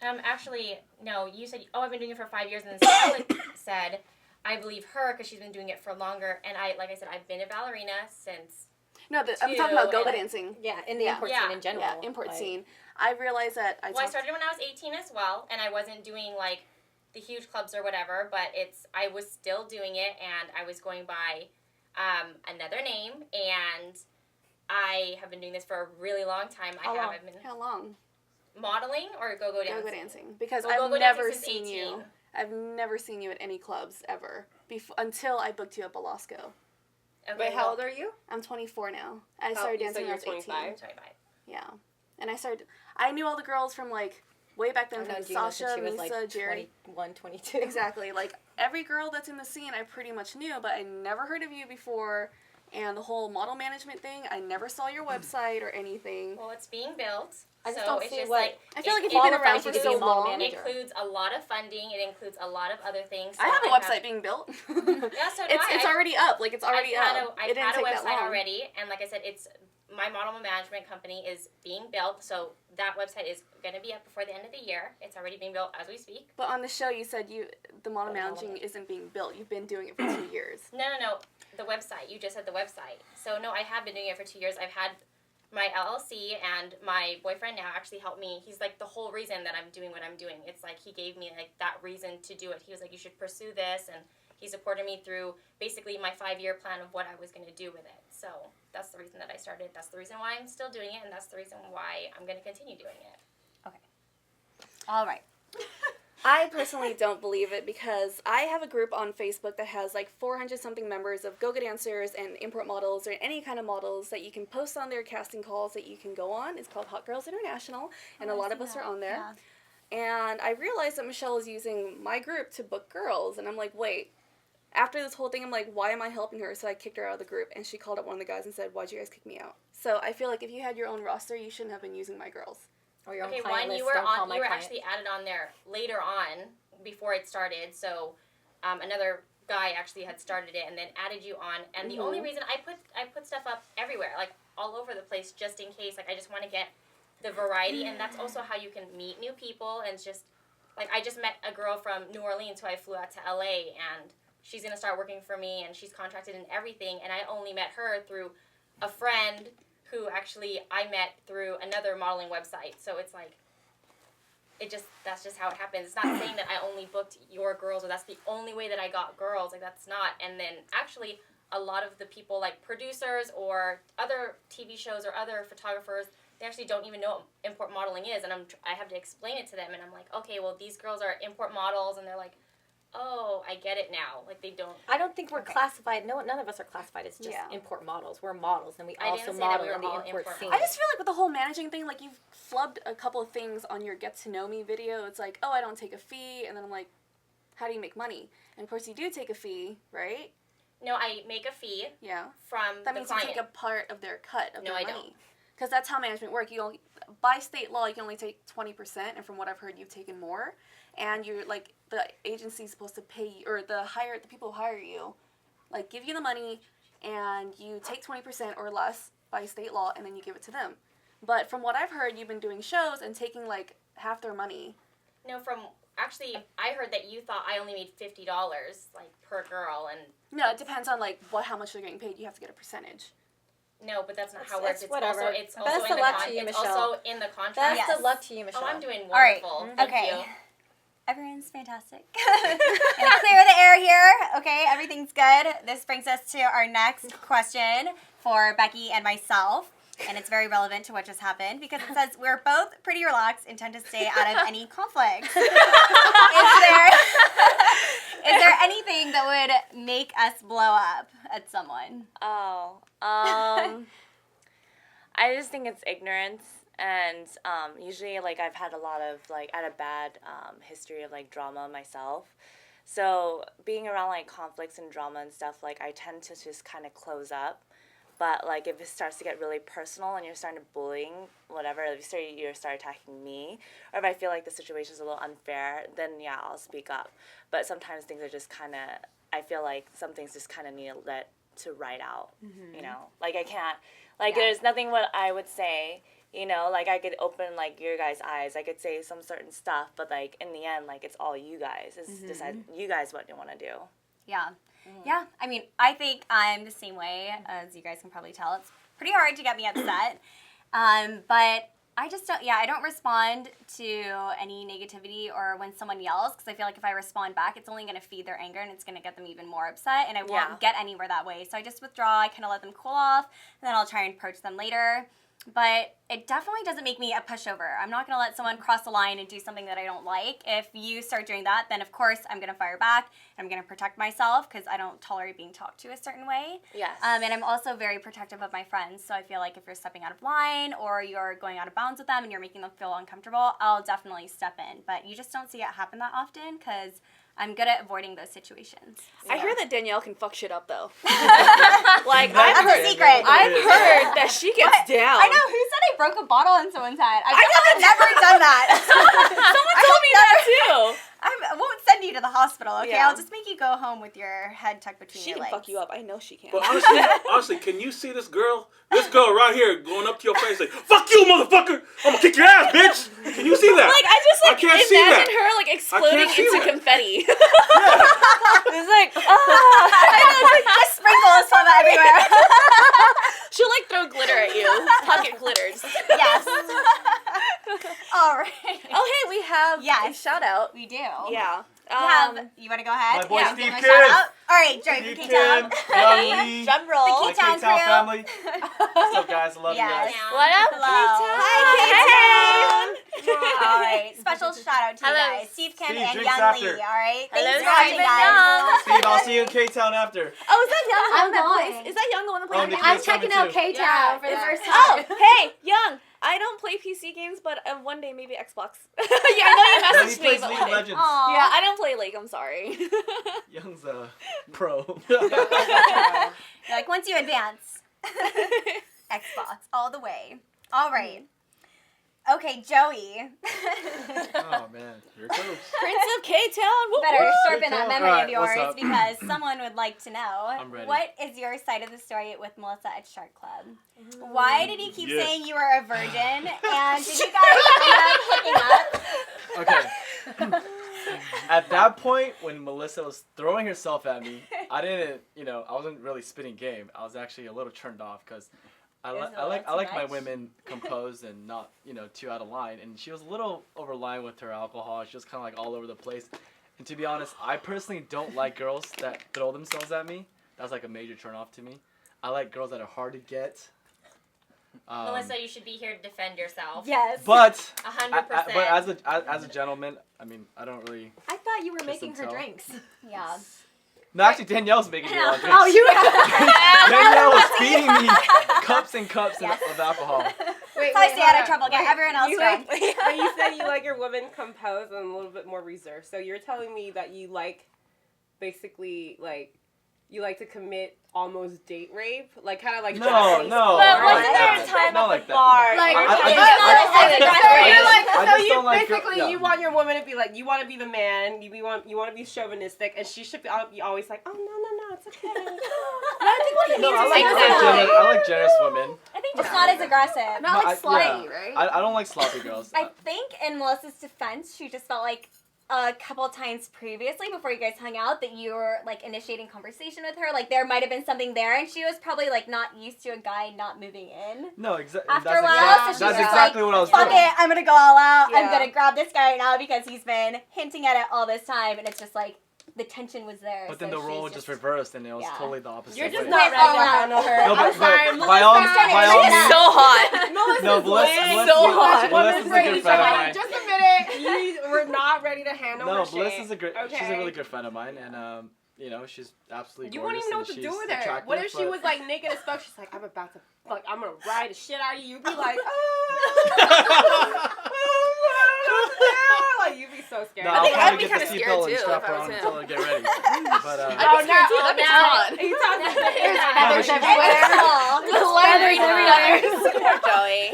Actually, no, you said, oh, I've been doing it for 5 years, and then Scarlett said, I believe her because she's been doing it for longer, and like I said, I've been a ballerina since... No, I'm talking about go-go and- dancing. Yeah, in the import Yeah. scene in general. Yeah, import like- scene. I realized that I started when I was 18 as well, and I wasn't doing, like, the huge clubs or whatever, but I was still doing it, and I was going by another name, and I have been doing this for a really long time. How long? I've been How long? modeling or go-go dancing? Go-go dancing. Because Well, I've go-go never dancing since seen 18. you. I've never seen you at any clubs ever. Until I booked you at Belasco. Okay, Wait, how old are you? I'm 24 now. I started you dancing said when I you're was 18. 25? 25. Yeah. And I knew all the girls from, like, way back then, I've known from Gina since Sasha, she was Misa, like Jerry. 21, 22. Exactly. Like, every girl that's in the scene I pretty much knew, but I never heard of you before. And the whole model management thing, I never saw your website or anything. Well, it's being built. I just so don't it's see just what- like I feel like if it you've been qualifies around for you to be so a model long, manager. It includes a lot of funding. It includes a lot of other things. I have a website being built. Yeah, so do it's I. already up. Like, it's already I've up. had it didn't a take that website long. already, and like I said, it's my model management company is being built, so that website is going to be up before the end of the year. It's already being built as we speak. But on the show, you said the model managing isn't being built. You've been doing it for 2 years. No. The website. You just said the website. So, no, I have been doing it for 2 years. I've had my LLC, and my boyfriend now actually helped me. He's like the whole reason that I'm doing what I'm doing. It's like he gave me like that reason to do it. He was like, you should pursue this, and he supported me through basically my 5-year plan of what I was going to do with it. So that's the reason that I started. That's the reason why I'm still doing it, and that's the reason why I'm going to continue doing it. Okay. All right. I personally don't believe it because I have a group on Facebook that has like 400-something members of go-go dancers and import models or any kind of models that you can post on their casting calls that you can go on. It's called Hot Girls International, and a lot of us are on there. Yeah. And I realized that Michelle is using my group to book girls, and I'm like, wait. After this whole thing, I'm like, why am I helping her? So I kicked her out of the group, and she called up one of the guys and said, why'd you guys kick me out? So I feel like if you had your own roster, you shouldn't have been using my girls. Or your own Okay, client one, list, you were don't call on. my You were client. actually added on there later on before it started. So another guy actually had started it and then added you on. And the only reason I put stuff up everywhere, like all over the place, just in case. Like I just want to get the variety, and that's also how you can meet new people. And it's just like I just met a girl from New Orleans who I flew out to LA, and she's gonna start working for me, and she's contracted and everything. And I only met her through a friend who actually I met through another modeling website. So it's like, that's just how it happens. It's not saying that I only booked your girls or that's the only way that I got girls. Like that's not. And then actually a lot of the people like producers or other TV shows or other photographers, they actually don't even know what import modeling is. And I have to explain it to them. And I'm like, okay, well these girls are import models. And they're like, oh, I get it now. Like they don't. I don't think we're classified. No, none of us are classified as just import models. We're models, and we also model in the import scene. I just feel like with the whole managing thing, like you've flubbed a couple of things on your get to know me video. It's like, oh, I don't take a fee, and then I'm like, how do you make money? And of course, you do take a fee, right? No, I make a fee. Yeah. From that the means client. you take a part of their cut of their money. No, I don't. Because that's how management works. By state law, you can only take 20%, and from what I've heard, you've taken more. And you're like, the agency's supposed to pay you, or the people who hire you, like give you the money, and you take 20% or less by state law, and then you give it to them. But from what I've heard, you've been doing shows and taking like half their money. No, actually, I heard that you thought I only made $50 like per girl, and no, it depends on like how much they're getting paid. You have to get a percentage. No, but that's not how it works. It's whatever. It's also Best in of luck to you, it's Michelle. also in the contract. Best of luck to you, Michelle. Oh, I'm doing wonderful. All right. Thank Okay. you. Everyone's fantastic. Gonna clear the air here. Okay, everything's good. This brings us to our next question for Beckie and myself. And it's very relevant to what just happened because it says we're both pretty relaxed and tend to stay out of any conflict. Is there anything that would make us blow up at someone? Oh, I just think it's ignorance, and usually like I've had a lot of like I had a bad history of like drama myself. So being around like conflicts and drama and stuff, like I tend to just kind of close up. But like if it starts to get really personal and you're starting to bullying, whatever, if you start attacking me, or if I feel like the situation's a little unfair, then yeah, I'll speak up. But sometimes things are just kind of, I feel like some things just kind of need to write out, you know? Like I can't, like there's nothing what I would say, you know, like I could open like your guys' eyes, I could say some certain stuff, but like in the end, like it's all you guys. It's decide you guys what you want to do. Yeah. Yeah, I mean, I think I'm the same way, as you guys can probably tell. It's pretty hard to get me upset, but I just don't, I don't respond to any negativity or when someone yells, because I feel like if I respond back, it's only going to feed their anger and it's going to get them even more upset, and I won't get anywhere that way. So I just withdraw, I kind of let them cool off, and then I'll try and approach them later. But it definitely doesn't make me a pushover. I'm not going to let someone cross the line and do something that I don't like. If you start doing that, then of course I'm going to fire back, and I'm going to protect myself because I don't tolerate being talked to a certain way. Yes. And I'm also very protective of my friends. So I feel like if you're stepping out of line or you're going out of bounds with them and you're making them feel uncomfortable, I'll definitely step in. But you just don't see it happen that often because I'm good at avoiding those situations. I hear that Danielle can fuck shit up though. Like I've heard, a secret. I've heard that she gets down. I know. Who said I broke a bottle on someone's head? I've never done that. Someone told me that too. I won't send send you to the hospital, okay? Yeah. I'll just make you go home with your head tucked between She your can legs. fuck you up. I know she can. But honestly, can you see this girl? This girl right here going up to your face like, "Fuck you, motherfucker! I'm gonna kick your ass, bitch!" Can you see that? Like, I just, like, can't see imagine that. her, like, exploding see into that. confetti. Yeah. It's like, I know, it's like just sprinkles from everywhere. she'll, like, throw glitter at you. Pocket glitters. Yes. All right. Oh, hey, we have Yes. a shout out. We do. Yeah. You want to go ahead? My boy Yeah, Steve give him a Kim. shout out. All right, Joey Steve from Kim, K-Town. Jowe Lee, Drum roll. The K-Town K-Town crew. family. What's up, guys? I love Yes. you guys. What up, Hello. K-Town? Hi, K-Town. All right, special shout out to you Hello. guys, Steve Kim Steve, and drinks Young after. Lee. All right, Hello, thanks for watching, Steve and guys. Young. Steve, I'll see you in K-Town after. Oh, is that Young the I'm one that going. plays? Is that Young the one that Oh, plays? Nikita's I'm checking out coming too. K-Town for the Yeah. first Oh, time. hey, Young. I don't play PC games, but one day maybe Xbox. Yeah, I know you No, he messaged me, plays but League one of day. Legends. Aw. Yeah, I don't play League. I'm sorry. Young's a pro. You're like, once you advance, Xbox all the way. All right. Okay, Joey. Oh man, here it goes. Prince of K-Town. Whoop, Better whoop. sharpen that memory Alright, of yours what's up? because someone would like to know. I'm ready. What is your side of the story with Melyssa at Shark Club? Why did he keep Yes. saying you were a virgin? And did you guys end up hooking up? Okay. At that point, when Melyssa was throwing herself at me, I didn't, I wasn't really spitting game. I was actually a little turned off because I It was a like little too my much. women composed and not, too out of line. And she was a little over line with her alcohol. She was kind of like all over the place. And to be honest, I personally don't like girls that throw themselves at me. That's like a major turn off to me. I like girls that are hard to get. Melyssa, you should be here to defend yourself. Yes. But 100%. but as a gentleman, I mean, I don't really. I thought you were Kiss making and her tell. drinks. Yeah. No, actually, Danielle's making me a lot of drinks. Oh, you Danielle was feeding me cups and cups Yes. of alcohol. Wait, So I stay out of trouble. Get Wait, everyone else you drunk. But you said you like your women composed and a little bit more reserved. So you're telling me that you like, basically, like, you like to commit almost date rape? Like, kind of like No, Japanese no. But not wasn't like there a that. time Not at like the that. bar? Like, I so just- you're like, I so just you don't like basically yeah. you want your woman to be like, you want to be the man, you want to be chauvinistic, and she should be always like, oh no, it's okay. I think what he No, means I is like, like, I like generous women. I think just not as aggressive. Not like No, slutty, right? I don't like sloppy girls. I think in Melyssa's defense, she just felt like a couple times previously before you guys hung out that you were like initiating conversation with her. Like there might have been something there, and she was probably like not used to a guy not moving in. No, exactly. After That's a while, exactly, so she's that's just exactly like, what I was Fuck doing. it, I'm gonna go all out. I'm Yeah. gonna grab this guy right now because he's been hinting at it all this time, and it's just like the tension was there. But then so the role she's just reversed, and it was yeah. totally the opposite. You're just way. not Went ready all to out. handle her. No, I'm sorry, by all Melissa's So hot. no, way so hot. Melissa's a good friend of mine. Just a minute. You were not ready to handle No, her Melissa's shit. she's a Okay. really good friend of mine, and she's absolutely You gorgeous. wouldn't even know and what to she's do with her. attractive, What if she but- was like naked as fuck? She's like, I'm gonna ride the shit out of you. You'd be like, oh, like you'd be so scared. No, I I'll think I'd probably be get the kinda seatbelt scared and too strap if her I was on him. until I get ready. But I'd be scared too. That bitch is hot. You talking feathers she's- everywhere. Poor Joey.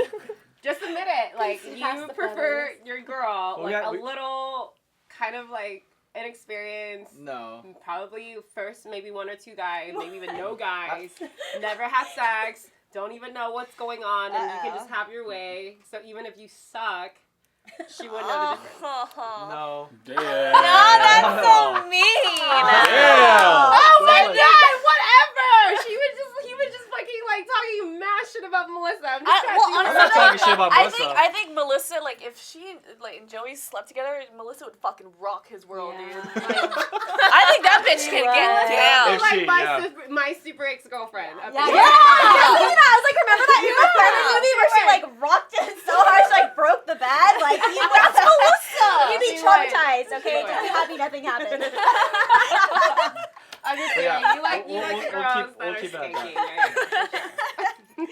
Just admit it. Like See past you the prefer your girl Well, like yeah, a we- little kind of like inexperienced. No. Probably first maybe one or two guys, maybe even no guys. Never had sex. Don't even know what's going on, and you can just have your way. So even if you suck, she wouldn't know the difference. No. Damn. No, that's so mean. Damn. Oh my Like- god, whatever! He was just fucking like talking mad shit about Melyssa. I'm just trying to well, see I'm what- not talking shit about I Melyssa. think Melyssa, like, if she and Joey slept together, Melissa would fucking rock his world, Yeah. dude. I think that bitch can get down. If like she, my yeah. my super ex-girlfriend. Yeah. I was like, remember that Uma Thurman movie where she like rocked it so hard she like broke the bed? Like you that's Melissa. You'd be She traumatized, would. okay? She Just be happy nothing happened. I'm just But saying, yeah, you like we'll girls we'll that keep are it at that. skanky, right?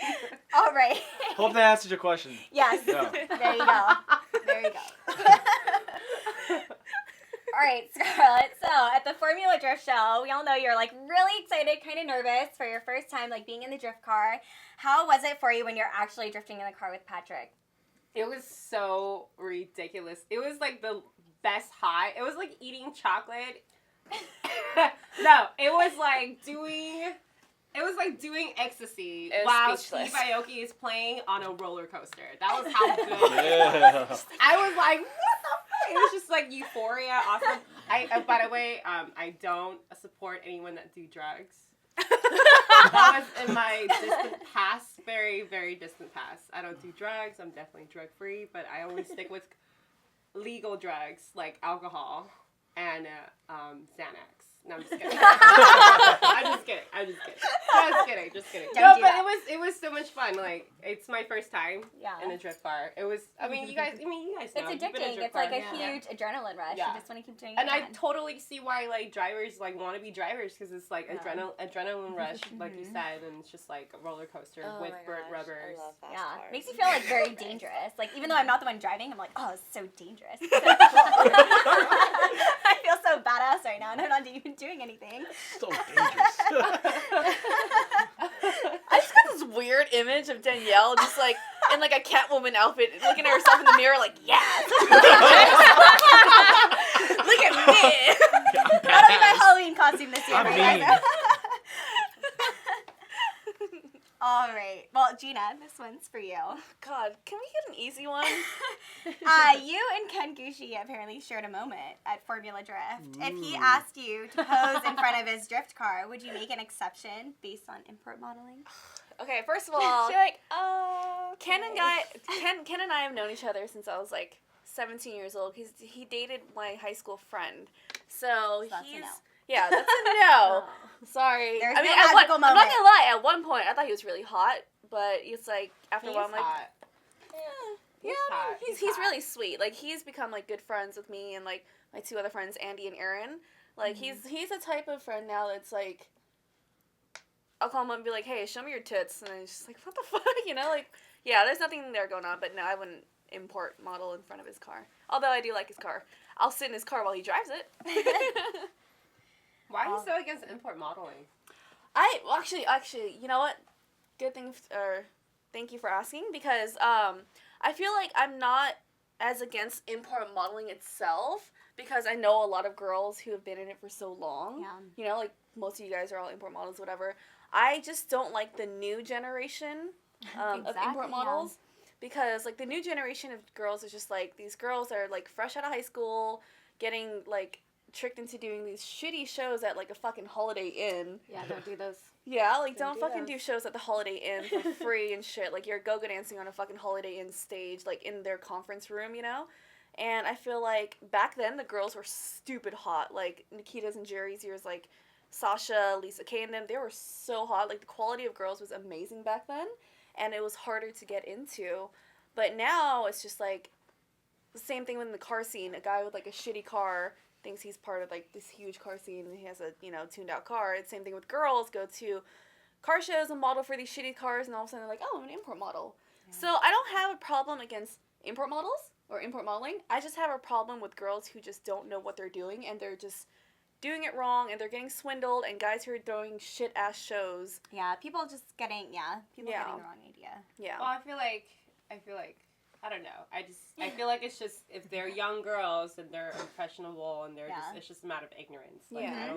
All right. Hope that answered your question. Yes. Yeah. There you go. There you go. All right, Scarlett. So at the Formula Drift Show, we all know you're like really excited, kind of nervous for your first time, like being in the drift car. How was it for you when you're actually drifting in the car with Patrick? It was so ridiculous. It was like the best high. It was like eating chocolate. No, it was like doing ecstasy It was while speechless. Steve Aoki is playing on a roller coaster. That was how good. Yeah. I was like, what the fuck? It was just like euphoria. Awesome. By the way, I don't support anyone that do drugs. That was in my distant past, very, very distant past. I don't do drugs. I'm definitely drug free, but I only stick with legal drugs like alcohol and Xanax. No, I'm just kidding. Just kidding. Don't No, do but that. it was so much fun. Like, it's my first time in a drift car. It was. I mean, you guys know. It's You've been in a addicting. drift It's like car. a huge adrenaline rush. Yeah. You just want to keep doing it. And I again. totally see why like drivers like want to be drivers because it's like adrenaline rush, like you said, and it's just like a roller coaster with burnt rubbers. I love fast Yeah, cars. makes me feel like very dangerous. Like even though I'm not the one driving, I'm like, oh, it's so dangerous. I feel so badass right now, and I'm not even doing anything. So dangerous. I just got this weird image of Danielle just like in like a Catwoman outfit, looking at herself in the mirror like, yes. Look at me. That'll be my Halloween costume this year, I'm right, mean. guys? All right. Well, Gina, this one's for you. God, can we get an easy one? You and Ken Gucci apparently shared a moment at Formula Drift. If he asked you to pose in front of his drift car, would you make an exception based on import modeling? Okay, first of all, She's like, oh. Ken and I have known each other since I was like 17 years old. He dated my high school friend, so that's a he's no. yeah, that's a no. Sorry. There's I mean, no magical I'm not moment. gonna lie. At one point, I thought he was really hot, but it's like after a while, I'm like, hot. yeah, hot. no, he's He's really sweet. Like he's become like good friends with me and like my two other friends, Andy and Aaron. Like he's the type of friend now that's like, I'll call him up and be like, hey, show me your tits, and he's just like, what the fuck, you know, like yeah, there's nothing there going on, but no, I wouldn't import model in front of his car. Although I do like his car. I'll sit in his car while he drives it. Why are you so against import modeling? Actually, you know what? Good thing, thank you for asking, because I feel like I'm not as against import modeling itself, because I know a lot of girls who have been in it for so long. Yeah. You know, like most of you guys are all import models, whatever. I just don't like the new generation of Exactly, import models, because like the new generation of girls is just like these girls are like fresh out of high school, getting like tricked into doing these shitty shows at like a fucking Holiday Inn. Yeah, don't do those. Yeah, like don't do fucking those. do shows at the Holiday Inn for free and shit. Like you're go-go dancing on a fucking Holiday Inn stage, like in their conference room, you know? And I feel like back then the girls were stupid hot. Like Nikita's and Jerry's years, like Sasha, Lisa Kay and them, they were so hot. Like the quality of girls was amazing back then, and it was harder to get into. But now it's just like the same thing with the car scene. A guy with like a shitty car thinks he's part of like this huge car scene and he has a, you know, tuned out car. It's same thing with girls, go to car shows and model for these shitty cars, and all of a sudden they're like, oh, I'm an import model. Yeah. So I don't have a problem against import models or import modeling. I just have a problem with girls who just don't know what they're doing, and they're just doing it wrong, and they're getting swindled, and guys who are throwing shit ass shows. Yeah, people just getting getting the wrong idea. Yeah. Well, I feel like I don't know. I feel like it's just if they're young girls and they're impressionable and they're just it's just a matter of ignorance. Like Yeah.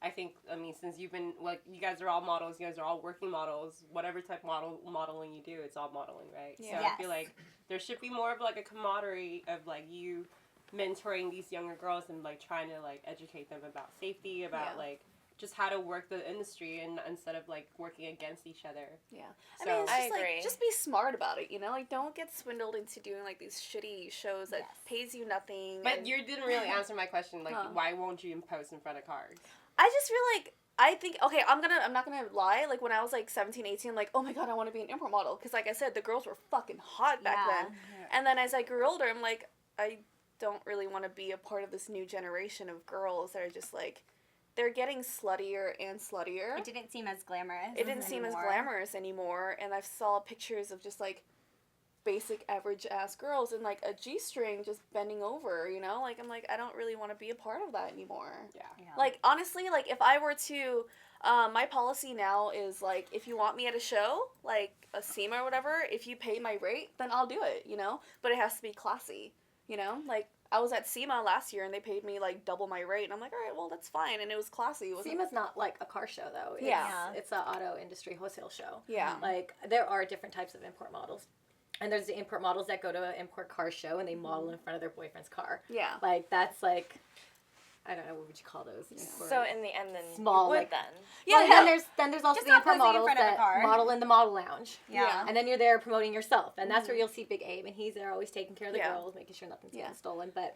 I mean, since you've been like you guys are all models, you guys are all working models. Whatever type modeling you do, it's all modeling, right? Yeah. So Yes. I feel like there should be more of like a camaraderie of like you mentoring these younger girls and like trying to like educate them about safety, about like just how to work the industry, and instead of like working against each other. Yeah. So, I mean, it's I just agree. like, just be smart about it, you know? Like, don't get swindled into doing like these shitty shows that pays you nothing. But and you didn't really answer my question. Like, Huh. why won't you impose in front of cars? I just feel like, I think, okay, I'm not gonna lie, like, when I was like 17, 18, I'm like, oh my god, I want to be an import model, because like I said, the girls were fucking hot back then. And then as I grew older, I'm like, I don't really want to be a part of this new generation of girls that are just like, they're getting sluttier and sluttier. It didn't seem as glamorous. It didn't seem as glamorous anymore, and I saw pictures of just like basic average ass girls in like a G-string just bending over, you know? Like, I'm like, I don't really want to be a part of that anymore. Yeah. Like, honestly, like if I were to, my policy now is like, if you want me at a show, like a SEMA or whatever, if you pay my rate, then I'll do it, you know? But it has to be classy, you know? Like, I was at SEMA last year and they paid me like double my rate, and I'm like, all right, well that's fine, and it was classy. SEMA's not like a car show though. It's an auto industry wholesale show. Yeah. Like there are different types of import models. And there's the import models that go to an import car show and they model in front of their boyfriend's car. Yeah. Like that's like, I don't know, what would you call those? So in the end, then Small, you would like- then. Yeah, Well, then there's also Just the not import posing in models front of a that car. model in the model lounge. Yeah. And then you're there promoting yourself, and that's where you'll see Big Abe, and he's there always taking care of the Yeah. girls, making sure nothing's getting stolen. And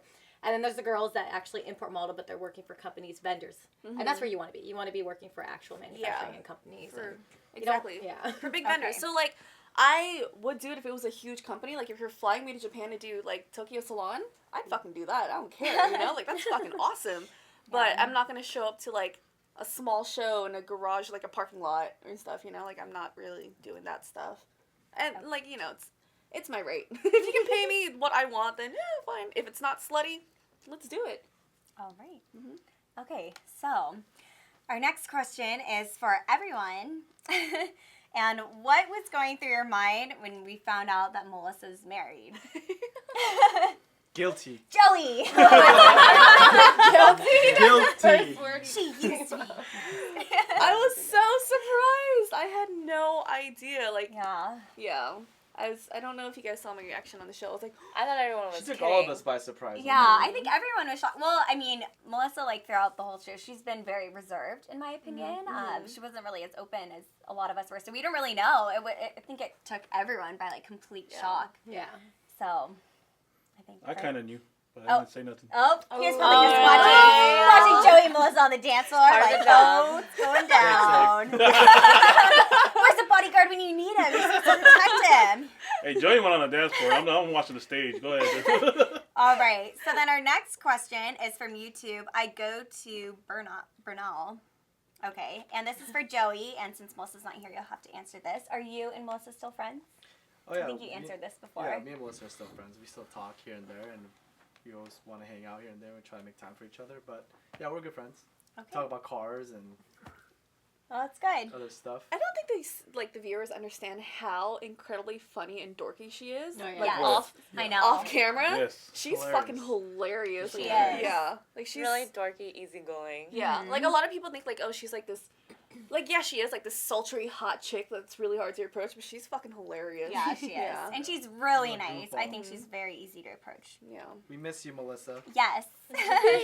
then there's the girls that actually import model, but they're working for companies, vendors, and that's where you want to be. You want to be working for actual manufacturing and companies. For- and you don't- exactly. Yeah. For big vendors. So like, I would do it if it was a huge company. Like if you're flying me to Japan to do like Tokyo Salon, I'd fucking do that. I don't care. You know, like that's fucking awesome. But I'm not gonna show up to like a small show in a garage, like a parking lot and stuff. You know, like I'm not really doing that stuff. And like it's my rate. If you can pay me what I want, then yeah, fine. If it's not slutty, let's do it. All right. Okay, so our next question is for everyone. And what was going through your mind when we found out that Melyssa's married? Guilty. Joey! Guilty. She used to be. I was so surprised. I had no idea. Like, Yeah. I don't know if you guys saw my reaction on the show. I was like, I thought everyone was She took kidding. all of us by surprise. Yeah, I think everyone was shocked. Well, I mean, Melyssa, like, throughout the whole show, she's been very reserved, in my opinion. She wasn't really as open as a lot of us were, so we don't really know. I think it took everyone by, like, complete shock. Yeah. So, I think... I kind of knew, but Oh. I didn't say nothing. Oh, here's probably just watching Joey and Melissa on the dance floor, Part of like, the job. oh, it's going down. Where's the bodyguard when you need him? He's supposed to protect him. Hey, Joey went on the dance floor. I'm watching the stage. Go ahead. All right. So then our next question is from YouTube. I go to Bernal. Okay. And this is for Joey. And since Melissa's not here, you'll have to answer this. Are you and Melissa still friends? Oh, yeah. I think you answered this before. Yeah, me and Melissa are still friends. We still talk here and there, and we always want to hang out here and there. We try to make time for each other, but yeah, we're good friends. Okay. Talk about cars and Well, that's good. other stuff. I don't think the viewers understand how incredibly funny and dorky she is. No, yeah. Like Yes. I know. off camera. Yes. She's Hilarious. fucking hilarious. She Like, is. Yeah. Like she's really dorky, easygoing. Yeah. Like a lot of people think like, oh, she's like this. Like yeah, she is like this sultry hot chick that's really hard to approach, but she's fucking hilarious. Yeah, she is. Yeah. And she's really Like nice. goofball. I think she's very easy to approach. Yeah. We miss you, Melissa. Yes.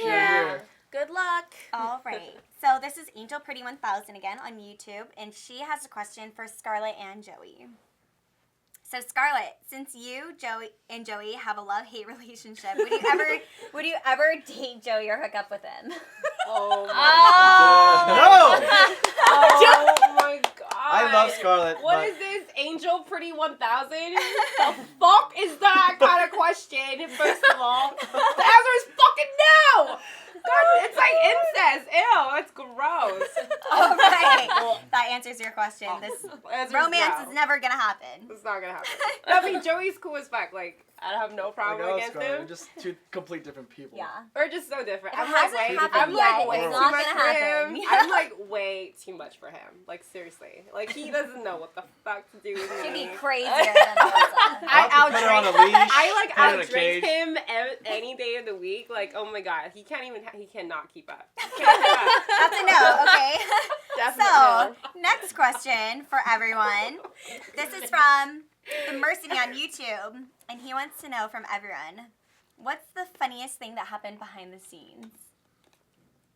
Here. Good luck. All right. So this is Angel Pretty 1000 again on YouTube, and she has a question for Scarlet and Joey. So Scarlet, since you, Joey, and Joey have a love-hate relationship, would you ever date Joey or hook up with him? Oh my No! Oh my god. I love Scarlet. What but is this? Angel Pretty 1000? The fuck is that kind of question, first of all? The answer is fucking no! God, it's like incest. Ew, that's gross. All right. That answers your question. This Answer's romance no. is never going to happen. It's not gonna happen. I mean, Joey's cool as fuck. Like, I have no like, problem I love against Scarlet. him. We're just two complete different people. Yeah. We're just so different. It I'm hasn't like way, happened I'm yet. like way It's too not much gonna for happen. him. I'm like way too much for him. Like seriously. Like he doesn't know what the fuck to do with She'd me. be crazier than Melissa. I I'll put her on a outdrink. leash, I like put her in a outdrink cage. him any day of the week. Like oh my god, he can't even. He cannot keep up. He can't keep up. That's a no, okay? Definitely So, no. next question for everyone. This is from the Mercy on YouTube, and he wants to know from everyone, what's the funniest thing that happened behind the scenes?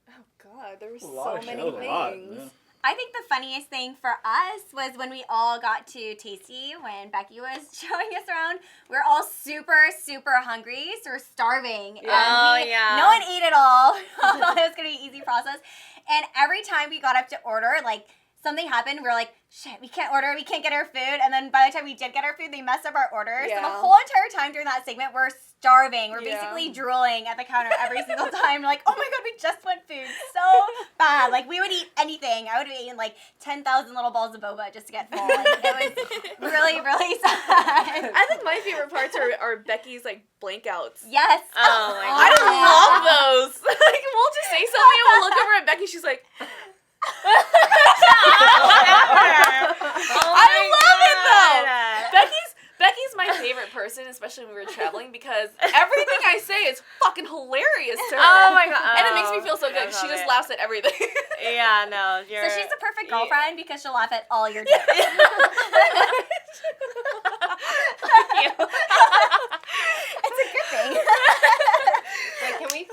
Oh god, there were A lot so of many shows, a lot, things. yeah. I think the funniest thing for us was when we all got to Tasty, when Becky was showing us around. We were all super, super hungry, so we're starving. Yeah. Oh, And yeah. no one ate at all. It was going to be an easy process. And every time we got up to order, like, something happened, we were like, shit, we can't order, we can't get our food. And then by the time we did get our food, they messed up our order. So the Yeah. whole entire time during that segment, we're starving. We're Yeah. basically drooling at the counter every single time. Like, oh my god, we just want food so bad. Like, we would eat anything. I would have eaten like 10,000 little balls of boba just to get full. Like, it was really, really sad. I think my favorite parts are Becky's like blank outs. Yes. Oh my I God. love those. Like we'll just say something and we'll look over at Becky. She's like, I love it though. Becky's my favorite person, especially when we were traveling, because everything I say is fucking hilarious to her. Oh my god. And it makes me feel so good. I She love just it. laughs at everything. Yeah, no, you're. So she's the perfect girlfriend because she'll laugh at all your jokes. It's a good thing. Wait, can we?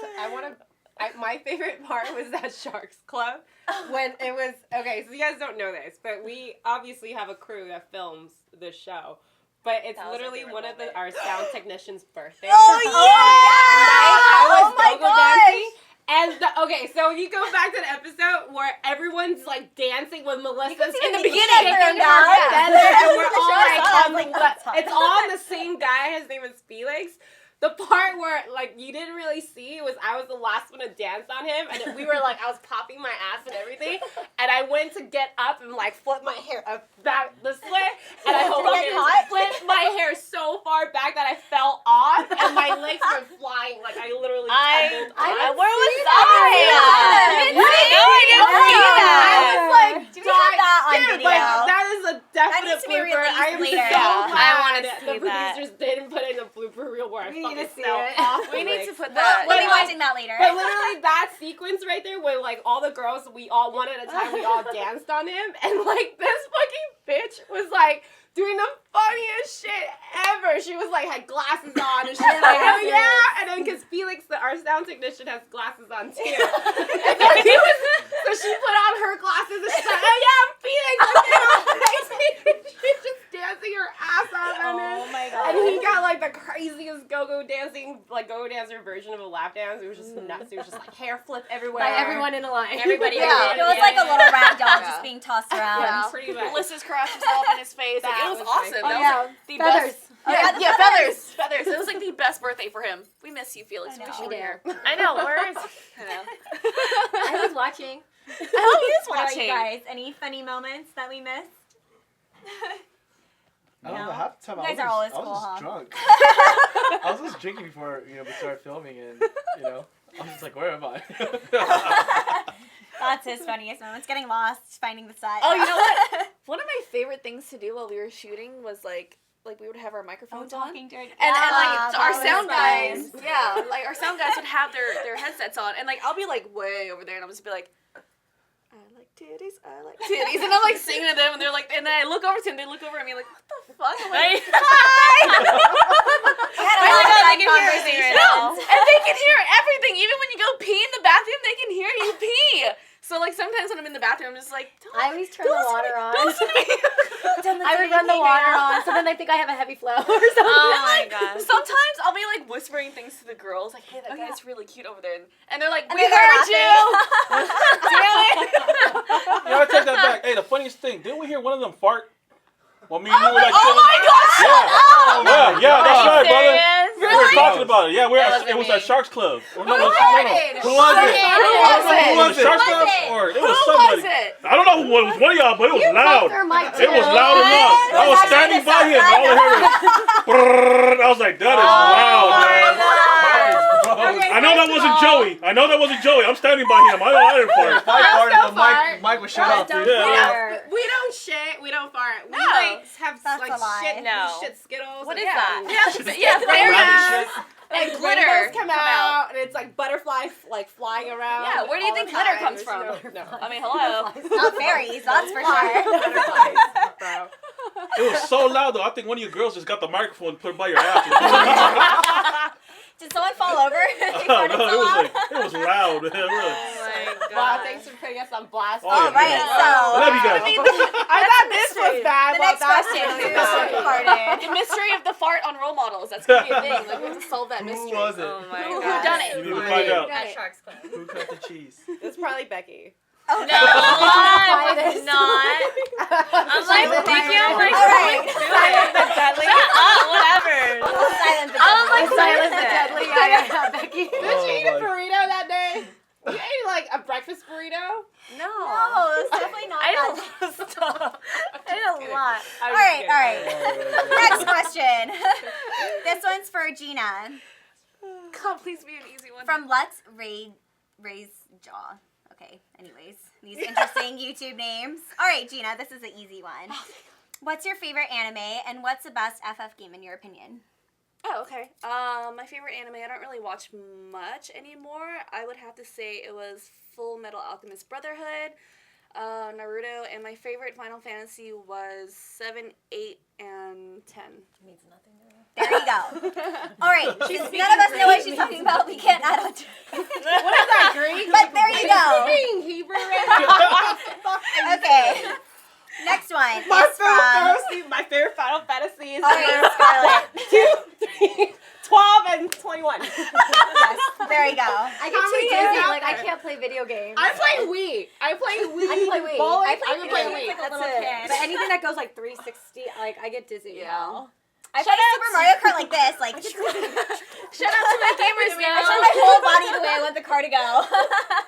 My favorite part was that Sharks Club when it was okay. So you guys don't know this, but we obviously have a crew that films the show. But it's That was literally my one of favorite our sound technician's birthdays. Oh, yeah! I was Oh, my go-go gosh! dancing. And okay, so you go back to the episode where everyone's like dancing with Melissa's in the beginning, beginning, shaking yeah. her feather, and we're The all show I like, saw, I on was the, like, that's hot. it's all the same guy. His name is Felix. The part where like you didn't really see was I was the last one to dance on him, and we were like I was popping my ass and everything, and I went to get up and like flip my hair up back this way, and I Did it get caught? fucking flipped my hair so far back that I fell off, and my legs were flying like I literally tumbled off. Where was that. I? Yeah. No, I didn't see that. I was like, Do we have that on dude, video? like, that is a definite needs to be blooper. released I am later. so Yeah. glad I wanna the see that. producers didn't put in a blooper reel where I We need fucking to see fell it. off. We need to Like, put that. We'll be yeah. watching that later. but literally that sequence right there where like all the girls, we all one at a time, we all danced on him, and like this fucking bitch was like doing the funniest shit ever. She was like had glasses on and she's like, oh yeah, and then because Felix, our sound technician, has glasses on too, and then so she put on her glasses and she's like, oh yeah, I'm Felix. She's just dancing her ass off on him. Oh my god. And he got like the craziest go-go dancing, like go-go dancer version of a lap dance. It was just nuts. It was just like hair flip everywhere. By everyone in a line. Everybody. Yeah, it was like a little rag doll just being tossed around. Yeah. Pretty much. Melissa's crotch was all up in his face. Like, it was awesome. Oh, That yeah. was like the Feathers. best. Oh, yeah, the Feathers. It was like the best birthday for him. We miss you, Felix. I know. Wish you We were here. I know, where is I know. I was watching. Oh, he is What about you watching. guys? Any funny moments that we missed? I don't know. No. Half the time You I guys was, are always I was cool, just huh? drunk. I was just drinking before we started filming, and I was just like, where am I? That's his funniest moments. Getting lost, finding the set. Oh, you know what? One of my favorite things to do while we were shooting was like we would have our microphones on. talking during. And like Yeah, our that sound was guys, fun. yeah, like our sound guys would have their headsets on, and like I'll be like way over there, and I'll just be like, I like titties, and I'm like singing to them, and they're like, and then I look over to them, they look over at me like, what the fuck? I'm like, We had a I lot like of how fun they can hear it. conversations. No, and they can hear everything, even when you go pee in the bathroom, they can hear you pee. So like sometimes when I'm in the bathroom, I'm just like, I always turn the water on. don't listen to me. I would run the water on, so then I think I have a heavy flow or something. Oh my god. Sometimes I'll be like whispering things to the girls, like, "Hey, that guy's really cute over there," and they're like, And "We then they're heard you." Damn it! Yeah, I take that back. Hey, the funniest thing, didn't we hear one of them fart? Well, me and you were like, Oh my gosh! yeah, that's right, brother. Serious? We were talking about it. Yeah, That it was wasn't at me. Sharks Club. Who was it? Who was it? Who I don't know was who was it? Sharks Who Club was it? or it Who was somebody. was it? I don't know who it was. One of y'all, but it was loud. Their mic It was too. loud enough. I was Was that standing the by him. sound All I heard was brrrr. I was like, that is loud, man. I know that wasn't Joey. I'm standing by him. I didn't If fart. I farted, the fart. mic would shut off, dude. Yeah. We don't shit. We don't fart. We No. like have That's like a lie. shit. No. We shit Skittles. What and is that? Yeah, Rainbows. and Like glitter rainbows come out, and it's like butterfly like flying around. Yeah, where do you all think the glitter time. comes There's from? No. I mean, hello. Not fairies, that's for sure. Butterflies, bro. It was so loud, though. I think one of you girls just got the microphone and put it by your ass. Did someone fall over? They No, farted so it was loud? like, it was loud. Really. Wow, thanks for putting us on blast. Oh, All yeah. right, I love you so guys. I thought this was bad. the but next that's question: really who good. farted? The mystery of the fart on role models. That's gonna be a thing. Like we have to solve that mystery. Who was it? Oh my Who god. done You it? need to find out. At Sharks Club. Who cut the cheese? It's probably Becky. Oh, No, I was Finest. not. I'm like thinking, I'm like, All right. shut up, whatever. Silent but I was like, deadly. Silence the deadly. Yeah, Becky. Did you eat a my- burrito that day? You ate like a breakfast burrito? No. No, it's definitely not I that. don't stop. I did a lot. All right. Next question. This one's for Gina God, please be an easy one. from Let's Raise Jaw. Okay. Anyways, these interesting YouTube names. All right, Gina, this is an easy one. what's your favorite anime, and what's the best FF game in your opinion? Oh, okay. My favorite anime, I don't really watch much anymore. I would have to say it was Full Metal Alchemist Brotherhood, Naruto, and my favorite Final Fantasy was 7, 8, and 10. Means nothing to me. There you go. All right, since none of us know what she's talking about, we can't add on to it. What is that, Greek? But there you go. Being Hebrew right now. Okay. Next one is from... My favorite Final Fantasy is All right, Scarlet. 12 and 21. Yes, there you go. I get How too many dizzy. games out Like, I there? can't play video games. I play Wii. I play Wii. I can play Wii. Bowling. I play I can play Wii. Wii. Like a That's little it. kid. But anything that goes like 360, like, I get dizzy. Yeah. I play Super Mario Kart like this, like... Shout out to my gamers I now. turn my whole body the way I want the car to go.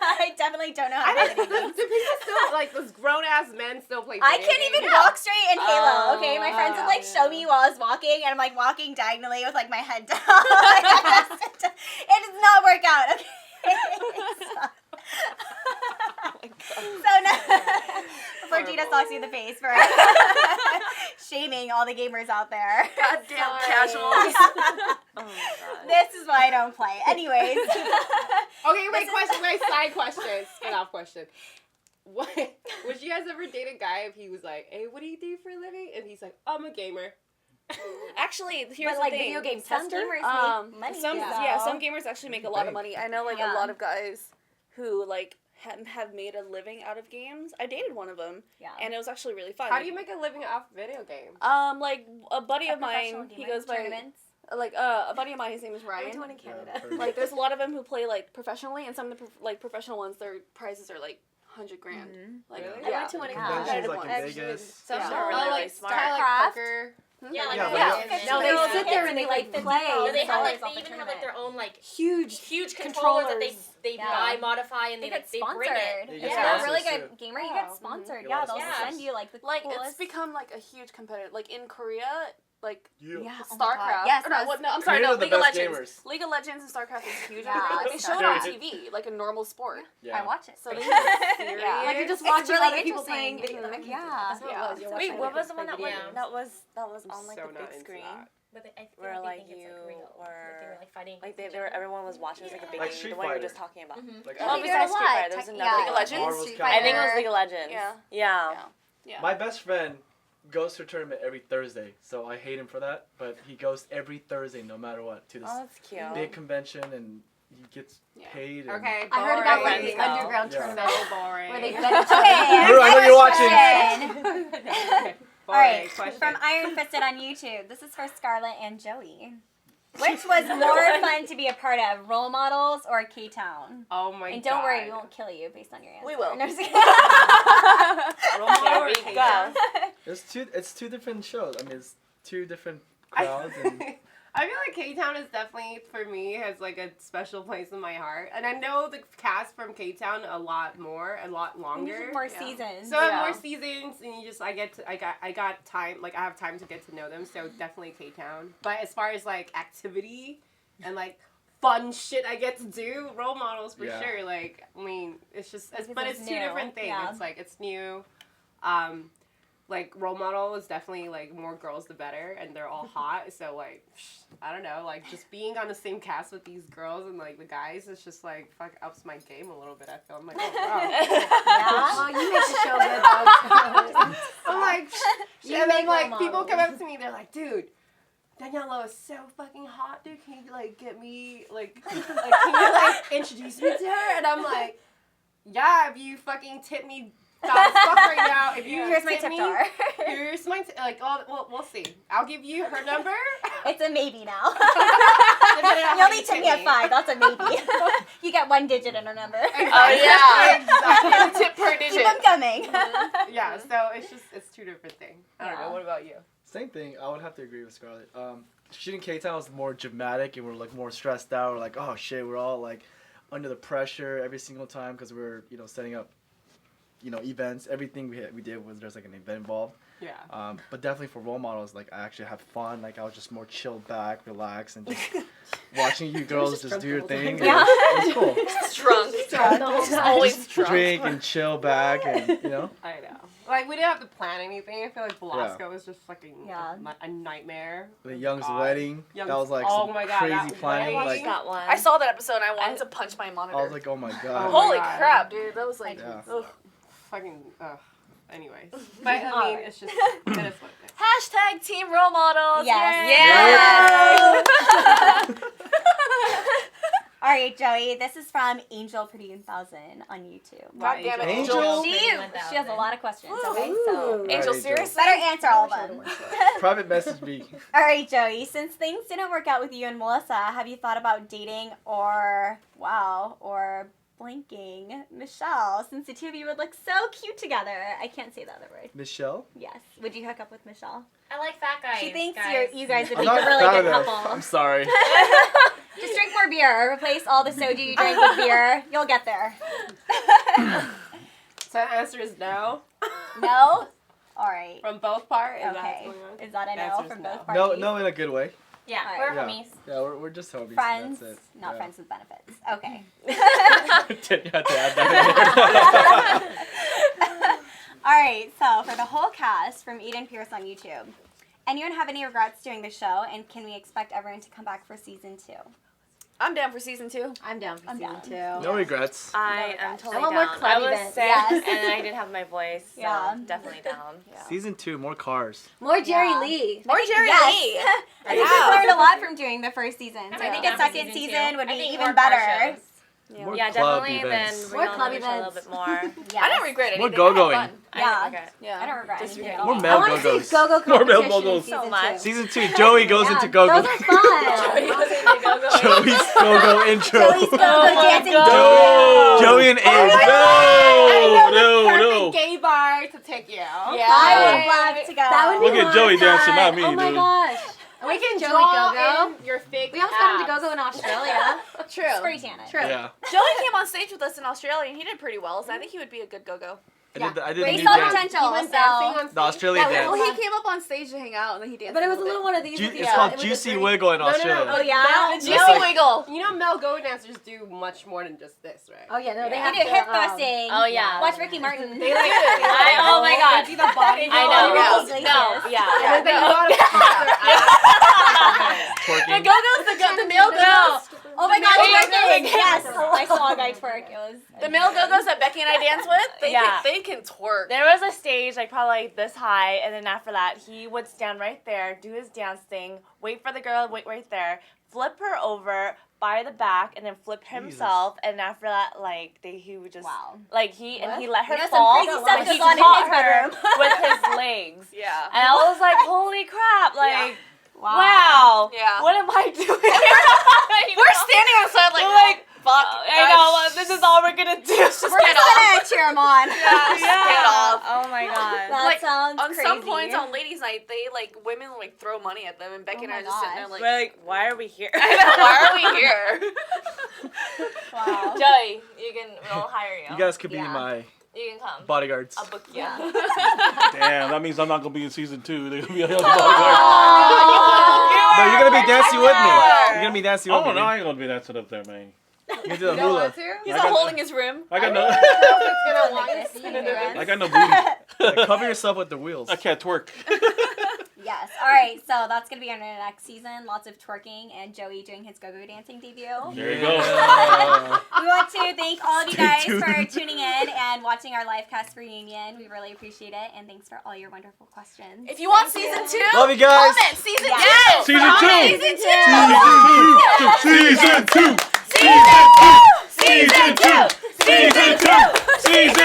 I definitely don't know how to play Do video games. people still, like, those grown-ass men still play I video can't even games? walk straight in Halo, okay? My friends would, like, yeah. show me while I was walking, and I'm, like, walking diagonally with, like, my head down. It does not work out, okay? So now, before Gina socks you in the face for shaming all the gamers out there. Goddamn casuals. Oh my god. This is why I don't play. Anyways. Okay, wait, side question, spin-off question. What, would you guys ever date a guy if he was like, hey, what do you do for a living? And he's like, I'm a gamer. Actually, here's But, the like, thing. video game Some tester? gamers make money. Some though. some gamers actually make a lot of money. I know like Yeah. a lot of guys who like have made a living out of games. I dated one of them, Yeah. and it was actually really fun. How do you make a living off video games? Like a buddy A of mine, professional he gamer, goes by tournaments. like a buddy of mine. His name is I went Ryan. to one in Canada. Like there's a lot of them who play like professionally, and some of the professional ones, their prizes are like $100,000. Like Really? I yeah. went to one in Yeah. Conventions Canada. like in Actually, Vegas. Some Yeah. are really, Oh, really like smart. kind of like StarCraft? poker. Yeah, like Yeah, the- but yeah. No, they Girls sit there and they like like play. play. No, they have So like it's off they the even have like their own like Huge huge controller that they Yeah. buy, modify, and They they get like they sponsored. bring it. You If get you're a sponsors, really too. good gamer, you Oh. get sponsored. Mhm. Yeah, Yeah, they'll yeah. send you like the Like coolest. it's become like a huge competitor. Like in Korea, like Yeah, oh my God. StarCraft. Yes, Or no, I was- what, no, I'm sorry, Koreans no, are the League of best Legends. gamers. League of Legends and StarCraft is huge. Yeah, Like they it's show it on scary. TV, like a normal sport. Yeah. I watch it. So they yeah. Like you're just It's watching really other people interesting. playing video. Like, Yeah. That's what Yeah. it was. You're Wait, Wait, watching what other was the people one that play went, video that was I'm on like so the not big into screen? that. But I feel Where like like they think it's you like real. Like they were were like fighting. like they were everyone was watching. It was like a big Like game. Street The one you were Fighter. just talking about. Like, Yeah, Oh, they do besides it a Street lot. Fighter, there's Tech- another. yeah. League of Legends? Marvel's Street Capcom. I think it was Fighter. League of Legends. Yeah. Yeah. Yeah. My best friend goes to a tournament every Thursday, so I hate him for that. But he goes every Thursday, no matter what, to this Oh, that's cute. big convention, and he gets Yeah. paid. And Okay, I heard about like boring. the underground Yeah. tournament So boring. where they bet each Okay. Drew, I know you're watching. Okay, All right, question. from Iron Fisted on YouTube. This is for Scarlet and Joey. Which was more fun to be a part of, role models or K-Town? Oh my god. And don't worry, we won't kill you based on your answer. We will. No, I'm just kidding. Here we go. It's two different shows. I mean, it's two different crowds. And I feel like K-Town is definitely, for me, has like a special place in my heart. And I know the cast from K-Town a lot longer. More Yeah. seasons. So I have Yeah. more seasons, and you just I got time, like I have time to get to know them. So definitely K-Town. But as far as like activity and like fun shit I get to do, role models for Yeah. sure. Like I mean, it's just Because but it's it's two new. different things. Yeah. It's like it's new. Like role model is definitely like more girls the better, and they're all hot. So like I don't know, like just being on the same cast with these girls and like the guys, it's just like fuck ups my game a little bit. I feel I'm like oh wow. Yeah. Oh, you make the show good though. I'm like, You and make then like role people models. come up to me, they're like, dude, Danielle Lo is so fucking hot, dude. Can you like get me like can you like introduce me to her? And I'm like, yeah, if you fucking tip me fast fuck right now, if you Here's my tip me, jar. here's my like, oh, we'll see. I'll give you her number. It's a maybe now. Depending on You how only tip me at 5. That's a maybe. You get 1 digit in her number. yeah. Exactly. Tip per Keep digit. them coming. Yeah, so it's two different things. I don't Yeah. know. What about you? same thing. I would have to agree with Scarlett. Shooting K-Town was more dramatic, and we're like more stressed out. We're like, oh shit, we're all like under the pressure every single time because we're setting up events. Everything we did was there's like an event involved. Yeah. But definitely for role models, like I actually had fun. Like I was just more chilled back, relaxed, and just watching you girls just do your thing. Yeah. It was cool. Drunk. The whole Just time. always Just drunk. drink and chill back, and I know. Like, we didn't have to plan anything. I feel like Velasco was just fucking a nightmare. The Young's God. wedding. Young's- that was like oh some my God, crazy that planning. wedding. Like, That one. I saw that episode and I wanted to punch my monitor. I was like, oh my god. Oh my holy God. crap, dude. That was like, Yeah. ugh. Fucking, anyways. But, I mean, it's just, it is what it is. Hashtag team role models. Yes. Yay. All right, Joey. This is from Angel Pretty 1000 on YouTube. God damn it, Angel? She has a lot of questions. Okay, so Angel, Right, seriously? better answer all of them. Private message me. All right, Joey. Since things didn't work out with you and Melissa, have you thought about dating or blanking Michelle? Since the two of you would look so cute together. I can't say the other word. Michelle? Yes. Would you hook up with Michelle? I like fat guys. She thinks guys. you guys would I'm make not a really proud good of that. couple. I'm sorry. Just drink more beer. Replace all the soju you drink with beer. You'll get there. So the answer is no. No? All right. From both parts? Is that Okay. what's going on? Is that a no Answer's from no. both parties? No, in a good way. Yeah, Alright. we're Yeah. homies. Yeah, we're just homies. Friends, That's it. not Yeah. friends with benefits. Okay. Didn't have to add that in. All right, so for the whole cast from Eden Pierce on YouTube, anyone have any regrets doing the show, and can we expect everyone to come back for season 2? I'm down for season 2. I'm down for season down. 2. No regrets. I No am regrets. totally I want more down. club I was events. sick Yes. and I didn't have my voice, so Yeah. definitely down. Season 2, more cars. More Jerry Yeah. Lee. More Jerry Yes. Lee. I think we've learned a lot from doing the first season. So I I'm think down a for second season season two. would I be think even more car better. shows. More Yeah, club definitely. events. Then More bring on club the show a little events. bit more. Yes. I don't regret More anything. I had go-going. fun. Yeah. Yeah. I don't regret Just anything. forget. More at all. male I want to see go-goes. go-go More male competition in go-goes. season So much. 2. Season 2, Joey goes Yeah. into go-go. Those are fun. Joey's go-go intro. Joey's go-go dancing. No. Joey and Abe. No. Gay bar to take you. Yeah. I would love to go. That would be Look at Joey dancing, not me, Oh my dude. gosh. We can Joey draw go-go. in your fake We almost got him to abs. go-go in Australia. True. Spray tan it. True. Yeah. Joey came on stage with us in Australia and he did pretty well, so I think he would be a good go-go. I did He the new saw dance. potential. He went So dancing on stage. The Australian Yeah, dance. Well, he came up on stage to hang out and then he danced. But it was a bit. little one of these. with It's the, called with the Juicy drink. Wiggle in No, no, no. Australia. Oh, yeah? The It's Juicy like- Wiggle. You know, male go dancers do much more than just this, right? Oh yeah, no, they they have do to, hip thrusting. Oh, yeah. Watch Ricky Martin. They like, Oh my god. do the body I know. roll. Yes. No, yeah. And then they know how to pop their ass. The Twerking. go-go's, the male go-go's. Oh my God, Twerking. twerking. Yes. I saw a guy twerk. It was The male go-go's that Becky and I dance with, Yeah. they can twerk. There was a stage like probably like this high, and then after that he would stand right there, do his dance thing, wait for the girl, wait right there, flip her over by the back, and then flip himself, and after that he would just Wow. like he let her You know, some fall, crazy stuff and goes he on in caught his her bedroom. with his legs, Yeah. and I was like, holy crap, like Wow. wow, Yeah. what am I doing? We're standing on the side like, fuck. I know, this is all we're gonna do. We're just gonna cheer him on. Get off. Oh my god. That Like, sounds On crazy. some points on ladies' night, women throw money at them, and Becky Oh and I my are just sitting there gosh. like, We're like, why are we here? I know, why are we here? Wow. Joey, we'll hire you. You guys could be Yeah. my You can come. bodyguards. I'll book you. Yeah. Damn, that means I'm not gonna be in season 2. They're gonna be on the No, you're gonna be dancing with me. You're gonna be dancing with Oh me. no, I ain't gonna be dancing up there, man. You do the You don't hula. want to? He's I not got- holding his room. I got no. It's gonna I'm want gonna to see see you the guys. I got no booty. Like, cover yourself with the wheels. I can't twerk. Yes. All right. So that's gonna be on our next season. Lots of twerking and Joey doing his go-go dancing debut. There you go. Yeah. We want to thank all of you Stay guys tuned. for tuning in and watching our live cast reunion. We really appreciate it, and thanks for all your wonderful questions. If you want Thank season you. 2, Love you guys. comment season Yeah. 2. Season Comment 2. Season 2. Season 2. Season 2. Season 2. Season 2. Season 2.